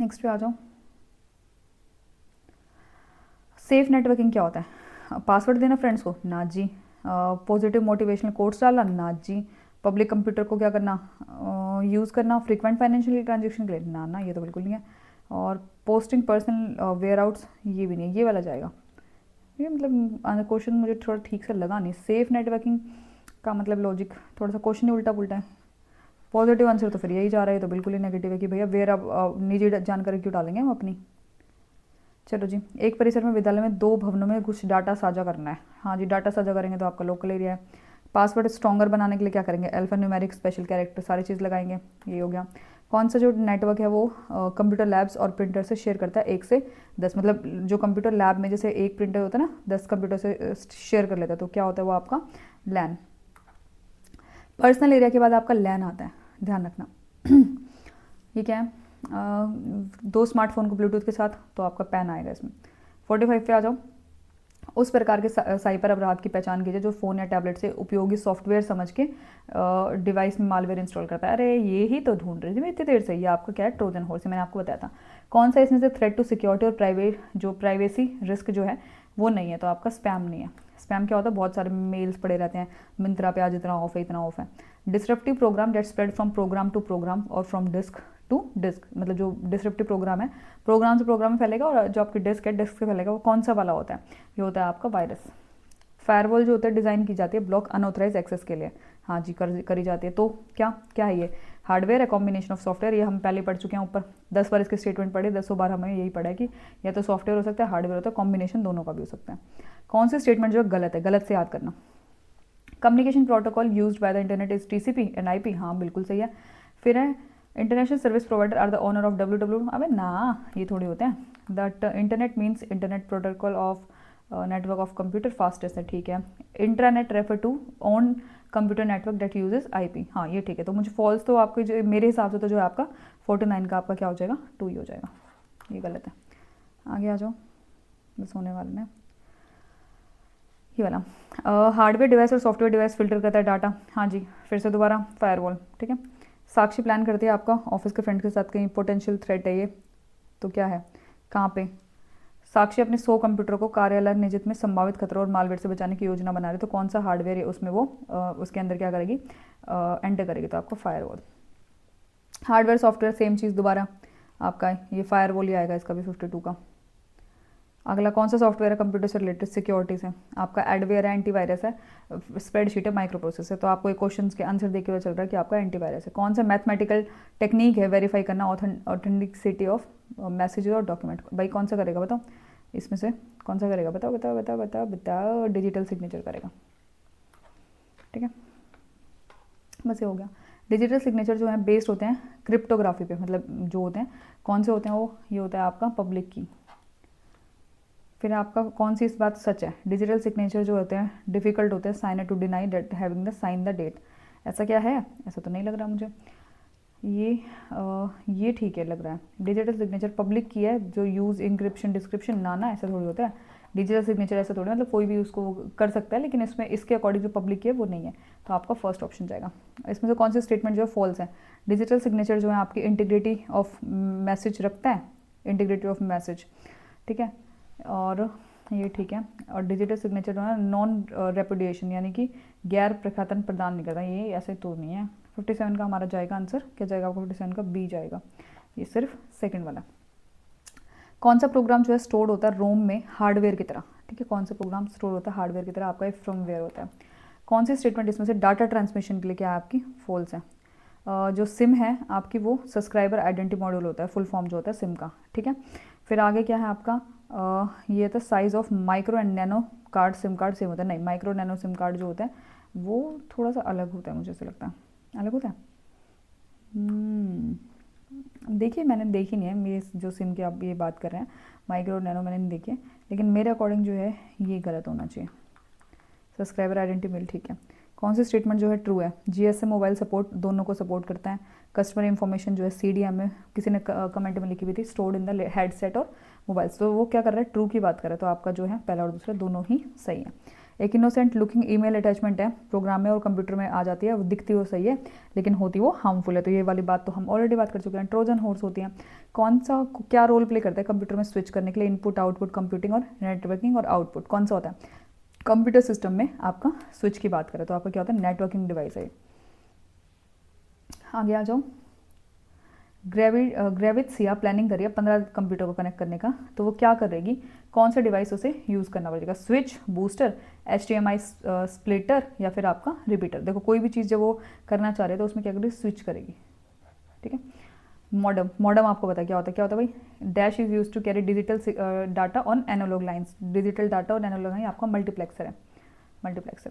नेक्स्ट पे आ जाओ। सेफ नेटवर्किंग क्या होता है? पासवर्ड देना फ्रेंड्स को, ना जी। पॉजिटिव मोटिवेशनल कोड्स डालना, ना जी। पब्लिक कंप्यूटर को क्या करना, यूज़ करना फ्रीक्वेंट फाइनेंशियल ट्रांजेक्शन के लिए, ना ना ये तो बिल्कुल नहीं है। और पोस्टिंग पर्सनल वेयर आउट्स, ये भी नहीं है, ये वाला जाएगा। ये मतलब क्वेश्चन मुझे थोड़ा ठीक से लगा नहीं। सेफ नेटवर्किंग का मतलब लॉजिक थोड़ा सा क्वेश्चन ही उल्टा पुल्टा है। पॉजिटिव आंसर तो फिर यही जा रहा है, तो बिल्कुल ही नेगेटिव है कि भैया वेयर आप निजी जानकारी क्यों डालेंगे हम अपनी। चलो जी। एक परिसर में विद्यालय में 2 भवनों में कुछ डाटा साझा करना है, हाँ जी डाटा साझा करेंगे तो आपका लोकल एरिया है। पासवर्ड स्ट्रॉन्गर बनाने के लिए क्या करेंगे? अल्फा न्यूमेरिक स्पेशल कैरेक्टर सारी चीज़ लगाएंगे, ये हो गया। कौन सा जो नेटवर्क है वो कंप्यूटर लैब्स और प्रिंटर से शेयर करता है 1 से 10, मतलब जो कंप्यूटर लैब में जैसे एक प्रिंटर होता है ना 10 कंप्यूटर से शेयर कर लेता है, तो क्या होता है वो आपका लैन। पर्सनल एरिया के बाद आपका लैन आता है, ध्यान रखना। ये क्या है? 2 स्मार्टफोन को ब्लूटूथ के साथ, तो आपका पैन आएगा इसमें। 45 पे आ जाओ। उस प्रकार के साइबर अपराध की पहचान कीजिए जो फ़ोन या टैबलेट से उपयोगी सॉफ्टवेयर समझ के डिवाइस में मालवेयर इंस्टॉल करता है। अरे ये ही तो ढूंढ रही थी मैं इतनी देर से, ये आपका क्या है? ट्रोजन हॉर्स, मैंने आपको बताया था। कौन सा इसमें से थ्रेट टू सिक्योरिटी और प्राइवेसी रिस्क जो है वो नहीं है, तो आपका स्पैम नहीं है। स्पैम क्या होता है? बहुत सारे मेल्स पड़े रहते हैं, मिंत्रा पे आज इतना ऑफ है इतना ऑफ है। Disruptive program that spread from program to program और फ्रॉम डिस्क टू डिस्क, मतलब जो डिस्ट्रप्टिव प्रोग्राम है प्रोग्राम से प्रोग्राम में फैलेगा, और जो आपकी डिस्क है डिस्क से फैलेगा, वो कौन सा वाला होता है? ये होता है आपका वायरस। फायरवॉल जो होता है डिज़ाइन की जाती है ब्लॉक अनऑथराइज एक्सेस के लिए, हाँ जी करी जाती है। तो क्या क्या है ये? हार्डवेयर है, कॉम्बिनेशन ऑफ सॉफ्टवेयर। ये हम पहले पढ़ चुके हैं ऊपर, 10 बार इसके स्टेटमेंट पढ़े, 10 बार हमें यही पढ़ा है कि या तो सॉफ्टवेयर हो सकता है, हार्डवेयर होता है, कॉम्बिनेशन दोनों का भी हो सकता है। कौन से स्टेटमेंट जो है गलत है? गलत से याद करना। Communication protocol used by the internet is TCP and IP, हाँ बिल्कुल सही है। फिर है international service provider are the owner of W. अबे ना, ये थोड़ी होते हैं। That internet means internet protocol of network of computer fastest है, ठीक है। Intranet refer to on computer network that uses IP, हाँ ये ठीक है। तो मुझे फॉल्स तो आपको जो मेरे हिसाब से तो जो है आपका 49 का आपका क्या हो जाएगा? 2 ही हो जाएगा, ये गलत है। आगे आ जाओ, बस होने वाले हैं। ये वाला हार्डवेयर डिवाइस और सॉफ्टवेयर डिवाइस फिल्टर करता है डाटा, हाँ जी। फिर से दोबारा फायरवॉल, ठीक है। साक्षी प्लान करती है आपका ऑफिस के फ्रेंड के साथ कहीं पोटेंशियल थ्रेट है ये, तो क्या है? कहाँ पे? साक्षी अपने 100 कंप्यूटर को कार्यालय निजित में संभावित खतरों और मालवेयर से बचाने की योजना बना रही है, तो कौन सा हार्डवेयर है उसमें वो उसके अंदर क्या करेगी? एंटर करेगी, तो आपका फायरवॉल। हार्डवेयर सॉफ्टवेयर सेम चीज़ दोबारा आपका ये फायरवॉल ही आएगा, इसका भी 52 का। अगला कौन सा सॉफ्टवेयर है कंप्यूटर से रिलेटेड? सिक्योरिटी से आपका एडवेयर है, एंटीवायरस है, स्प्रेडशीट है, माइक्रो प्रोसेस है। तो आपको एक क्वेश्चन के आंसर देके हुआ चल रहा है कि आपका एंटीवायरस है। कौन सा मैथमेटिकल टेक्निक है वेरीफाई करना ऑथेंटिसिटी ऑफ मैसेजेस और डॉक्यूमेंट? भाई कौन सा करेगा बताओ, इसमें से कौन सा करेगा? बताओ बताओ बताओ बताओ बताओ। डिजिटल सिग्नेचर करेगा, ठीक है। बस ये हो गया। डिजिटल सिग्नेचर जो है बेस्ड होते हैं क्रिप्टोग्राफी पे, मतलब जो होते हैं कौन से होते हैं वो, ये होता है आपका पब्लिक की। फिर आपका कौन सी इस बात सच है? डिजिटल सिग्नेचर जो होते हैं डिफिकल्ट होते हैं, sign to deny that having the sign the date. ऐसा क्या है? ऐसा तो नहीं लग रहा मुझे। ये ठीक है लग रहा है। डिजिटल सिग्नेचर पब्लिक की है, जो यूज़ इंक्रिप्शन डिस्क्रिप्शन ना ऐसा थोड़ी होता है। डिजिटल सिग्नेचर ऐसा थोड़ी, मतलब कोई भी उसको कर सकता है, लेकिन इसमें इसके अकॉर्डिंग जो पब्लिक की है वो नहीं है। तो आपका फर्स्ट ऑप्शन जाएगा। इसमें से कौन सी स्टेटमेंट जो है फॉल्स है? डिजिटल सिग्नेचर जो है आपकी इंटीग्रिटी ऑफ मैसेज रखता है, इंटीग्रिटी ऑफ मैसेज, ठीक है। और ये ठीक है। और डिजिटल सिग्नेचर जो है नॉन रेपुडिएशन, यानी कि गैर प्रख्यातन प्रदान नहीं करता, ये ऐसे तो नहीं है। 57 का हमारा जाएगा आंसर, क्या जाएगा आपका? 57 का बी जाएगा, ये सिर्फ सेकंड वाला। कौन सा प्रोग्राम जो है स्टोर होता है रोम में हार्डवेयर की तरह, ठीक है। कौन सा प्रोग्राम स्टोर होता है हार्डवेयर की तरह? आपका एक फर्मवेयर होता है। कौन सी स्टेटमेंट इसमें से डाटा ट्रांसमिशन के लिए क्या है आपकी? फॉल्स है। जो सिम है आपकी वो सब्सक्राइबर आइडेंटिटी मॉड्यूल होता है, फुल फॉर्म जो होता है सिम का, ठीक है। फिर आगे क्या है आपका? ये था size of micro and nano card, SIM card same होता है। नहीं, माइक्रो नैनो सिम कार्ड जो होता है वो थोड़ा सा अलग होता है, मुझे ऐसा लगता है अलग होता है। देखिए मैंने देखी नहीं है, मेरे जो सिम की आप ये बात कर रहे हैं माइक्रो नैनो मैंने नहीं देखी है, लेकिन मेरे अकॉर्डिंग जो है ये गलत होना चाहिए। सब्सक्राइबर आइडेंटिटी मिल, ठीक है। कौन सी स्टेटमेंट जो है ट्रू है? जीएसएम मोबाइल सपोर्ट दोनों को सपोर्ट करता है। कस्टमर इन्फॉर्मेशन जो है सीडीएम में किसी ने कमेंट में लिखी हुई थी, स्टोर्ड इन द हेडसेट और मोबाइल, तो वो क्या कर रहा है? ट्रू की बात कर रहा है। तो आपका जो है पहला और दूसरा दोनों ही सही है। एक इनोसेंट लुकिंग ईमेल अटैचमेंट है, प्रोग्राम में और कंप्यूटर में आ जाती है, वो दिखती वो सही है लेकिन होती वो हार्मफुल है। तो ये वाली बात तो हम ऑलरेडी बात कर चुके हैं। ट्रोजन हॉर्स होती है। कौन सा क्या रोल प्ले करता है कंप्यूटर में स्विच करने के लिए? इनपुट आउटपुट कंप्यूटिंग और नेटवर्किंग और आउटपुट कौन सा होता है? कंप्यूटर सिस्टम में आपका स्विच की बात करें तो आपका क्या होता है? नेटवर्किंग डिवाइस है। आगे आ जाओ। ग्रेविट्सिया प्लानिंग करिए 15 कंप्यूटर को कनेक्ट करने का, तो वो क्या करेगी? कौन सा डिवाइस उसे यूज़ करना पड़ेगा? स्विच, बूस्टर, HDMI स्प्लिटर या फिर आपका रिपीटर। देखो कोई भी चीज़ जब वो करना चाह रहे तो उसमें क्या करेगी? स्विच करेगी, ठीक है। मॉडम, मॉडम आपको पता क्या होता है? क्या होता है भाई? Dash is use to carry digital data on analog lines. Digital data और एनालॉग लाइन आपका मल्टीप्लेक्सर है, मल्टीप्लेक्सर।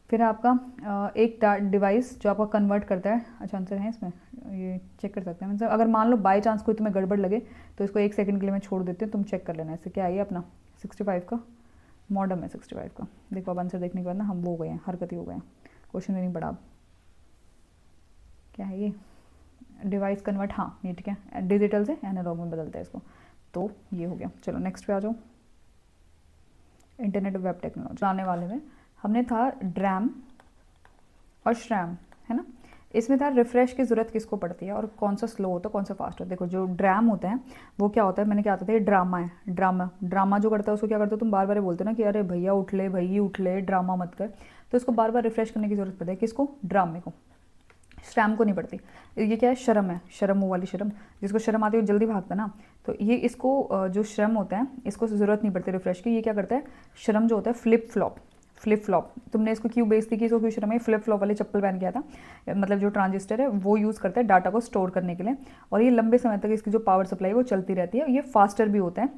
फिर आपका एक डिवाइस जो आपका कन्वर्ट करता है, अच्छा आंसर है इसमें, ये चेक कर सकते हैं। मतलब अगर मान लो बाई चांस कोई तुम्हें गड़बड़ लगे तो इसको 1 सेकंड के लिए मैं छोड़ देती हूँ, तुम चेक कर लेना इससे क्या है। ये अपना 65 का मॉडम है, 65 का। देखो अब आंसर देखने के बाद ना हम वो हो गए हैं, हरकत ही हो गए हैं, क्वेश्चन भी नहीं पढ़ा। अब क्या है ये? डिवाइस कन्वर्ट, हाँ ये ठीक है, डिजिटल से एनालॉग में बदलता है इसको, तो ये हो गया। चलो नेक्स्ट पे आ जाओ। इंटरनेट वेब टेक्नोलॉजी आने वाले में हमने था ड्रैम और श्रैम, है ना। इसमें था रिफ्रेश की ज़रूरत किसको पड़ती है और कौन सा स्लो होता है कौन सा फास्ट होता है। देखो जो ड्रैम होता है वो क्या होता है, मैंने क्या आता था, ये ड्रामा है। ड्रामा ड्रामा जो करता है उसको क्या करते हो तुम? बार बार बोलते हो ना कि अरे भैया उठ ले, भैया उठ ले, ड्रामा मत कर। तो इसको बार बार रिफ्रेश करने की ज़रूरत पड़ती है, किसको? ड्रामे को। श्रैम को नहीं पड़ती। ये क्या है? शर्म है, शर्म वो वाली शर्म, जिसको शर्म आती है वो जल्दी भागता ना। तो ये इसको जो श्रम होता है इसको ज़रूरत नहीं पड़ती रिफ्रेश की। ये क्या करता है? शर्म जो होता है फ्लिप फ्लॉप, फ्लिप फ्लॉप, तुमने इसको क्यों बेइज्जती की इसको क्वेश्चन में, फ्लिप फ्लॉप वाले चप्पल पहन गया था, मतलब जो ट्रांजिस्टर है वो यूज़ करता है डाटा को स्टोर करने के लिए, और ये लंबे समय तक इसकी जो पावर सप्लाई है वो चलती रहती है, ये फास्टर भी होता है,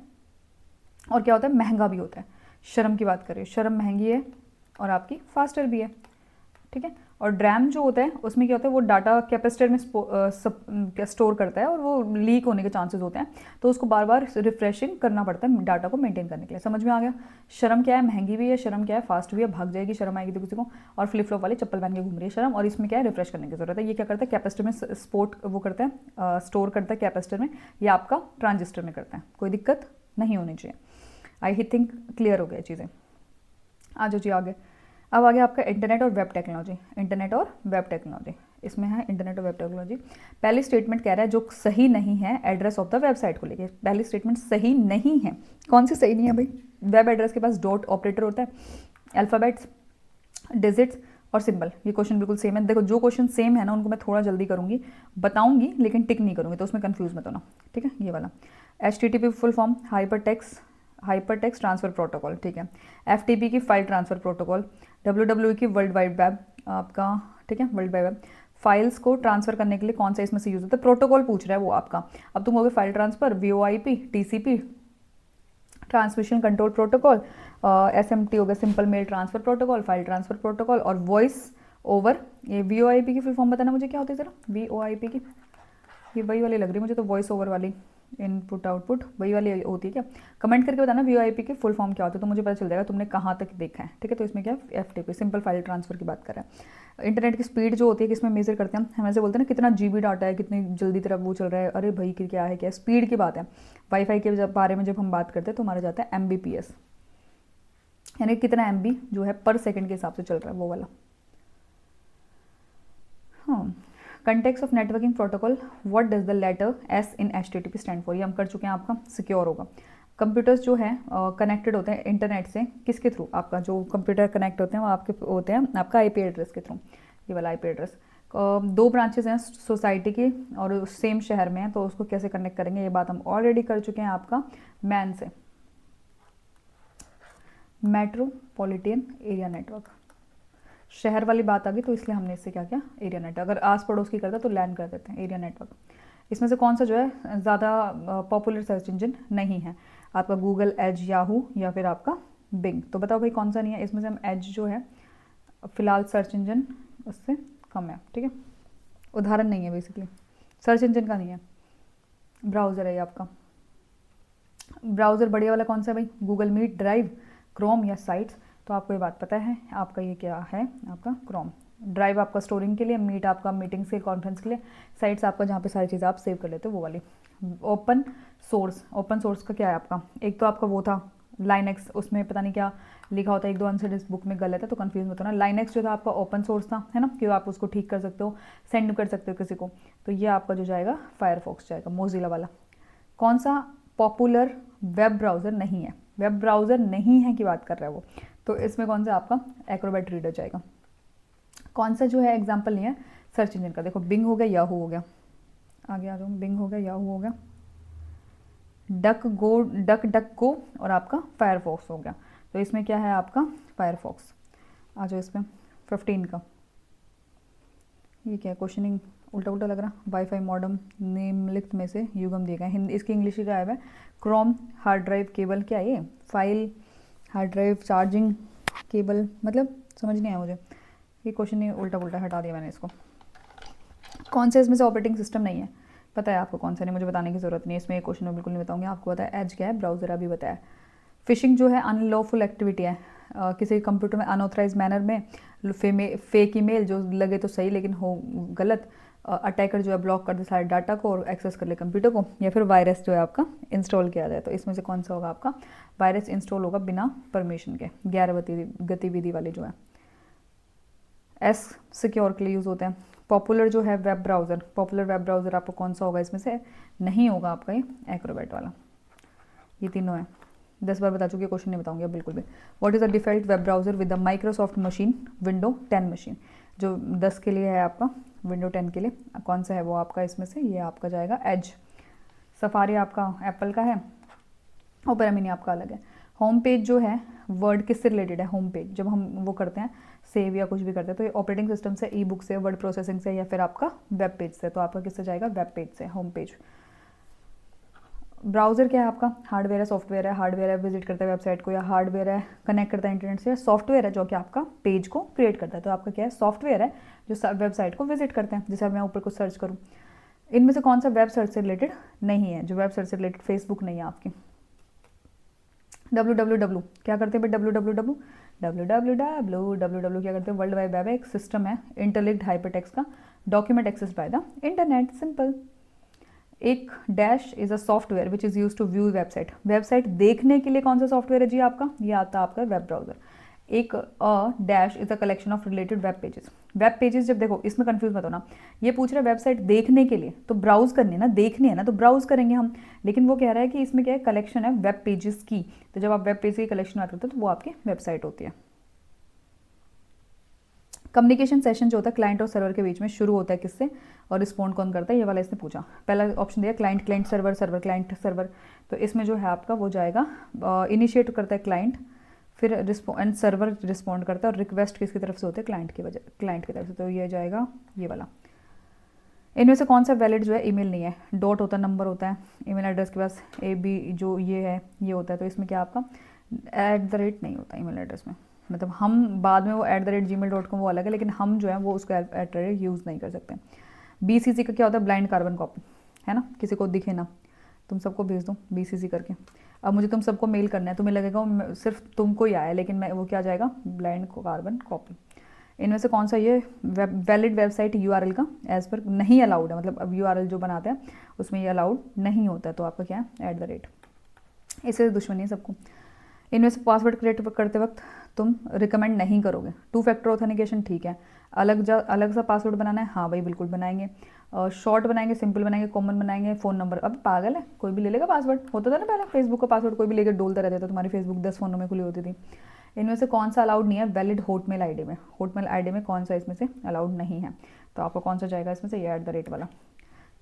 और क्या होता है, महंगा भी होता है। शर्म की बात करें, शर्म महंगी है और आपकी फास्टर भी है, ठीक है। और ड्रैम जो होता है उसमें क्या होता है, वो डाटा कैपेसिटर में स्टोर करता है और वो लीक होने के चांसेस होते हैं, तो उसको बार बार रिफ्रेशिंग करना पड़ता है डाटा को मेंटेन करने के लिए। समझ में आ गया, शर्म क्या है, महंगी भी है, शर्म क्या है, फास्ट भी है, भाग जाएगी शर्म आएगी तो किसी को, और फ्लिप फ्लॉप वाली चप्पल पहन के घूम रही है शर्म, और इसमें क्या है, रिफ्रेश करने की जरूरत है। ये क्या करता है, कैपेसिटर में स्पोर्ट वो करता है, स्टोर करता है कैपेसिटर में, या आपका ट्रांजिस्टर में करता है, कोई दिक्कत नहीं होनी चाहिए। आई थिंक क्लियर हो गया चीज़ें। आ जाओ जी आगे। अब आगे आपका इंटरनेट और वेब टेक्नोलॉजी, इंटरनेट और वेब टेक्नोलॉजी, इसमें है इंटरनेट और वेब टेक्नोलॉजी। पहली स्टेटमेंट कह रहा है जो सही नहीं है एड्रेस ऑफ द वेबसाइट को लेके, पहली स्टेटमेंट सही नहीं है। कौन सी सही नहीं है भाई, वेब एड्रेस के पास डॉट ऑपरेटर होता है, अल्फ़ाबेट्स, डिजिट्स और सिंबल, ये क्वेश्चन बिल्कुल सेम है। देखो जो क्वेश्चन सेम है ना उनको मैं थोड़ा जल्दी करूंगी, बताऊंगी लेकिन टिक नहीं करूंगी, तो उसमें कंफ्यूज मत होना, ठीक है। ये वाला HTTP full form hyper text transfer protocol, ठीक है। FTP की फाइल ट्रांसफर प्रोटोकॉल, WWW की वर्ल्ड वाइड वेब आपका, ठीक है, वर्ल्ड वाइड वेब। फाइल्स को ट्रांसफर करने के लिए कौन सा इसमें से यूज होता है, प्रोटोकॉल पूछ रहा है वो आपका। अब तुम हो गए file transfer, VoIP, TCP transmission control protocol, SMT हो गया simple mail transfer protocol, file transfer protocol, और वॉइस ओवर। ये VoIP की फुल फॉर्म बताना मुझे क्या होती है जरा, VoIP की, ये वही वाली लग रही है मुझे तो, वॉइस ओवर वाली, इनपुट आउटपुट वही वाली होती है क्या, कमेंट करके बताना VoIP की फुल फॉर्म क्या होता है, तो मुझे पता चल जाएगा तुमने कहाँ तक देखा है, ठीक है। तो इसमें क्या FTP सिंपल फाइल ट्रांसफर की बात कर रहे हैं। इंटरनेट की स्पीड जो होती है किसमें मेजर करते हैं हम, ऐसे बोलते हैं ना कितना GB डाटा है, कितनी जल्दी तरफ वो चल रहा है, अरे भाई क्या है, क्या स्पीड की बात है। वाईफाई के बारे में जब हम बात करते हैं तो हमारा जाता है MBPS, यानी कितना MB जो है पर सेकेंड के हिसाब से चल रहा है वो वाला। हाँ, context of networking protocol, what does the letter S in HTTP stand for, ये हम कर चुके हैं, आपका सिक्योर होगा। कंप्यूटर्स जो है कनेक्टेड होते हैं इंटरनेट से, किसके थ्रू, आपका जो कंप्यूटर कनेक्ट होते हैं वो आपके होते हैं आपका IP एड्रेस के थ्रू, ये वाला IP एड्रेस। दो ब्रांचेस हैं सोसाइटी की और सेम शहर में है, तो उसको कैसे कनेक्ट करेंगे, ये बात हम ऑलरेडी कर चुके हैं आपका मैन से, मेट्रोपॉलिटन एरिया नेटवर्क। शहर वाली बात आ गई तो इसलिए हमने इससे क्या किया, एरिया नेटवर्क। अगर आस पड़ोस की करता तो लैंड कर देते हैं, एरिया नेटवर्क। इसमें से कौन सा जो है ज़्यादा पॉपुलर सर्च इंजन नहीं है, आपका गूगल, एज, याहू या फिर आपका बिंग। तो बताओ भाई कौन सा नहीं है इसमें से, हम एज जो है फिलहाल सर्च इंजन उससे कम है, ठीक है, उदाहरण नहीं है बेसिकली, सर्च इंजन का नहीं है, ब्राउज़र है ये आपका। ब्राउज़र बढ़िया वाला कौन सा है भाई, गूगल मीट, ड्राइव, क्रोम या साइट्स। तो आपको ये बात पता है, आपका ये क्या है, आपका क्रोम। ड्राइव आपका स्टोरिंग के लिए, मीट आपका मीटिंग्स के कॉन्फ्रेंस के लिए, साइट्स आपका जहाँ पे सारी चीज़ें आप सेव कर लेते हो वो वाली। ओपन सोर्स का क्या है आपका, एक तो आपका वो था लाइनेक्स, उसमें पता नहीं क्या लिखा होता है, एक दो आंसर इस बुक में गलत है तो कंफ्यूज मत होना। लाइनेक्स जो था आपका ओपन सोर्स था, है ना, कि आप उसको ठीक कर सकते हो, सेंड कर सकते हो किसी को, तो ये आपका जो जाएगा फायरफॉक्स जाएगा, मोजिला वाला। कौन सा पॉपुलर वेब ब्राउज़र नहीं है, वेब ब्राउज़र नहीं है की बात कर रहा है वो, तो इसमें कौन सा आपका एक्रोबैट रीडर जाएगा। कौन सा जो है एग्जाम्पल नहीं है सर्च इंजन का, देखो बिंग हो गया, याहू हो गया, आगे आ जाओ, बिंग हो गया, याहू हो गया, डक गो और आपका फायरफॉक्स हो गया। तो इसमें क्या है आपका फायरफॉक्स। आ जाओ इसमें 15 का, ये क्या क्वेश्चनिंग उल्टा उल्टा लग रहा, वाईफाई मॉडम निम्नलिखित में से युगम दिए गए, हिंदी इसकी इंग्लिश का है क्रोम हार्ड ड्राइव केबल, क्या ये file hard drive charging cable, मतलब समझ नहीं आया मुझे ये क्वेश्चन, ये उल्टा उल्टा हटा दिया मैंने इसको। कौन से इसमें से ऑपरेटिंग सिस्टम नहीं है, पता है आपको कौन सा नहीं, मुझे बताने की जरूरत नहीं है, इसमें ये क्वेश्चन में बिल्कुल नहीं बताऊंगी, आपको पता है। एज क्या है, ब्राउजर अभी बताया। फिशिंग जो है अनलॉफुल एक्टिविटी है, किसी कंप्यूटर में अनऑथराइज मैनर में फेक ईमेल जो लगे तो सही लेकिन हो गलत, अटैकर जो है ब्लॉक कर दे सारे डाटा को और एक्सेस कर ले कंप्यूटर को, या फिर वायरस जो है आपका इंस्टॉल किया जाए। तो इसमें से कौन सा होगा आपका, वायरस इंस्टॉल होगा बिना परमिशन के, गैर गतिविधि वाली जो है। एस सिक्योर के लिए यूज़ होते हैं। पॉपुलर जो है web browser, popular web browser आपको कौन सा होगा इसमें से, नहीं होगा आपका ये एक्रोबैट वाला, ये तीनों है। 10 बार बता चुकी, क्वेश्चन नहीं बताऊंगी अब बिल्कुल भी। What is the default web browser with the Microsoft machine window 10 machine, जो 10 के लिए है आपका, विंडो 10 के लिए कौन सा है वो आपका, इसमें से ये आपका जाएगा एज। सफारी आपका एप्पल का है, ओपेरा मिनी आपका अलग है। होम पेज जो है वर्ड किससे रिलेटेड है? होम पेज जब हम वो करते हैं सेव या कुछ भी करते हैं तो ये ऑपरेटिंग सिस्टम से, ई बुक से, वर्ड प्रोसेसिंग से, या फिर आपका वेब पेज से। तो आपका किससे जाएगा? वेब पेज से, होम पेज। ब्राउज़र क्या है आपका? हार्डवेयर है, सॉफ्टवेयर है? हार्डवेयर है विजिट करता है वेबसाइट को, या हार्डवेयर है कनेक्ट करता है इंटरनेट से, या सॉफ्टवेयर है जो कि आपका पेज को क्रिएट करता है? तो आपका क्या है? सॉफ्टवेयर है जो वेबसाइट को विजिट करते हैं। जैसे अब मैं ऊपर कुछ सर्च करूँ, इनमें से कौन सा वेब सर्च से रिलेटेड नहीं है? जो वेब सर्च से रिलेटेड फेसबुक नहीं है आपकी। www क्या करते हैं भाई? www क्या करते हैं? वर्ल्ड वाइड वेब एक सिस्टम है इंटरलिंक्ड हाइपरटेक्स्ट का, document access by the internet, simple. एक dash is a software which is use to view website. Website देखने के लिए कौन सा सॉफ्टवेयर है जी आपका? ये आता है आपका वेब ब्राउजर। एक dash is a collection of related web pages. Web pages जब देखो, इसमें कंफ्यूज मत होना, ये पूछ रहा है वेबसाइट देखने के लिए, तो ब्राउज करनी है ना, देखनी है ना, तो ब्राउज करेंगे हम। लेकिन वो कह रहा है कि इसमें क्या है? कलेक्शन है वेब पेजेस की। तो जब आप वेब पेज की कलेक्शन बात करते हो तो वो आपकी वेबसाइट होती है। कम्युनिकेशन सेशन जो होता है क्लाइंट और सर्वर के बीच में शुरू होता है किससे, और रिस्पॉन्ड कौन करता है? ये वाला इसने पूछा। पहला ऑप्शन दिया client, client server, server client server. तो इसमें जो है आपका वो जाएगा, इनिशिएट करता है क्लाइंट, फिर एंड सर्वर रिस्पॉन्ड करता है, और रिक्वेस्ट किसकी तरफ से होते हैं? क्लाइंट की वजह, क्लाइंट की तरफ से। तो ये जाएगा ये वाला। इनमें से कौन सा वैलिड जो है ईमेल नहीं है? डॉट होता है, नंबर होता है, ईमेल एड्रेस के पास AB जो ये है ये होता है। तो इसमें क्या आपका @ नहीं होता ईमेल एड्रेस में, मतलब हम बाद में वो @gmail.com वो अलग है, लेकिन हम जो है वो उसको @ यूज़ नहीं कर सकते। BCC का क्या होता है? ब्लाइंड कार्बन कॉपी, है ना, किसी को दिखे ना, तुम सबको भेज दो BCC करके। अब मुझे तुम सबको मेल करना है, तुम्हें लगेगा सिर्फ तुमको ही आया, लेकिन मैं वो क्या जाएगा? Blind carbon copy. इनमें से कौन सा ये वैलिड वेबसाइट URL का एज पर नहीं अलाउड है? मतलब अब URL जो बनाते हैं उसमें ये अलाउड नहीं होता है। तो आपका क्या है? @ इससे दुश्मनी है सबको। इनमें से पासवर्ड क्रिएट करते वक्त तुम रिकमेंड नहीं करोगे? 2 फैक्टर ऑथेंटिकेशन ठीक है, अलग सा पासवर्ड बनाना है, हाँ भाई बिल्कुल बनाएंगे। शॉर्ट बनाएंगे, सिंपल बनाएंगे, कॉमन बनाएंगे, फ़ोन नंबर। अब पागल है, कोई भी ले लेगा पासवर्ड। होता था ना पहले फेसबुक का पासवर्ड कोई भी लेकर डोलता रहता था, तुम्हारी फेसबुक 10 फ़ोनों में खुली होती थी। इनमें से कौन सा अलाउड नहीं है? वैलिड हॉटमेल आईडी में। हॉटमेल आईडी में कौन सा इसमें से अलाउड नहीं है? तो आपका कौन सा जाएगा इसमें से? ये @ वाला।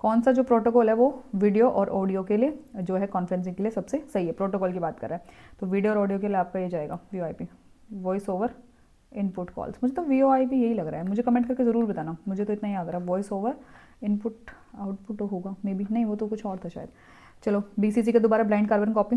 कौन सा जो प्रोटोकॉल है वो वीडियो और ऑडियो के लिए जो है कॉन्फ्रेंसिंग के लिए सबसे सही है? प्रोटोकॉल की बात कर रहा है तो वीडियो और ऑडियो के लिए आपका ये जाएगा VoIP, voice over input calls. मुझे तो VoIP यही लग रहा है, मुझे कमेंट करके ज़रूर बताना, मुझे तो इतना ही याद रहा। वॉइस ओवर इनपुट आउटपुट होगा मे बी, नहीं वो तो कुछ और था शायद। चलो BCC का दोबारा ब्लाइंड कार्बन कॉपी।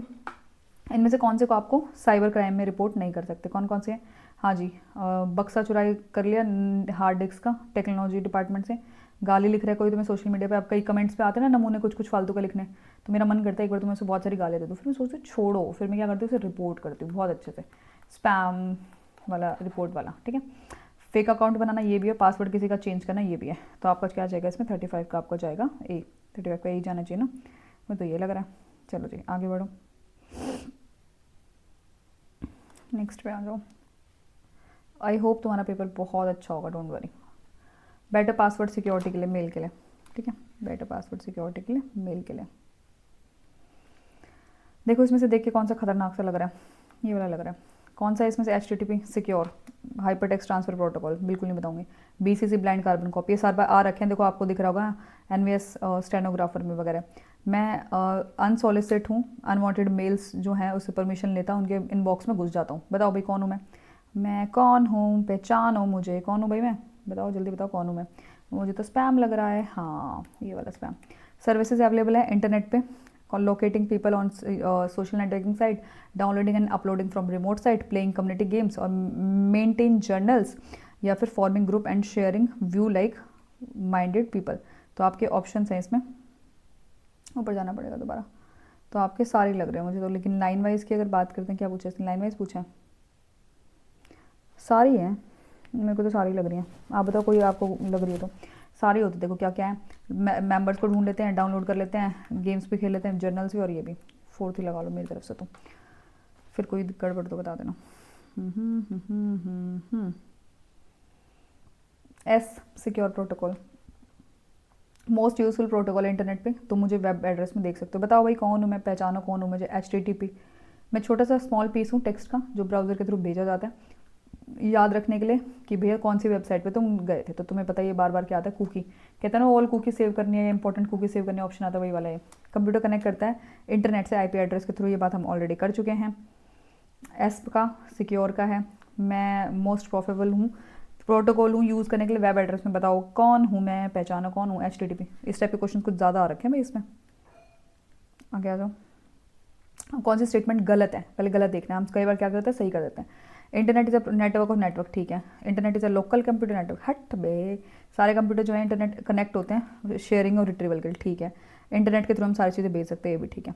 इनमें से कौन से को आपको साइबर क्राइम में रिपोर्ट नहीं कर सकते? कौन कौन से हैं? हाँ जी, बक्सा चुराई कर लिया हार्ड डिस्क का टेक्नोलॉजी डिपार्टमेंट से। गाली लिख रहा है कोई तुम्हें सोशल मीडिया पे, आप कई कमेंट्स पे आते हैं ना नमूने कुछ कुछ फालतू का लिखने, तो मेरा मन करता है एक बार तुम्हें उससे बहुत सारी गाली दे दूँ, फिर मैं सोचती हूँ छोड़ो, फिर मैं क्या करती हूँ उसे रिपोर्ट करती हूँ बहुत अच्छे से, स्पैम वाला रिपोर्ट वाला, ठीक है। फेक अकाउंट बनाना ये भी है, पासवर्ड किसी का चेंज करना ये भी है। तो आपका क्या जाएगा इसमें? 35 का आपका जाएगा A। 35 का A जाना चाहिए ना, मुझे तो ये लग रहा है। चलो जी आगे बढ़ो, नेक्स्ट पे आ जाओ। आई होप तुम्हारा पेपर बहुत अच्छा होगा, don't worry. Better password security के लिए मेल के लिए, ठीक है, बेटर पासवर्ड सिक्योरिटी के लिए मेल के लिए। देखो इसमें से देख के कौन सा खतरनाक सा लग रहा है? ये वाला लग रहा है। कौन सा इसमें से? HTTP secure hypertext transfer protocol, बिल्कुल नहीं बताऊंगी। BCC ब्लाइंड कार्बन कॉपी, ये सारे बार आ रखे हैं, देखो आपको दिख रहा होगा NVS स्टेनोग्राफर में वगैरह। मैं अनसॉलिसिट हूँ, अनवांटेड मेल्स जो हैं उससे परमिशन लेता हूँ, उनके इनबॉक्स में घुस जाता हूँ। बताओ भाई कौन हूँ मैं कौन हूँ? पहचानो मुझे, कौन हूँ भाई मैं? बताओ जल्दी बताओ कौन हूँ मैं? मुझे तो स्पैम लग रहा है, हाँ ये वाला स्पैम। सर्विसेज अवेलेबल है इंटरनेट पे, locating people on social networking site, downloading and uploading from remote site, playing community games और मेंटेन जर्नल्स, या फिर forming group and sharing view like minded people. तो आपके ऑप्शन हैं इसमें, ऊपर जाना पड़ेगा दोबारा। तो आपके सारे लग रहे हैं मुझे तो, लेकिन लाइन वाइज की अगर बात करते हैं, क्या पूछा इसने? लाइन वाइज पूछा है, सारी हैं, मेरे को तो सारी लग रही हैं। आप बताओ कोई आपको लग रही है तो। सारी होती है, देखो क्या क्या है, मेंबर्स को ढूंढ लेते हैं, डाउनलोड कर लेते हैं, गेम्स भी खेल लेते हैं, जर्नल्स भी, और ये भी 4th ही लगा लो मेरी तरफ से। तो फिर कोई गड़बड़ तो बता देना। S secure protocol, most useful protocol internet पे। तुम मुझे वेब एड्रेस में देख सकते हो, बताओ भाई कौन हूँ मैं, पहचानो कौन हूँ मुझे। HTTP मैं छोटा सा स्मॉल पीस हूँ टेक्स्ट का जो ब्राउज़र के थ्रू भेजा जाता है याद रखने के लिए कि भैया कौन सी वेबसाइट पे तुम गए थे। तो तुम्हें पता है ये बार बार क्या आता है? कुकी, कहता है ना ऑल कुकी सेव करनी है, इंपॉर्टेंट कुकी सेव करनी है, ऑप्शन आता है वही वाला है। कंप्यूटर कनेक्ट करता है इंटरनेट से IP एड्रेस के थ्रू, ये बात हम ऑलरेडी कर चुके हैं। एस का सिक्योर का है, मैं मोस्ट प्रोफेबल हूँ, प्रोटोकॉल हूँ यूज़ करने के लिए, वेब एड्रेस में बताओ कौन हूँ मैं, पहचाना कौन हूँ, HTTP। इस टाइप के क्वेश्चन कुछ ज़्यादा आ रखे हैं भाई इसमें। आगे आ जाओ। कौन सी स्टेटमेंट गलत है, पहले गलत देखना है, हम कई बार क्या करते हैं सही कर देते हैं। Internet is a network of network, ठीक है। Internet is a local computer network, हट बे, सारे कंप्यूटर जो है इंटरनेट कनेक्ट होते हैं शेयरिंग और रिट्रीवल के लिए, ठीक है। इंटरनेट के थ्रू हम सारी चीज़ें भेज सकते हैं, ये भी ठीक है।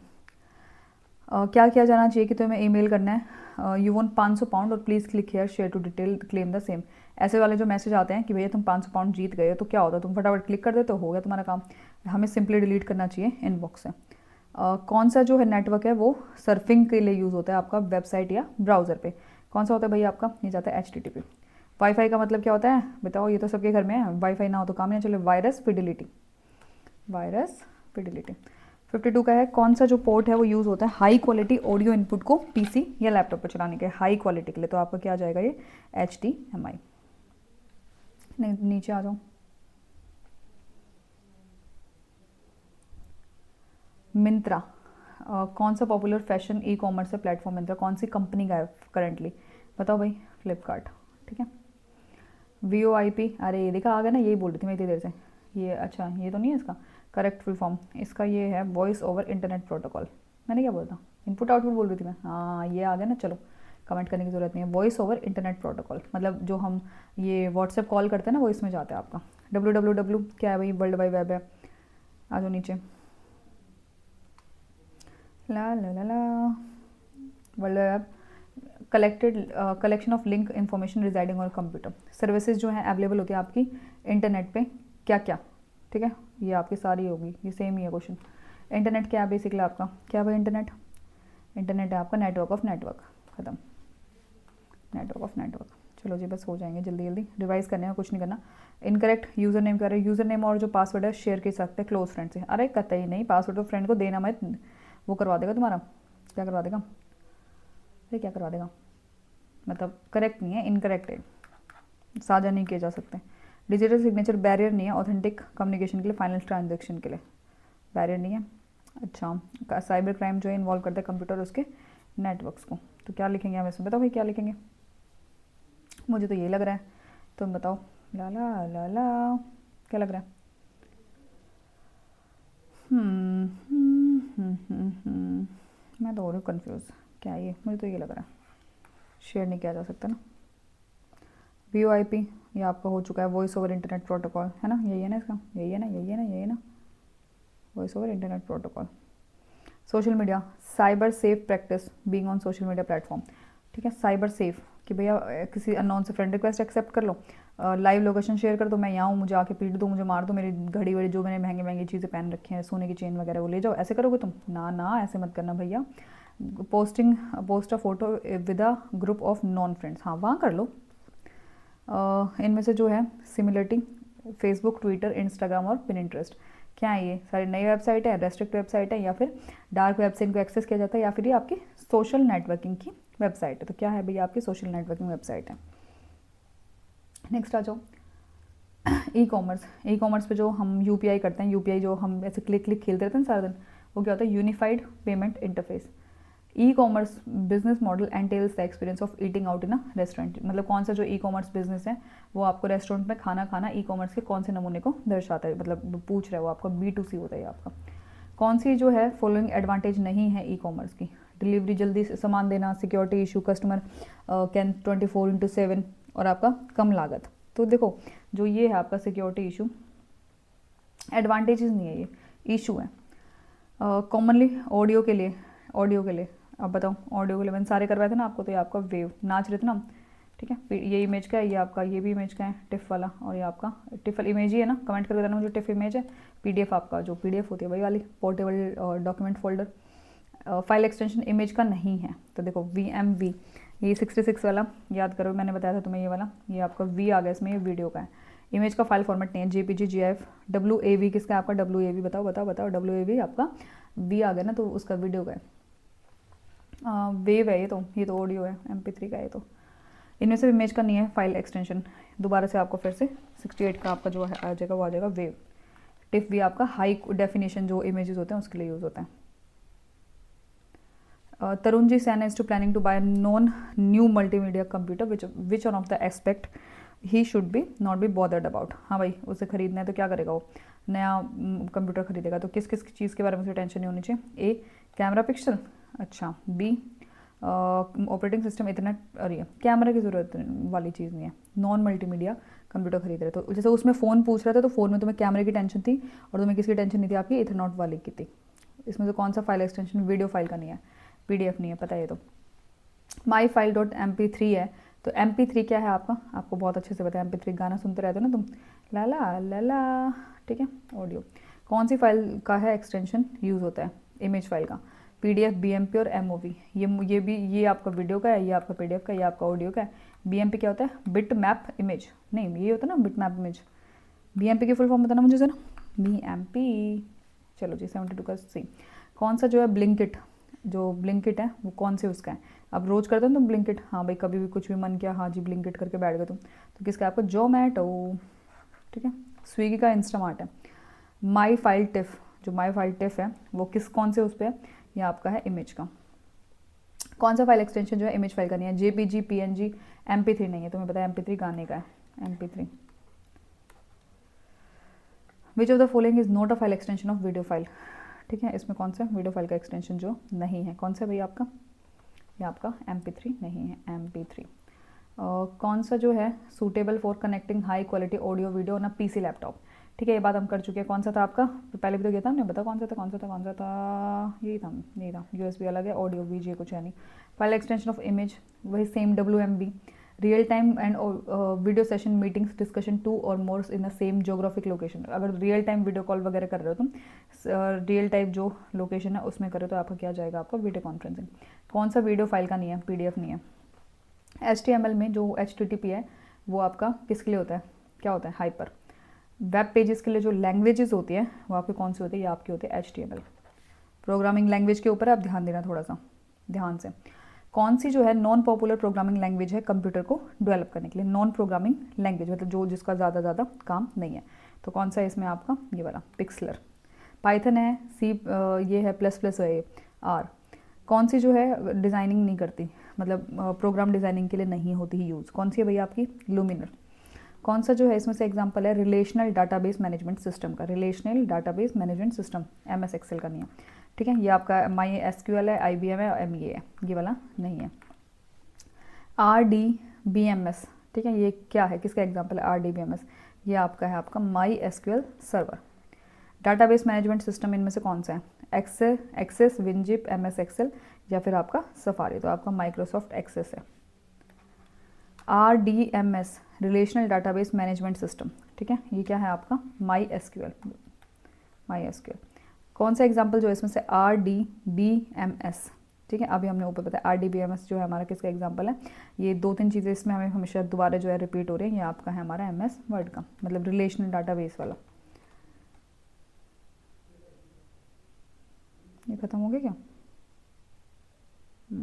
क्या किया जाना चाहिए कि तुम्हें ईमेल करना है, यू वॉन्ट 500 पाउंड और please click here share to detail claim the same. ऐसे वाले जो मैसेज आते हैं कि भैया तुम 500 पाउंड जीत गए हो, तो क्या होता है, तुम फटाफट क्लिक कर देते हो गया तुम्हारा काम। हमें सिंपली डिलीट करना चाहिए इनबॉक्स से। कौन सा जो है नेटवर्क है वो सर्फिंग के लिए यूज़ होता है आपका वेबसाइट या ब्राउज़र पे, कौन सा होता है भैया आपका, ये जाता है HTTP। वाईफाई का मतलब क्या होता है बताओ, ये तो सबके घर में है, वाईफाई ना हो तो काम नहीं चले, वायरस फिडिलिटी, वायरस फिडिलिटी। 52 का है, कौन सा जो पोर्ट है वो यूज़ होता है हाई क्वालिटी ऑडियो इनपुट को PC या लैपटॉप पर चलाने के, हाई क्वालिटी के लिए, तो आपका क्या आ जाएगा ये HDMI। नहीं नीचे आ जाओ। मिंत्रा, कौन सा पॉपुलर फैशन ई-कॉमर्स है प्लेटफॉर्म मिंत्रा, कौन सी कंपनी का है करंटली, बताओ भाई, फ्लिपकार्ट, ठीक है। VoIP, अरे ये देखा आ गया ना, यही बोल रही थी मैं इतनी देर से, ये अच्छा ये तो नहीं है इसका करेक्ट फुल फॉर्म, इसका ये है वॉइस ओवर इंटरनेट प्रोटोकॉल। मैंने क्या बोला था, इनपुट आउटपुट बोल रही थी मैं, हाँ ये आ गया ना, चलो कमेंट करने की ज़रूरत नहीं है। वॉइस ओवर इंटरनेट प्रोटोकॉल मतलब जो हम ये व्हाट्सएप कॉल करते हैं ना, वो इसमें जाता है आपका। WWW क्या है भाई, वर्ल्ड वाइड वेब है। आ जाओ नीचे, ला ला ला ला, world web collection of link information residing on computer. Services जो है अवेलेबल होती है आपकी इंटरनेट पे, क्या क्या, ठीक है, ये आपकी सारी होगी, ये सेम ही है क्वेश्चन। इंटरनेट क्या है बेसिकली आपका, क्या भाई इंटरनेट, इंटरनेट है आपका नेटवर्क ऑफ नेटवर्क, ख़त्म, नेटवर्क ऑफ नेटवर्क। चलो जी बस हो जाएंगे जल्दी जल्दी, रिवाइज करने में कुछ नहीं करना। इनकरेक्ट यूज़र नेम कर रहे हैं, यूज़र नेम और जो पासवर्ड है शेयर कर सकते हैं क्लोज फ्रेंड से, अरे कतई नहीं, पासवर्ड तो फ्रेंड को देना मत, वो करवा देगा तुम्हारा, क्या करवा देगा, अरे क्या करवा देगा, मतलब करेक्ट नहीं है, इनकरेक्ट है, साझा नहीं किए जा सकते। डिजिटल सिग्नेचर बैरियर नहीं है ऑथेंटिक कम्युनिकेशन के लिए, फाइनल ट्रांजेक्शन के लिए बैरियर नहीं है। अच्छा, साइबर क्राइम जो है इन्वॉल्व करता है कंप्यूटर उसके नेटवर्क्स को, तो क्या लिखेंगे हम इसमें, बताओ भाई क्या लिखेंगे, मुझे तो यही लग रहा है, तुम बताओ, ला ला ला ला, क्या लग रहा है, मैं तो हो रही हूँ कन्फ्यूज़, क्या ये, मुझे तो ये लग रहा है शेयर नहीं किया जा सकता ना। VoIP ये आपका हो चुका है, वॉइस ओवर इंटरनेट प्रोटोकॉल है ना, यही है ना इसका, यही है ना, यही है ना, यही है ना, voice over internet protocol. Social media, cyber safe practice being on social media platform, ठीक है, साइबर सेफ कि भैया किसी अननोन से फ्रेंड रिक्वेस्ट एक्सेप्ट कर लो, लाइव लोकेशन शेयर कर दो, मैं यहाँ हूँ, मुझे आके पीट दो, मुझे मार दो, मेरी घड़ी वड़ी जो मैंने महंगी महंगी चीज़ें पहन रखी हैं, सोने की चेन वगैरह वो ले जाओ, ऐसे करोगे तुम, ना ना ऐसे मत करना भैया। Post a photo with a group of non friends, हाँ वहाँ कर लो। इनमें से जो है सिमिलरिटी, फेसबुक, ट्विटर, इंस्टाग्राम और पिनिंटरेस्ट, क्या है ये सारी नई वेबसाइट है, रेस्ट्रिक्ट वेबसाइट है, या फिर डार्क वेब से इनको एक्सेस किया जाता है, या फिर ये आपकी सोशल नेटवर्किंग की वेबसाइट है, तो क्या है भैया आपकी सोशल नेटवर्किंग वेबसाइट है। नेक्स्ट आ जाओ, ई कॉमर्स पे जो हम UPI करते हैं, UPI जो हम ऐसे क्लिक क्लिक खेलते रहते हैं सारा दिन, वो क्या होता है, unified payment interface. E commerce business model एंटेल्स the experience of eating out in a restaurant, मतलब कौन सा जो ई कॉमर्स बिजनेस है वो आपको रेस्टोरेंट में खाना खाना ई कॉमर्स के कौन से नमूने को दर्शाता है, मतलब पूछ रहा है वो आपका, B2C होता है आपका। कौन सी जो है फॉलोइंग एडवांटेज नहीं है ई कॉमर्स की, डिलीवरी जल्दी से सामान देना, सिक्योरिटी इशू, कस्टमर कैन 24/7 और आपका कम लागत। तो देखो जो ये है आपका सिक्योरिटी इशू, एडवांटेजेस नहीं है, ये इशू है। कॉमनली ऑडियो के लिए, अब बताओ ऑडियो के लिए मैंने सारे करवाए थे ना आपको, तो ये आपका वेव नाच रहे थे ना, ठीक है। ये इमेज का है, ये आपका ये भी इमेज का है टिफ वाला, और ये आपका टिफ वाली इमेज ही है ना, कमेंट करके बताना मुझे टिफ इमेज है। PDF आपका जो PDF होती है वही वाली portable document folder. File extension image का नहीं है, तो देखो VMV, ये 66 वाला याद करो, मैंने बताया था तुम्हें ये वाला, ये आपका V आ गया इसमें, ये वीडियो का है। इमेज का फाइल फॉर्मेट नहीं है, JPG, GIF। WAV किसका है आपका, WAV बताओ बताओ बताओ, WAV आपका V आ गया ना, तो उसका वीडियो का है। वेव है ये तो ऑडियो है, MP3 का है ये तो। इनमें से इमेज का नहीं है फाइल एक्सटेंशन, दोबारा से आपको फिर से 68 का आपका जो है आ जाएगा, वो आ जाएगा वेव। टिफ भी आपका हाई डेफिनेशन जो इमेजेस होते हैं उसके लिए यूज़ होता है। Tarun G Sen is to planning to buy non new multimedia computer which one of the aspect he should be not be bothered about. हाँ भाई, उसे खरीदना है तो क्या करेगा वो, नया कंप्यूटर खरीदेगा तो किस किस चीज़ के बारे में उसे टेंशन नहीं होनी चाहिए। ए कैमरा पिक्सल, अच्छा। बी ऑपरेटिंग सिस्टम इतना, अरे कैमरा की ज़रूरत वाली चीज़ नहीं है। नॉन मल्टीमीडिया कंप्यूटर खरीद रहे तो जैसे उसमें फ़ोन पूछ रहा था तो फ़ोन में तुम्हें कैमरे की टेंशन थी और तुम्हें किसकी टेंशन नहीं थी, आपकी इथरनॉट वाली की थी। इसमें से कौन सा फाइल एक्सटेंशन, वीडियो फाइल का नहीं है, PDF नहीं है, पता है। तो माई फाइल डॉट MP3 है। तो MP3 क्या है आपका, आपको बहुत अच्छे से पता है। MP3 गाना सुनते रहते हो ना तुम, लाला लाला, ठीक है। ऑडियो कौन सी फाइल का है एक्सटेंशन यूज़ होता है, इमेज फाइल का। PDF, BMP और MOV। ये आपका वीडियो का है, ये आपका PDF का, ये आपका ऑडियो का है। BMP क्या होता है, बिट मैप इमेज, नहीं ये होता है ना बिट मैप इमेज। BMP की फुल फॉर्म बताना मुझे जरा, BMP। चलो जी 72 का सी। कौन सा जो है ब्लिंकिट, जो ब्लिंकिट है वो कौन से उसका है। अब रोज़ करते हो तुम ब्लिंकिट, हाँ भाई कभी भी कुछ भी मन किया, हाँ जी ब्लिंकिट करके बैठ गए तुम, तो किसका, आपका जोमैटो, ठीक है। स्विगी का इंस्टामार्ट है। माई फाइल टिफ, जो माई फाइल टिफ है वो कौन से उस पर है, ये आपका है इमेज का। कौन सा फाइल एक्सटेंशन जो है इमेज फाइल का नहीं है, JPG, PNG, MP3 नहीं है, तुम्हें पता है MP3 गाने का है, MP3। Which of the following is not a file extension of video file, ठीक है। इसमें कौन सा वीडियो फाइल का एक्सटेंशन जो नहीं है, कौन सा भाई आपका, ये आपका MP3 नहीं है, MP3। कौन सा जो है suitable for connecting high quality audio video ना PC लैपटॉप, ठीक है। ये बात हम कर चुके हैं। कौन सा था आपका, पहले भी तो किया था हमने, बता कौन सा था, यही था USB अलग है, ऑडियो VGA कुछ है नहीं। फाइल एक्सटेंशन ऑफ इमेज वही same WMV। Real time and video session meetings discussion 2 और more in the same geographic location. अगर रियल टाइम वीडियो कॉल वगैरह कर रहे हो तुम, रियल टाइप जो लोकेशन है उसमें करो तो आपका क्या जाएगा, आपका वीडियो कॉन्फ्रेंसिंग। कौन सा वीडियो फाइल का नहीं है, PDF नहीं है। HTML में जो HTTP है वो आपका किसके लिए होता है, क्या होता है, हाइपर। वेब पेजेस के लिए जो लैंग्वेजेस होती है वो आपकी कौन सी होती है, ये आपकी होती है HTML। प्रोग्रामिंग लैंग्वेज के ऊपर आप ध्यान देना थोड़ा सा ध्यान से। कौन सी जो है नॉन पॉपुलर प्रोग्रामिंग लैंग्वेज है कंप्यूटर को डेवलप करने के लिए, नॉन प्रोग्रामिंग लैंग्वेज मतलब जो जिसका ज़्यादा काम नहीं है, तो कौन सा है इसमें आपका, ये वाला पिक्सलर। पाइथन है, C ये है ++ है, R। कौन सी जो है डिज़ाइनिंग नहीं करती, मतलब प्रोग्राम डिज़ाइनिंग के लिए नहीं होती ही यूज़, कौन सी है भैया आपकी, लुमिनर। कौन सा जो है इसमें से एग्जांपल है रिलेशनल डाटाबेस मैनेजमेंट सिस्टम का, relational database management system, MS Excel का नहीं है, ठीक है। ये आपका MySQL है, IBM है, MEA है, ये वाला नहीं है। RDBMS, ठीक है, ये क्या है, किसका एग्जांपल है RDBMS, ये आपका है आपका MySQL server. Database management system इनमें से कौन सा है, एक्सेस, विनजिप, MS एक्सेल या फिर आपका सफारी, तो आपका माइक्रोसॉफ्ट एक्सेस है। RDMS relational database management system, ठीक है, ये क्या है आपका MySQL। कौन सा एग्जांपल जो है इसमें से RDBMS, ठीक है। अभी हमने ऊपर बताया RDBMS जो है हमारा किसका एग्जांपल है, ये 2-3 चीज़ें इसमें हमें हमेशा दोबारा जो है रिपीट हो रही हैं, ये आपका है हमारा MS वर्ड का, मतलब रिलेशनल डाटाबेस वाला। ये खत्म हो गया क्या,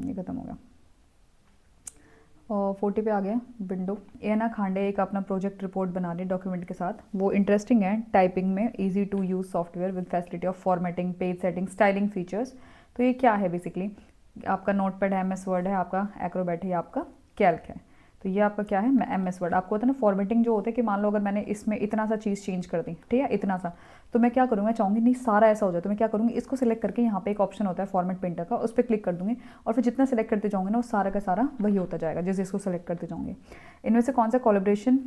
ये खत्म हो गया। और 40 पे आ गया विंडो। एना खांडे एक अपना प्रोजेक्ट रिपोर्ट बना रही डॉक्यूमेंट के साथ, वो इंटरेस्टिंग है, टाइपिंग में easy to use software with facility of formatting, page setting, styling features. तो ये क्या है बेसिकली, आपका नोटपैड है, MS वर्ड है, आपका एक्रोबैट है, आपका कैल्क है। तो ये आपका क्या है, MS वर्ड। आपको होता है ना फॉर्मेटिंग जो होता है कि मान लो अगर मैंने इसमें इतना सा चीज़ चेंज कर दी, ठीक है, इतना सा, तो मैं क्या करूँगा, चाहूँगी नहीं सारा ऐसा हो जाए, तो मैं क्या करूँगी, इसको सिलेक्ट करके यहाँ पे एक ऑप्शन होता है फॉर्मेट पेंटर का, उस पर क्लिक कर दूँगी और फिर जितना सेलेक्ट करते जाऊँगी ना वो सारा का सारा वही होता जाएगा जैसे इसको सेलेक्ट करते जाऊँगी। इनमें से कौन सा कोलैबोरेशन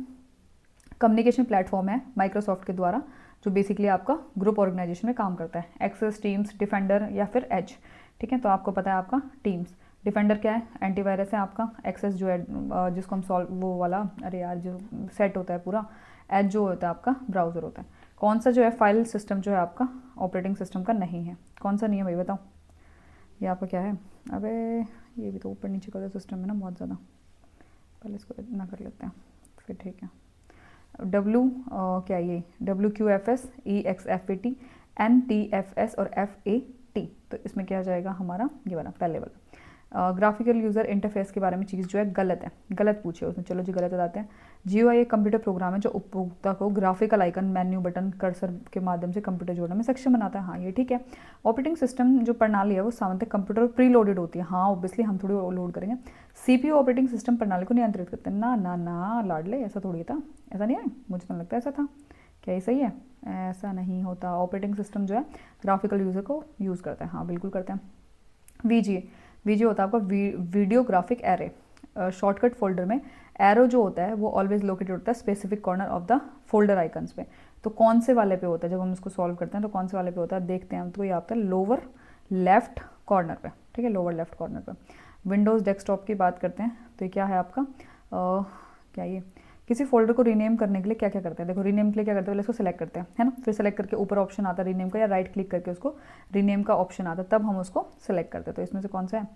कम्युनिकेशन प्लेटफॉर्म है माइक्रोसॉफ्ट के द्वारा जो बेसिकली आपका ग्रुप ऑर्गेनाइजेशन में काम करता है, एक्सेस, टीम्स, डिफेंडर या फिर एज, ठीक है। तो आपको पता है आपका टीम्स, डिफेंडर क्या है, एंटीवायरस है आपका, एक्सेस जो है जिसको हम सॉल्व वो वाला, अरे यार जो सेट होता है पूरा, एज जो होता है आपका ब्राउज़र होता है। कौन सा जो है फाइल सिस्टम जो है आपका ऑपरेटिंग सिस्टम का नहीं है, कौन सा नहीं है भाई बताओ, ये आपका क्या है, अबे ये भी तो ऊपर नीचे का सिस्टम है ना बहुत ज़्यादा, पहले इसको इतना कर लेते हैं फिर ठीक है। क्या ये WQFS, EXFAT, NTFS और FAT, तो इसमें क्या जाएगा हमारा ये वाला पहले वाला। ग्राफिकल यूज़र इंटरफेस के बारे में चीज़ जो है गलत है, गलत पूछे उसने, चलो जी गलत बताते हैं। GUI एक कंप्यूटर प्रोग्राम है जो उपभोक्ता को graphical icon, menu, button, cursor के माध्यम से कंप्यूटर जोड़ने में सक्षम बनाता है। हाँ ये ठीक है। ऑपरेटिंग सिस्टम जो प्रणाली है वो सामान्यतः कंप्यूटर पर प्री लोडेड होती है। हाँ ऑब्वियसली हम थोड़ी लोड करेंगे। CPU ऑपरेटिंग सिस्टम प्रणाली को नियंत्रित करते हैं। ना ना ना लाडले, ऐसा थोड़ी था, ऐसा नहीं है, मुझे तो लगता है ऐसा था। क्या ये सही है? ऐसा नहीं होता। ऑपरेटिंग सिस्टम जो है ग्राफिकल यूज़र को यूज़ करता है। हाँ बिल्कुल करते हैं। VGA होता है आपका video graphic array. Shortcut folder में एरो जो होता है वो ऑलवेज लोकेटेड होता है specific corner of the folder icons पे। तो कौन से वाले पे होता है, जब हम इसको सॉल्व करते हैं तो कौन से वाले पे होता है देखते हैं हम। तो ये आता है लोअर लेफ्ट कॉर्नर पे, ठीक है, लोअर लेफ्ट कॉर्नर पे। विंडोज़ डेस्कटॉप की बात करते हैं तो ये क्या है आपका, क्या ये किसी फोल्डर को रीनेम करने के लिए क्या क्या करते हैं। देखो रीनेम के लिए क्या करते हैं, पहले इसको सेलेक्ट करते हैं, है ना, फिर सेलेक्ट करके ऊपर ऑप्शन आता है रीनेम का, या राइट क्लिक करके उसको रीनेम का ऑप्शन आता है, तब हम उसको सेलेक्ट करते हैं। तो इसमें से कौन सा है,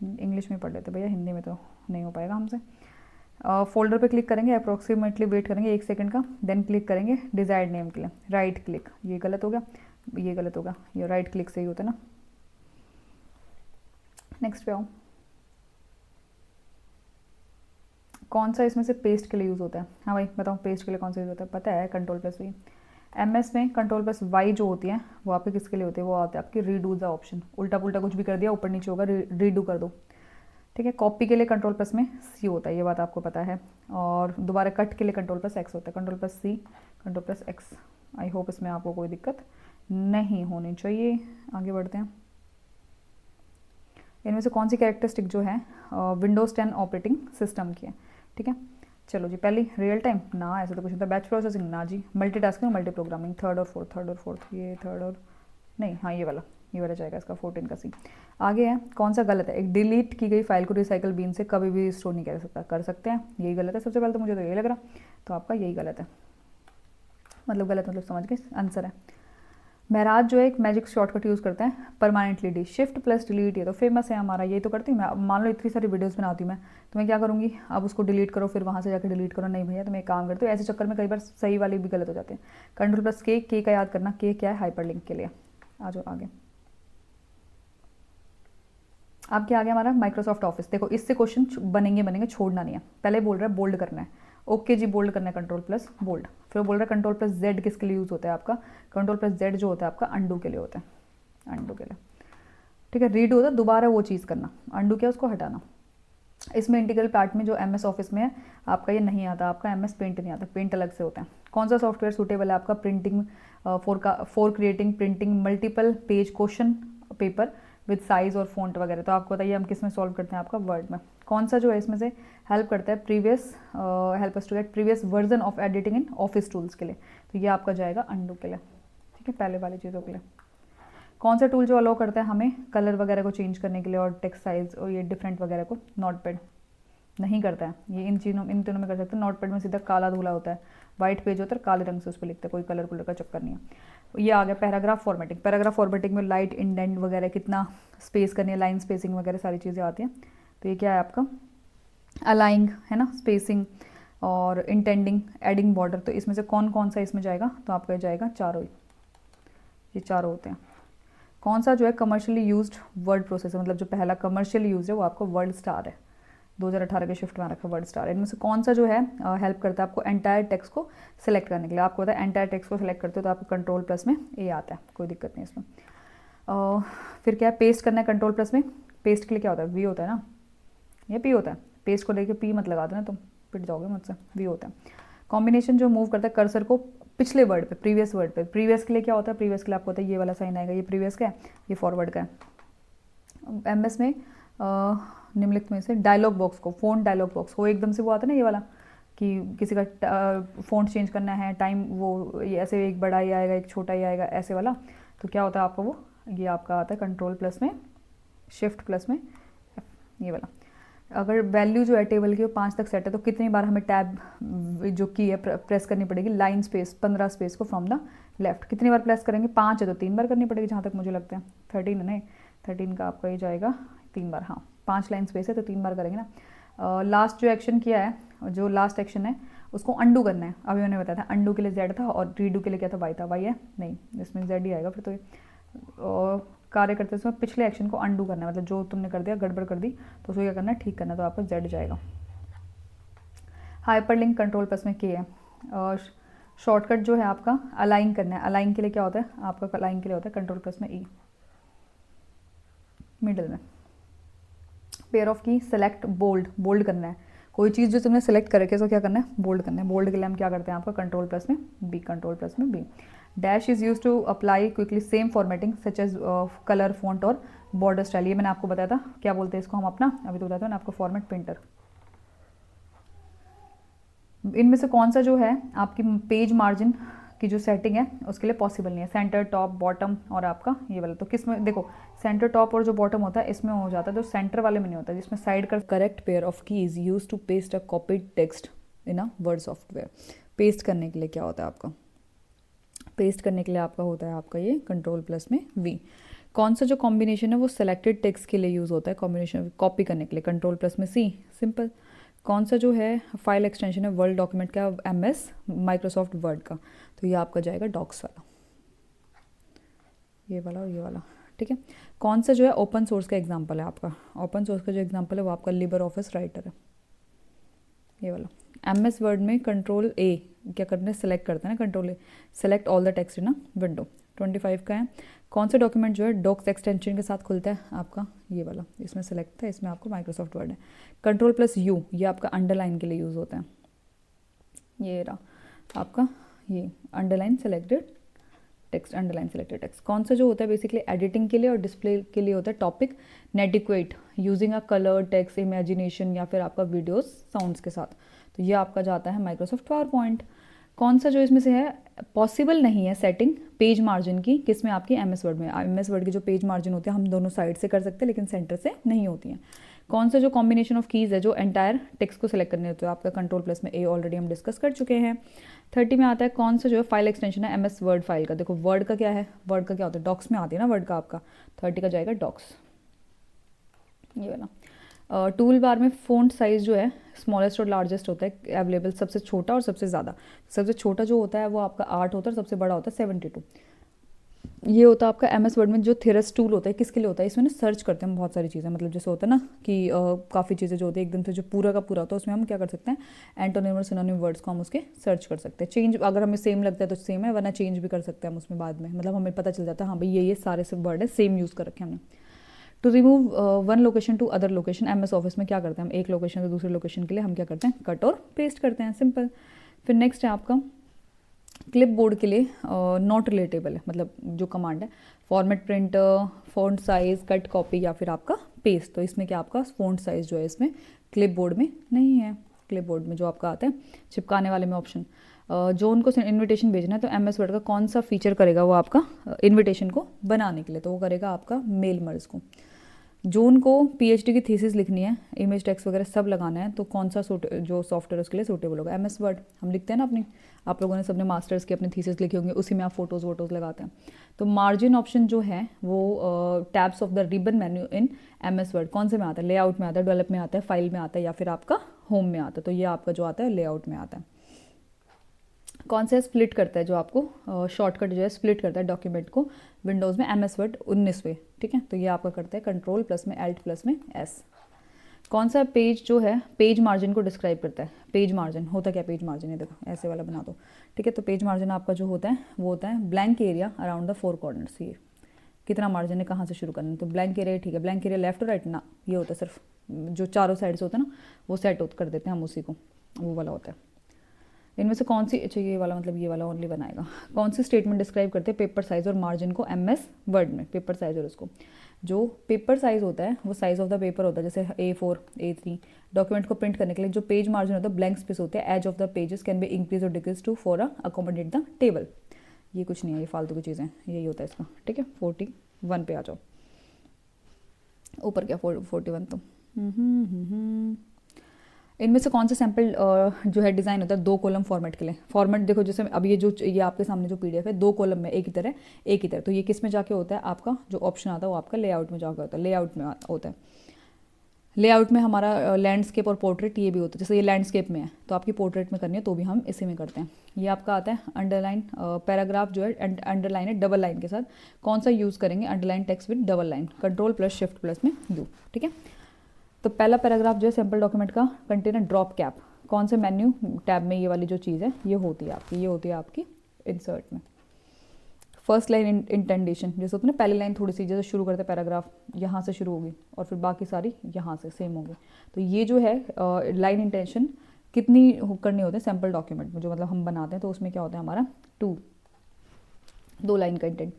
इंग्लिश में पढ़ लेते भैया, हिंदी में तो नहीं हो पाएगा हमसे। फोल्डर पे क्लिक करेंगे, अप्रोक्सीमेटली वेट करेंगे 1 सेकंड का, देन क्लिक करेंगे डिजायर्ड नेम के लिए, राइट क्लिक। ये गलत हो गया, ये गलत होगा, ये राइट क्लिक से ही होता है ना। नेक्स्ट पे आओ, कौन सा इसमें से पेस्ट के लिए यूज़ होता है। हाँ भाई बताओ, पेस्ट के लिए कौन सा यूज़ होता है, पता है, Ctrl+V। MS में Ctrl+Y जो होती है वो आपके किसके लिए होती है, वो आता है आपकी रीडू द ऑप्शन। उल्टा पुल्टा कुछ भी कर दिया ऊपर नीचे होगा, रीडू कर दो, ठीक है। कॉपी के लिए Ctrl+ में C होता है, ये बात आपको पता है। और दोबारा कट के लिए Ctrl+X होता है, Ctrl+C Ctrl+X। आई होप इसमें आपको कोई दिक्कत नहीं होनी चाहिए। आगे बढ़ते हैं। इनमें से कौन सी कैरेक्टरिस्टिक जो है विंडोज़ 10 ऑपरेटिंग सिस्टम की है, ठीक है। चलो जी, पहली रियल टाइम, ना ऐसा तो कुछ होता है। बैच प्रोसेसिंग, ना जी। मल्टीटास्किंग, मल्टी प्रोग्रामिंग, थर्ड और फोर्थ, ये थर्ड और नहीं, हाँ ये वाला जाएगा इसका 14 का C। आगे है कौन सा गलत है, एक डिलीट की गई फाइल को रिसाइकल बिन से कभी भी स्टोर नहीं कर सकते हैं, यही गलत है। सबसे पहले तो मुझे तो यही लग रहा, तो आपका यही गलत है, मतलब गलत मतलब समझ गए, आंसर है। महराज जो है एक मैजिक शॉर्टकट यूज़ करते हैं परमानेंटली डी, Shift+Delete, ये तो फेमस है हमारा, ये तो करती हूँ मैं। मान लो इतनी सारी वीडियोस बनाती हूँ मैं, तो मैं क्या करूँगी, अब उसको डिलीट करो फिर वहाँ से जाकर डिलीट करो, नहीं भैया, तो मैं एक काम करती हूँ, ऐसे चक्कर में कई बार सही वाले भी गलत हो जाते हैं। Ctrl+K का याद करना, K क्या है, हाइपरलिंक के लिए। आ जाओ आगे। अब क्या आ गया हमारा माइक्रोसॉफ्ट ऑफिस। देखो इससे क्वेश्चन बनेंगे, छोड़ना नहीं है। पहले बोल रहा है बोल्ड करना है, ओके जी बोल्ड करना है, Ctrl+ बोल्ड। फिर बोल रहा है Ctrl+Z किसके लिए यूज़ होता है आपका, Ctrl+Z जो होता है आपका अंडू के लिए होता है, अंडू के लिए, ठीक है। रीड होता है दोबारा वो चीज़ करना, अंडू क्या उसको हटाना। इसमें इंटीग्रल पार्ट में जो MS ऑफिस में है आपका ये नहीं आता, आपका MS पेंट नहीं आता, पेंट अलग से होता है। कौन सा सॉफ्टवेयर सूटेबल है आपका printing for creating printing multiple page question paper with size और फॉन्ट वगैरह। तो आपको बताइए हम किस में सॉल्व करते हैं, आपका वर्ड में। कौन सा जो है इसमें से हेल्प करता है help us to get previous version of editing in office tools के लिए, तो ये आपका जाएगा अंडू के लिए, ठीक है, पहले वाली चीज़ों के लिए। कौन सा टूल जो अलाउ करता है हमें कलर वगैरह को चेंज करने के लिए और टेक्स्ट साइज और ये डिफरेंट वगैरह को, नोटपैड नहीं करता है। ये इन तीनों में कर सकते हैं। नोटपैड में सीधा काला धुला होता है, वाइट पेज होता है, काले रंग से उस पर लिखते हैं, कोई कलर कुलर का चक्कर नहीं है। ये आ गया पैराग्राफ फॉर्मेटिंग। पैराग्राफ फॉर्मेटिंग में लाइट इंडेंट वगैरह, कितना स्पेस करनी है, लाइन स्पेसिंग वगैरह सारी चीज़ें आती हैं। तो ये क्या है आपका अलाइंग, है ना, स्पेसिंग और इंटेंडिंग, एडिंग बॉर्डर। तो इसमें से कौन सा इसमें जाएगा, तो आपका जाएगा चारों ही, ये चारों होते हैं। कौन सा जो है कमर्शियली यूज्ड वर्ड प्रोसेसर, मतलब जो पहला कमर्शियली यूज है वो आपका वर्ड स्टार है, 2018 के शिफ्ट में रखा वर्ड स्टार। इनमें से कौन सा जो है हेल्प करता है आपको एंटायर टेक्स्ट को सिलेक्ट करने के लिए। आपको पता है एंटायर टेक्स्ट को सिलेक्ट करते हो तो आपको Ctrl+ में A आता है, कोई दिक्कत नहीं इसमें। फिर क्या है, पेस्ट करना है Ctrl+ में, पेस्ट के लिए क्या होता है, V होता है ना, ये P होता है, पेस्ट को लेके P मत लगा देना तुम, पिट जाओगे मुझसे, V होता है। कॉम्बिनेशन जो मूव करता है कर्सर को पिछले वर्ड पे, प्रीवियस वर्ड पे। प्रीवियस के लिए क्या होता है, प्रीवियस के लिए आपको होता है ये वाला साइन आएगा, ये प्रीवियस का है, ये फॉरवर्ड का है। MS में निम्नलिखित में से डायलॉग बॉक्स को, फ़ॉन्ट डायलॉग बॉक्स हो एकदम से वो आता है ना ये वाला, कि किसी का फ़ॉन्ट चेंज करना है, टाइम वो ऐसे एक बड़ा ही आएगा एक छोटा ही आएगा ऐसे वाला, तो क्या होता है आपका वो, ये आपका आता है Ctrl+ में, Shift+ में ये वाला। अगर वैल्यू जो है टेबल की वो 5 तक सेट है तो कितनी बार हमें टैब जो की है प्रेस करनी पड़ेगी, लाइन स्पेस 15 स्पेस को फ्रॉम द लेफ्ट, कितनी बार प्रेस करेंगे, 5 है तो 3 बार करनी पड़ेगी जहाँ तक मुझे लगता है। 13 है नहीं, 13 का आपका ये जाएगा 3 बार, हाँ 5 लाइन स्पेस है तो 3 बार करेंगे ना। लास्ट जो एक्शन किया है, जो लास्ट एक्शन है उसको अंडू करना है। अभी मैंने बताया था अंडू के लिए Z था और रीडू के लिए क्या था, Y था, Y है नहीं, इसमें Z ही आएगा फिर तो। कार्य करते समय पिछले एक्शन को अंडू करना है, मतलब जो तुमने कर दिया गड़बड़ कर दी तो उसको क्या करना है, ठीक करना है, तो आपका जेड जाएगा। हाइपरलिंक कंट्रोल प्लस में के है। और शॉर्टकट जो है आपका अलाइन करना है, अलाइन के लिए क्या होता है आपका, अलाइन के लिए होता है कंट्रोल प्लस में ई, मिडिल में। पेयर ऑफ की सेलेक्ट बोल्ड, बोल्ड करना है, कोई चीज़ जो तुमने सेलेक्ट कर रखी है उसको क्या करना है, बोल्ड करना है। बोल्ड के लिए हम क्या करते हैं आपका कंट्रोल प्लस में बी, कंट्रोल प्लस में B. Dash is use to apply quickly same formatting such as colour, font और बॉर्डर स्टाइल। ये मैंने आपको बताया था, क्या बोलते हैं इसको हम अपना, अभी तो बताता हूँ ना आपको, फॉर्मेट प्रिंटर। इनमें से कौन सा जो है आपकी पेज मार्जिन की जो सेटिंग है उसके लिए पॉसिबल नहीं है, सेंटर, टॉप, बॉटम और आपका ये वाला। तो किस में देखो, सेंटर, टॉप और जो बॉटम होता है इसमें हो जाता है, जो सेंटर वाले में नहीं होता, जिसमें साइड का। Correct pair of keys use to paste a copied text in a word software. Paste करने के लिए क्या होता है आपका, पेस्ट करने के लिए आपका होता है आपका ये कंट्रोल प्लस में वी। कौन सा जो कॉम्बिनेशन है वो सेलेक्टेड टेक्स्ट के लिए यूज़ होता है, कॉम्बिनेशन कॉपी करने के लिए कंट्रोल प्लस में सी, सिंपल। कौन सा जो है फाइल एक्सटेंशन है वर्ड डॉक्यूमेंट का, MS माइक्रोसॉफ्ट वर्ड का, तो ये आपका जाएगा डॉक्स वाला, ये वाला और ये वाला, ठीक है। कौन सा जो है ओपन सोर्स का एग्जांपल है आपका, ओपन सोर्स का जो एग्जांपल है वो आपका लिबर ऑफिस राइटर है, ये वाला। MS वर्ड में कंट्रोल ए क्या करना है, सेलेक्ट करते हैं ना, control A, select all the text in a window. 25 का है। कौन सा डॉक्यूमेंट जो है डॉक्स एक्सटेंशन के साथ खुलता है आपका, ये वाला, इसमें सेलेक्ट था, इसमें आपको माइक्रोसॉफ्ट वर्ड है। कंट्रोल प्लस यू, ये आपका अंडरलाइन के लिए यूज़ होता है, ये रहा आपका, ये underline selected text, underline selected text. कौन सा जो होता है बेसिकली एडिटिंग के लिए और डिस्प्ले के लिए होता है, topic netiquette using a colour, text, imagination या फिर आपका वीडियोस साउंड्स के साथ, तो ये आपका जाता है माइक्रोसॉफ्ट पावर पॉइंट। कौन सा जो इसमें से है पॉसिबल नहीं है सेटिंग पेज मार्जिन की, किसमें आपकी MS वर्ड में, MS वर्ड की जो पेज मार्जिन होती है हम दोनों साइड से कर सकते हैं लेकिन सेंटर से नहीं होती हैं। कौन सा जो कॉम्बिनेशन ऑफ कीज़ है जो एंटायर टेक्स्ट को सिलेक्ट करने होते हैं आपका कंट्रोल प्लस में ए, ऑलरेडी हम डिस्कस कर चुके हैं। 30 में आता है कौन सा जो है फाइल एक्सटेंशन है MS वर्ड फाइल का, देखो वर्ड का क्या है, वर्ड का क्या होता है डॉक्स में आती है ना वर्ड का आपका, 30 का जाएगा डॉक्स, ये वाला। टूल बार में फ़ॉन्ट साइज़ जो है स्मॉलेस्ट और लार्जेस्ट होता है अवेलेबल, सबसे छोटा और सबसे ज़्यादा। सबसे छोटा जो होता है वो आपका 8 होता है और सबसे बड़ा होता है 72। ये होता है आपका MS वर्ड में जो थेरस टूल होता है, किसके लिए होता है, इसमें ना सर्च करते हैं बहुत सारी चीज़ें, मतलब जैसे होता है ना कि काफ़ी चीज़ें जो होती है एकदम से जो पूरा का पूरा होता है उसमें हम क्या कर सकते हैं, एंटोनिम और सिनोनिम वर्ड्स को हम उसके सर्च कर सकते हैं। चेंज अगर हमें सेम लगता है तो सेम है, वरना चेंज भी कर सकते हैं हम उसमें बाद में, मतलब हमें पता चल जाता है हाँ भाई ये सारे सब वर्ड है सेम यूज़ कर रखे हैं हमने। To remove one location to other location, MS office में क्या करते हैं हम, एक लोकेशन से दूसरे लोकेशन के लिए हम क्या करते हैं, कट और पेस्ट करते हैं, सिंपल। फिर नेक्स्ट है आपका क्लिप बोर्ड के लिए नॉट रिलेटेबल है, मतलब जो कमांड है format print, font size, cut copy या फिर आपका पेस्ट, तो इसमें क्या आपका फ़ॉन्ट साइज़ जो है इसमें क्लिप बोर्ड में नहीं है। क्लिप बोर्ड में जो आपका आता है चिपकाने वाले में ऑप्शन, जो उनको इन्विटेशन भेजना है तो MS वर्ड का कौन सा फीचर करेगा वो आपका इन्विटेशन को बनाने के लिए, तो वो करेगा आपका मेल मर्ज को। जो उनको PhD की थीसिस लिखनी है, इमेज टेक्स्ट वगैरह सब लगाना है, तो कौन सा जो सॉफ्टवेयर उसके लिए सूटेबल होगा, MS वर्ड। हम लिखते हैं ना अपनी, आप लोगों ने सबने मास्टर्स की अपनी थीसिस लिखी होंगे, उसी में आप फोटोज़ वोटोज़ लगाते हैं। तो मार्जिन ऑप्शन जो है वो tabs of the ribbon menu in MS word कौन से में आता है, लेआउट में आता है, डेवलप में आता है, फाइल में आता है या फिर आपका होम में आता है, तो ये आपका जो आता है लेआउट में आता है। कौन सा स्प्लिट करता है जो आपको शॉर्टकट जो है स्प्लिट करता है डॉक्यूमेंट को विंडोज़ में, MS वर्ड 19वें, ठीक है, तो ये आपका करता है कंट्रोल प्लस में Alt प्लस में S। कौन सा पेज जो है पेज मार्जिन को डिस्क्राइब करता है, पेज मार्जिन होता क्या, पेज मार्जिन है देखो ऐसे वाला बना दो, ठीक है, तो पेज मार्जिन आपका जो होता है वो होता है blank area around the 4 corners, ये कितना मार्जिन है कहाँ से शुरू करना है, तो ब्लैंक एरिया ठीक है, ब्लैंक एरिया लेफ्ट और राइट ना, ये होता है सिर्फ जो चारों साइड से होता है ना वो सेट कर देते हैं हम उसी को, वो वाला होता है। इनमें से कौन सी, अच्छा ये वाला मतलब ये वाला ओनली बनाएगा, कौन सी स्टेटमेंट डिस्क्राइब करते हैं पेपर साइज़ और मार्जिन को MS वर्ड में, पेपर साइज़ और उसको, जो पेपर साइज़ होता है वो साइज़ ऑफ द पेपर होता है, जैसे A4 A3। डॉक्यूमेंट को प्रिंट करने के लिए जो पेज मार्जिन होता है ब्लैंक स्पेस होते हैं, edge of the pages can be increase और decrease to for accommodate the table. ये कुछ नहीं है, ये फालतू की चीज़ें, यही होता है इसका, ठीक है। 41 पे आ जाओ, ऊपर क्या 41 तो इनमें से कौन सा सैम्पल जो है डिज़ाइन होता है 2 कॉलम फॉर्मेट के लिए, फॉर्मेट देखो जैसे अब ये आपके सामने जो PDF है 2 कॉलम में एक ही तरह, तो ये किस में जाके होता है आपका जो ऑप्शन आता है वो आपका लेआउट में जाके होता है, लेआउट में होता है। लेआउट में हमारा लैंडस्केप और पोर्ट्रेट ये भी होता है, जैसे ये लैंडस्केप में है तो आपकी पोर्ट्रेट में करनी है तो भी हम इसी में करते हैं। ये आपका आता है अंडरलाइन पैराग्राफ जो है अंडरलाइन है डबल लाइन के साथ, कौन सा यूज़ करेंगे, underline text with double line, control plus shift plus में यू, ठीक है। तो पहला पैराग्राफ जो है सैम्पल डॉक्यूमेंट का कंटेनर ड्रॉप कैप, कौन से मेन्यू टैब में ये वाली जो चीज़ है ये होती है आपकी, ये होती है आपकी इंसर्ट में। फर्स्ट लाइन इंटेंडेशन, जैसे होती है ना पहली लाइन थोड़ी सी जैसे शुरू करते पैराग्राफ यहाँ से शुरू होगी और फिर बाकी सारी यहाँ से सेम होगी, तो ये जो है लाइन इंटेंशन कितनी करनी होती है सैम्पल डॉक्यूमेंट में, जो मतलब हम बनाते हैं तो उसमें क्या होता है हमारा 2 लाइन का इंटेंट।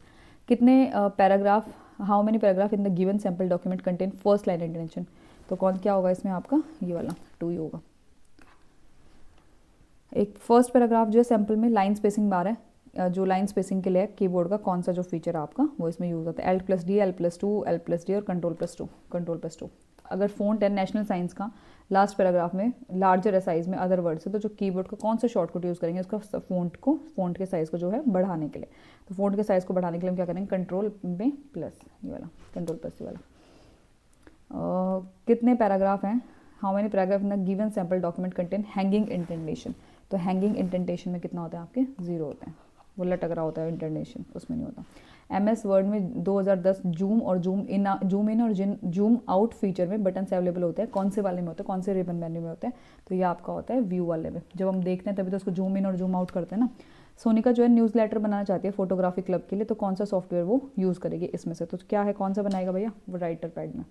कितने paragraph, how many paragraph in the given sample document contain first line intention, तो कौन क्या होगा इसमें आपका ये वाला 2 ही होगा। एक फर्स्ट पैराग्राफ जो है सैम्पल में लाइन स्पेसिंग बार है, जो लाइन स्पेसिंग के लिए कीबोर्ड का कौन सा जो फीचर है आपका वो इसमें यूज़ होता है, Alt+D, L+2, L+D और कंट्रोल+2। अगर फ़ॉन्ट है नेशनल साइंस का लास्ट पैराग्राफ में लार्जर है साइज़ में अदर वर्ड से, तो जो कीबोर्ड का कौन सा शॉर्टकट यूज़ करेंगे उसका फ़ॉन्ट के साइज़ को जो है बढ़ाने के लिए, तो फ़ॉन्ट के साइज़ को बढ़ाने के लिए हम क्या करेंगे कंट्रोल में प्लस ये वाला, कंट्रोल प्लस ये वाला। कितने पैराग्राफ हैं, how many paragraph in the given sample document contain hanging indentation, तो हैंगिंग इंटेंटेशन में कितना होता है आपके 0 होते हैं, वो लटक रहा होता है इंटेंटेशन उसमें नहीं होता। MS वर्ड में 2010 जूम और जूम इन और जूम आउट फीचर में बटन अवेलेबल होते हैं, कौन से वाले में होते हैं, कौन से रिबन मेन्यू में होते हैं, तो ये आपका होता है व्यू वाले में, जब हम देखते हैं तभी तो उसको जूम इन और जूम आउट करते हैं ना। सोनिका जो है न्यूज़लेटर बनाना चाहती है फोटोग्राफी क्लब के लिए, तो कौन सा सॉफ्टवेयर वो यूज़ करेगी इसमें से, तो क्या है कौन सा बनाएगा भैया वो राइटर पैड में।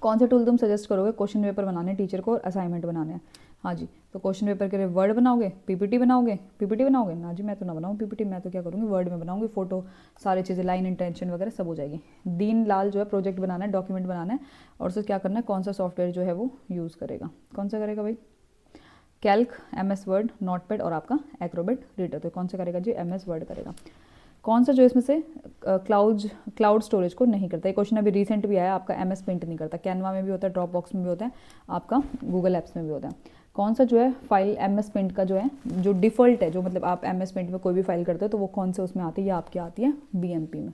कौन सा टूल तुम सजेस्ट करोगे क्वेश्चन पेपर बनाने टीचर को और असाइनमेंट बनाने हैं, हाँ जी, तो क्वेश्चन पेपर के लिए वर्ड बनाओगे, पीपीटी बनाओगे ना जी, मैं तो ना बनाऊँ पीपीटी, मैं तो क्या करूँगी वर्ड में बनाऊँगी, फोटो सारी चीज़ें लाइन इंटेंशन वगैरह सब हो जाएगी। दीन लाल जो है प्रोजेक्ट बनाना है, डॉक्यूमेंट बनाना है, और उससे क्या करना है कौन सा सॉफ्टवेयर जो है वो यूज़ करेगा, कौन सा करेगा भाई, कैल्क, MS वर्ड, नोटपैड और आपका एक्रोबेट रीडर, तो कौन सा करेगा जी MS वर्ड करेगा। कौन सा जो इसमें से क्लाउड स्टोरेज को नहीं करता, ये क्वेश्चन अभी रिसेंट भी आया, आपका MS पेंट नहीं करता, कैनवा में भी होता है, ड्रॉप बॉक्स में भी होता है, आपका गूगल एप्स में भी होता है। कौन सा जो है फाइल MS पेंट का जो है जो डिफ़ॉल्ट है, जो मतलब आप MS पेंट में कोई भी फाइल करते हो तो वो कौन से उसमें आती है, ये आपकी आती है BMP में।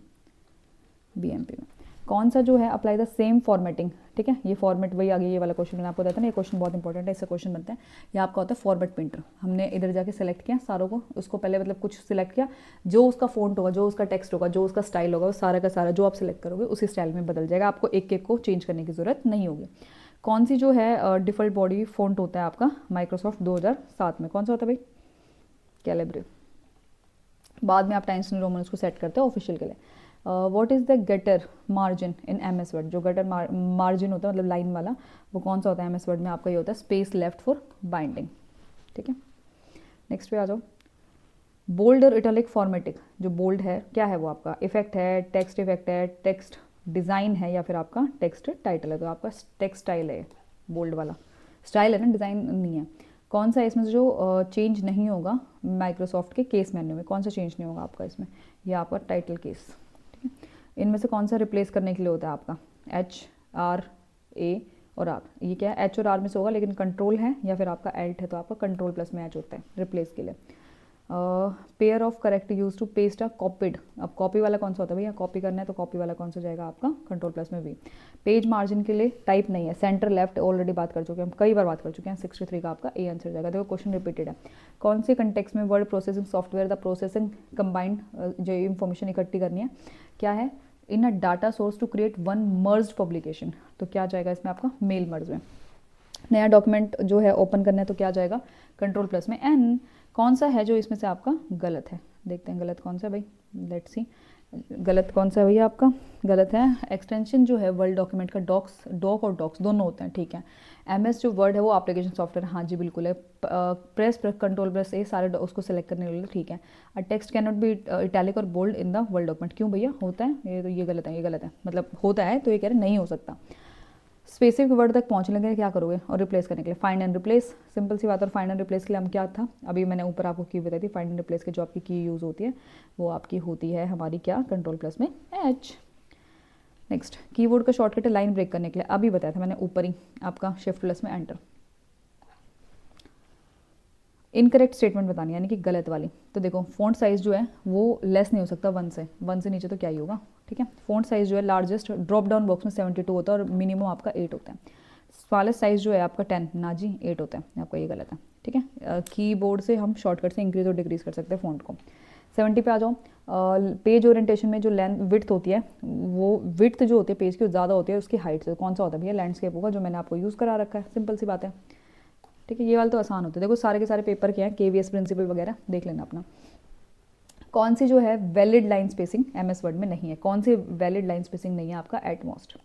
कौन सा जो है अप्लाई द सेम फॉर्मेटिंग, ठीक है, ये फॉर्मेट वही आ गई, ये वाला क्वेश्चन मैंने आपको बताया था ना, ये क्वेश्चन बहुत इंपॉर्टेंट है, इससे क्वेश्चन बनते हैं। ये आपका होता है फॉर्मेट प्रिंटर, हमने इधर जाके सेलेक्ट किया सारों को, उसको पहले मतलब कुछ सिलेक्ट किया, जो उसका फ़ॉन्ट होगा, जो उसका टेक्स्ट होगा, जो उसका स्टाइल होगा, वो सारा का सारा जो आप सिलेक्ट करोगे उसी स्टाइल में बदल जाएगा, आपको एक एक को चेंज करने की ज़रूरत नहीं होगी। कौन सी जो है डिफ़ॉल्ट बॉडी फ़ॉन्ट होता है आपका माइक्रोसॉफ्ट 2007 में, कौन सा होता है भाई, कैलिब्रे। बाद में आप टाइम्स न्यू रोमन उसको सेट करते हो ऑफिशियल के लिए। What is the gutter margin in MS word, जो गटर मार्जिन होता है मतलब लाइन वाला, वो कौन सा होता है MS वर्ड में आपका, ये होता है स्पेस लेफ्ट फॉर बाइंडिंग, ठीक है। नेक्स्ट पे आ जाओ, बोल्ड और इटैलिक फॉर्मेटिक, जो बोल्ड है क्या है वो आपका इफेक्ट है, टेक्स्ट इफेक्ट है, टेक्स्ट डिज़ाइन है, या फिर आपका टेक्स्ट टाइटल है, तो आपका टेक्स्ट स्टाइल है बोल्ड वाला, स्टाइल है ना, डिज़ाइन नहीं है। कौन सा इसमें जो चेंज नहीं होगा माइक्रोसॉफ्ट के केस मेन्यू में, कौन सा चेंज नहीं होगा आपका इसमें, ये आपका टाइटल केस, ठीक है। इनमें से कौन सा रिप्लेस करने के लिए होता है आपका HRA और R, ये क्या है H और R में से होगा, लेकिन कंट्रोल है या फिर आपका एल्ट है तो आपका कंट्रोल प्लस में H होता है रिप्लेस के लिए। Pair of correct use to paste a copied, अब कॉपी वाला कौन सा होता है भैया, कॉपी करना है तो कॉपी वाला कौन सा जाएगा आपका कंट्रोल प्लस में V। पेज मार्जिन के लिए टाइप नहीं है, सेंटर लेफ्ट ऑलरेडी बात कर चुके हैं हम, कई बार बात कर चुके हैं, 63 का आपका A आंसर जाएगा, देखो क्वेश्चन रिपीटेड है। कौन से कंटेक्स्ट में word processing software the processing combined जो इन्फॉर्मेशन इकट्ठी करनी है क्या है, in a data source to create one merge publication, तो क्या जाएगा इसमें आपका मेल मर्ज में। नया डॉक्यूमेंट जो है ओपन करना है तो क्या जाएगा कंट्रोल प्लस में N। कौन सा है जो इसमें से आपका गलत है, देखते हैं गलत कौन सा है भाई, लेट्स सी गलत कौन सा है भैया आपका, गलत है एक्सटेंशन जो है वर्ड डॉक्यूमेंट का डॉक और डॉक्स दोनों होते हैं, ठीक है। MS जो वर्ड है वो एप्लीकेशन सॉफ्टवेयर, हाँ जी बिल्कुल है, प्रेस कंट्रोल प्रेस ये सारे उसको सेलेक्ट करने के लिए, ठीक है। A text can not be italic और bold in the word document, क्यों भैया होता है, ये तो ये गलत है, मतलब होता है तो ये कह रहे नहीं हो सकता। स्पेसिफिक वर्ड तक पहुंचने के लिए क्या करोगे और रिप्लेस करने के लिए फाइंड एंड रिप्लेस, सिंपल सी बात। और फाइंड एंड रिप्लेस के लिए हम क्या था, अभी मैंने ऊपर आपको की बताई थी, फाइंड एंड रिप्लेस की जो आपकी की यूज़ होती है वो आपकी होती है हमारी क्या कंट्रोल प्लस में H। नेक्स्ट कीबोर्ड का शॉर्टकट है लाइन ब्रेक करने के लिए, अभी बताया था मैंने ऊपर ही आपका शिफ्ट प्लस में एंटर। इनकरेक्ट स्टेटमेंट बतानी है, यानी कि गलत वाली। तो देखो फ़ॉन्ट साइज़ जो है वो लेस नहीं हो सकता 1 से नीचे तो क्या ही होगा, ठीक है। फ़ॉन्ट साइज़ जो है लार्जेस्ट ड्रॉप डाउन बॉक्स में 72 होता है और मिनिमम आपका 8 होता है। स्मॉलेस्ट साइज़ जो है आपका 10, ना जी 8 होता है, आपका ये गलत है, ठीक है। कीबोर्ड से हम शॉर्टकट से इंक्रीज़ और डिक्रीज़ कर सकते हैं फ़ॉन्ट को। 70 पे आ जाओ। पेज ओरिएंटेशन में जो लेंथ विड्थ होती है, वो विड्थ जो होती है पेज की ज़्यादा होती है उसकी हाइट से। कौन सा होता है भैया, लैंडस्केप होगा, जो मैंने आपको यूज़ करा रखा है, सिंपल सी बात है, ठीक है। ये वाले तो आसान होते हैं, देखो सारे के सारे पेपर क्या है, KVS प्रिंसिपल वगैरह देख लेना अपना। कौन सी जो है valid line spacing MS word में नहीं है, कौन सी वैलिड लाइन स्पेसिंग नहीं है आपका एट मोस्ट।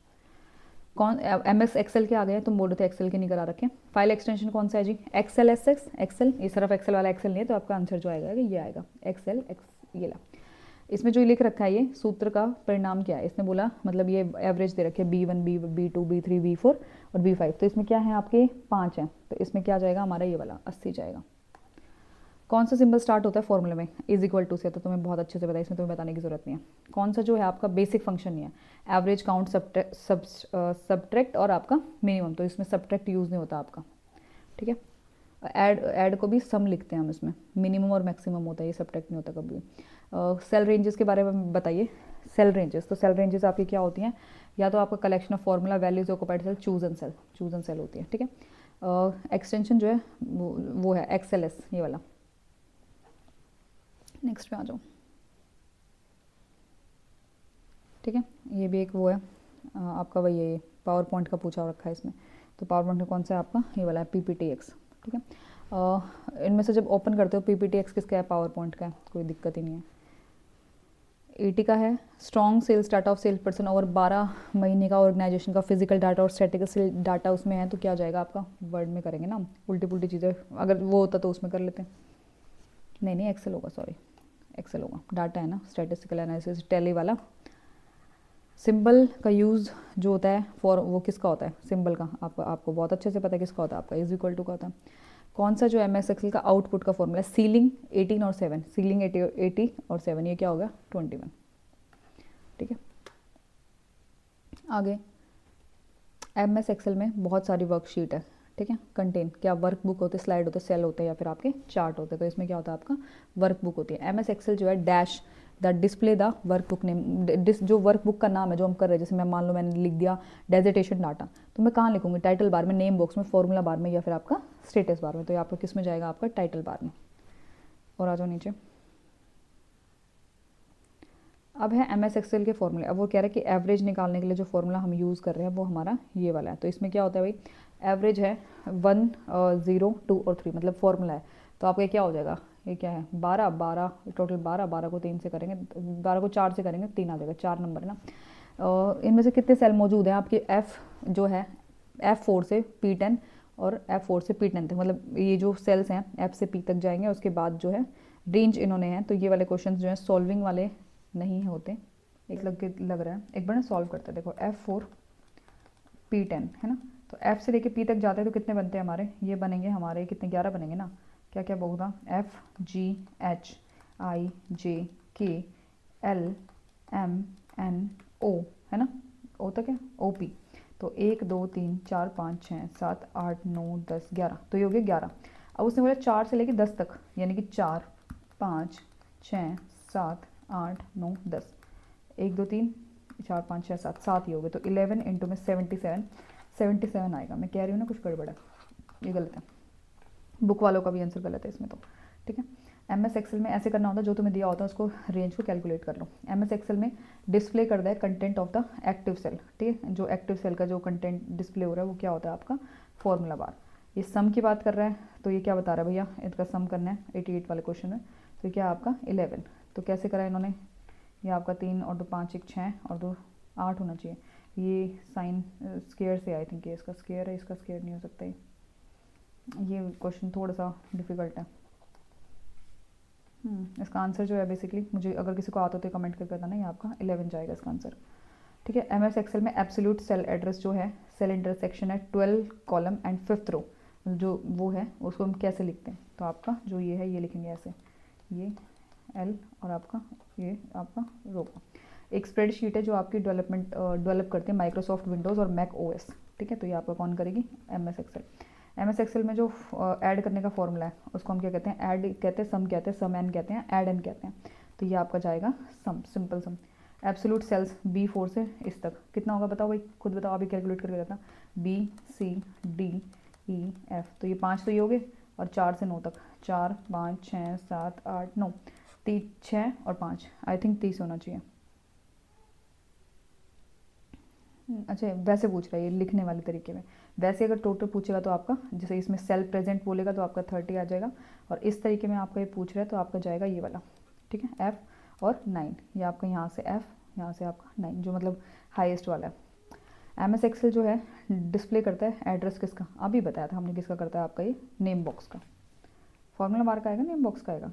कौन MS एक्सेल के आ गए, तुम बोल रहे थे एक्सेल के नहीं करा रखे। फाइल एक्सटेंशन कौन सा है जी, XLSX एक्सेल, ये सिर्फ एक्सेल वाला एक्सेल नहीं है, तो आपका आंसर जो आएगा ये आएगा एक्सेल ये ला। इसमें जो लिख रखा है ये सूत्र का परिणाम क्या है, इसने बोला मतलब ये एवरेज दे रखे B1 B2 B3 B4 और B5, तो इसमें क्या है आपके 5 हैं, तो इसमें क्या जाएगा हमारा ये वाला 80 जाएगा। कौन सा सिंबल स्टार्ट होता है फॉर्मूले में इज इक्वल टू से, तो तुम्हें बहुत अच्छे से पता है, इसमें तुम्हें बताने की जरूरत नहीं है। कौन सा जो है आपका बेसिक फंक्शन नहीं है, एवरेज काउंट सब्ट्रैक्ट और आपका मिनिमम, तो इसमें सब्ट्रैक्ट यूज़ नहीं होता आपका, ठीक है। ऐड को भी सम लिखते हैं हम, इसमें मिनिमम और मैक्सिमम होता है, ये सब्ट्रैक्ट नहीं होता कभी। सेल रेंजेस के बारे में बताइए। सेल रेंजेस, तो सेल रेंजेस आपकी क्या होती हैं, या तो आपका collection of formula values occupied cell, choose and cell होती है, ठीक है। एक्सटेंशन जो है वो है XLS ये वाला। नेक्स्ट पे आ जाओ, ठीक है। ये भी एक वो है आपका, वही है पावर पॉइंट का पूछा रखा है इसमें, तो पावर पॉइंट में कौन सा है आपका ये वाला है PPTX, ठीक है। इनमें से जब ओपन करते हो PPTX किसका है, पावर पॉइंट का है, कोई दिक्कत ही नहीं है। 80 का है strong sales data of sales person over 12 महीने का ऑर्गेनाइजेशन का फिजिकल डाटा और स्टैटिस्टिकल डाटा उसमें है, तो क्या जाएगा आपका, वर्ड में करेंगे ना, उल्टी पुल्टी चीज़ें, अगर वो होता तो उसमें कर लेते हैं, नहीं एक्सेल होगा, सॉरी एक्सेल होगा, डाटा है ना, स्टैटिस्टिकल एनालिसिस टैली वाला। सिंबल का यूज़ जो होता है फॉर, वो किसका होता है सिंबल का, आपको बहुत अच्छे से पता है किसका होता है, आपका इज इक्वल टू का होता है। कौन सा जो MS एक्सेल का आउटपुट का फॉर्मूला है, सीलिंग 18 और 7, सीलिंग 80 और 7, ये क्या होगा 21, ठीक है। आगे MS एक्सेल में बहुत सारी वर्कशीट है, ठीक है। कंटेन क्या, वर्कबुक होते, स्लाइड होते, सेल होते हैं, या फिर आपके चार्ट होते हैं, तो इसमें क्या होता है आपका वर्कबुक होती है। MS एक्सेल जो है dash the display the workbook name, जो वर्कबुक का नाम है जो हम कर रहे हैं, जैसे मैं मान लो मैंने लिख दिया डेजिटेशन डाटा, तो मैं कहाँ लिखूंगी, टाइटल बार में, नेम बॉक्स में, फॉर्मूला बार में, या फिर आपका स्टेटस बार में, तो ये आपका किस में जाएगा, आपका टाइटल बार में। और आ जाओ नीचे, अब है MS एक्सेल के फॉर्मूले। अब वो कह रहा है कि एवरेज निकालने के लिए जो फॉर्मूला हम यूज़ कर रहे हैं वो हमारा ये वाला है, तो इसमें क्या होता है भाई, एवरेज है 1 0 2 और 3, मतलब फॉर्मूला है, तो आपका क्या हो जाएगा, ये क्या है 12 12, टोटल 12 को 3 से करेंगे, 12 को 4 से करेंगे 3 आ जाएगा, 4 नंबर है ना। इनमें से कितने सेल मौजूद हैं आपके, F जो है F4 से P10 और F4 से P10 तक, मतलब ये जो सेल्स हैं F से P तक जाएंगे, उसके बाद जो है रेंज इन्होंने है, तो ये वाले क्वेश्चन जो है सॉल्विंग वाले नहीं होते, एक लग रहा है, एक बार ना सॉल्व करते हैं। देखो F4 P10 है ना, तो F से लेके P तक जाते हैं तो कितने बनते हैं हमारे, ये बनेंगे हमारे कितने, 11 बनेंगे ना, क्या क्या होगा, F G H I J K L M N O है ना, O तक है OP, तो 1 2 3 4 5 6 7 8 9 10 11, तो ये हो गया 11। अब उसने बोला 4 से लेके 10 तक, यानी कि 4 5 6 7 8 9 10, 1 2 3 4 5 6 7, 7 ही हो गए, तो 11 इंटू में 77 आएगा। मैं कह रही हूँ ना कुछ गड़बड़ है, ये गलत है, बुक वालों का भी आंसर गलत है इसमें, तो ठीक है। MS एक्सेल में ऐसे करना होता है, जो तुम्हें दिया होता है उसको रेंज को कैलकुलेट कर लो। MS एक्सेल में डिस्प्ले कर दे content of the active cell, ठीक है, जो एक्टिव सेल का जो कंटेंट डिस्प्ले हो रहा है वो क्या होता है आपका फॉर्मूला बार। ये सम की बात कर रहा है, तो ये क्या बता रहा है भैया, इसका सम करना है 88 वाले क्वेश्चन में, तो क्या आपका 11, तो कैसे करा इन्होंने, ये आपका 3 और 2 5 1 6 और 2 8 होना चाहिए, ये साइन स्केयर से आई थिंक, ये इसका स्केयर है, इसका स्केयर नहीं हो सकता, ये क्वेश्चन थोड़ा सा डिफिकल्ट है। इसका आंसर जो है बेसिकली, मुझे अगर किसी को आता हो तो कमेंट करके बताना, ये आपका 11 जाएगा इसका आंसर, ठीक है। MS एक्सेल में एब्सोल्यूट सेल एड्रेस जो है, सेल इंटरसेक्शन है 12 कॉलम एंड 5th रो, जो वो है उसको हम कैसे लिखते हैं, तो आपका जो ये है ये लिखेंगे ऐसे, ये L और आपका ये आपका रो। एक स्प्रेडशीट है जो आपकी डेवलप करते हैं माइक्रोसॉफ्ट विंडोज़ और मैक OS, ठीक है, तो ये आपका कौन करेगी, MS Excel. M S Excel में जो ऐड करने का फॉर्मूला है उसको हम क्या कहते हैं, ऐड कहते हैं, सम कहते हैं, सम एन कहते हैं, ऐड एन कहते हैं। तो ये आपका जाएगा sum, simple sum. Absolute cells B4 से इस तक कितना होगा बताओ भाई, खुद बताओ, अभी कैलकुलेट करके बताना। BCDEF, तो ये 5 तो ये हो गए, और 4 से 9 तक, 4 5 6 7 8 9, 6 और 5, आई थिंक 30 होना चाहिए। अच्छा वैसे पूछ रहा है ये लिखने वाले तरीके में। वैसे अगर टोटल पूछेगा तो आपका, जैसे इसमें सेल प्रेजेंट बोलेगा तो आपका 30 आ जाएगा, और इस तरीके में आपका ये पूछ रहा है तो आपका जाएगा ये वाला, ठीक है, F और 9। ये आपका यहाँ से F, यहाँ से आपका 9, जो मतलब हाईएस्ट वाला है। एम एस एक्सेल जो है डिस्प्ले करता है एड्रेस किसका, अभी बताया था हमने किसका करता है, आपका ये नेम बॉक्स का। फॉर्मूला बार का आएगा, नेम बॉक्स का आएगा।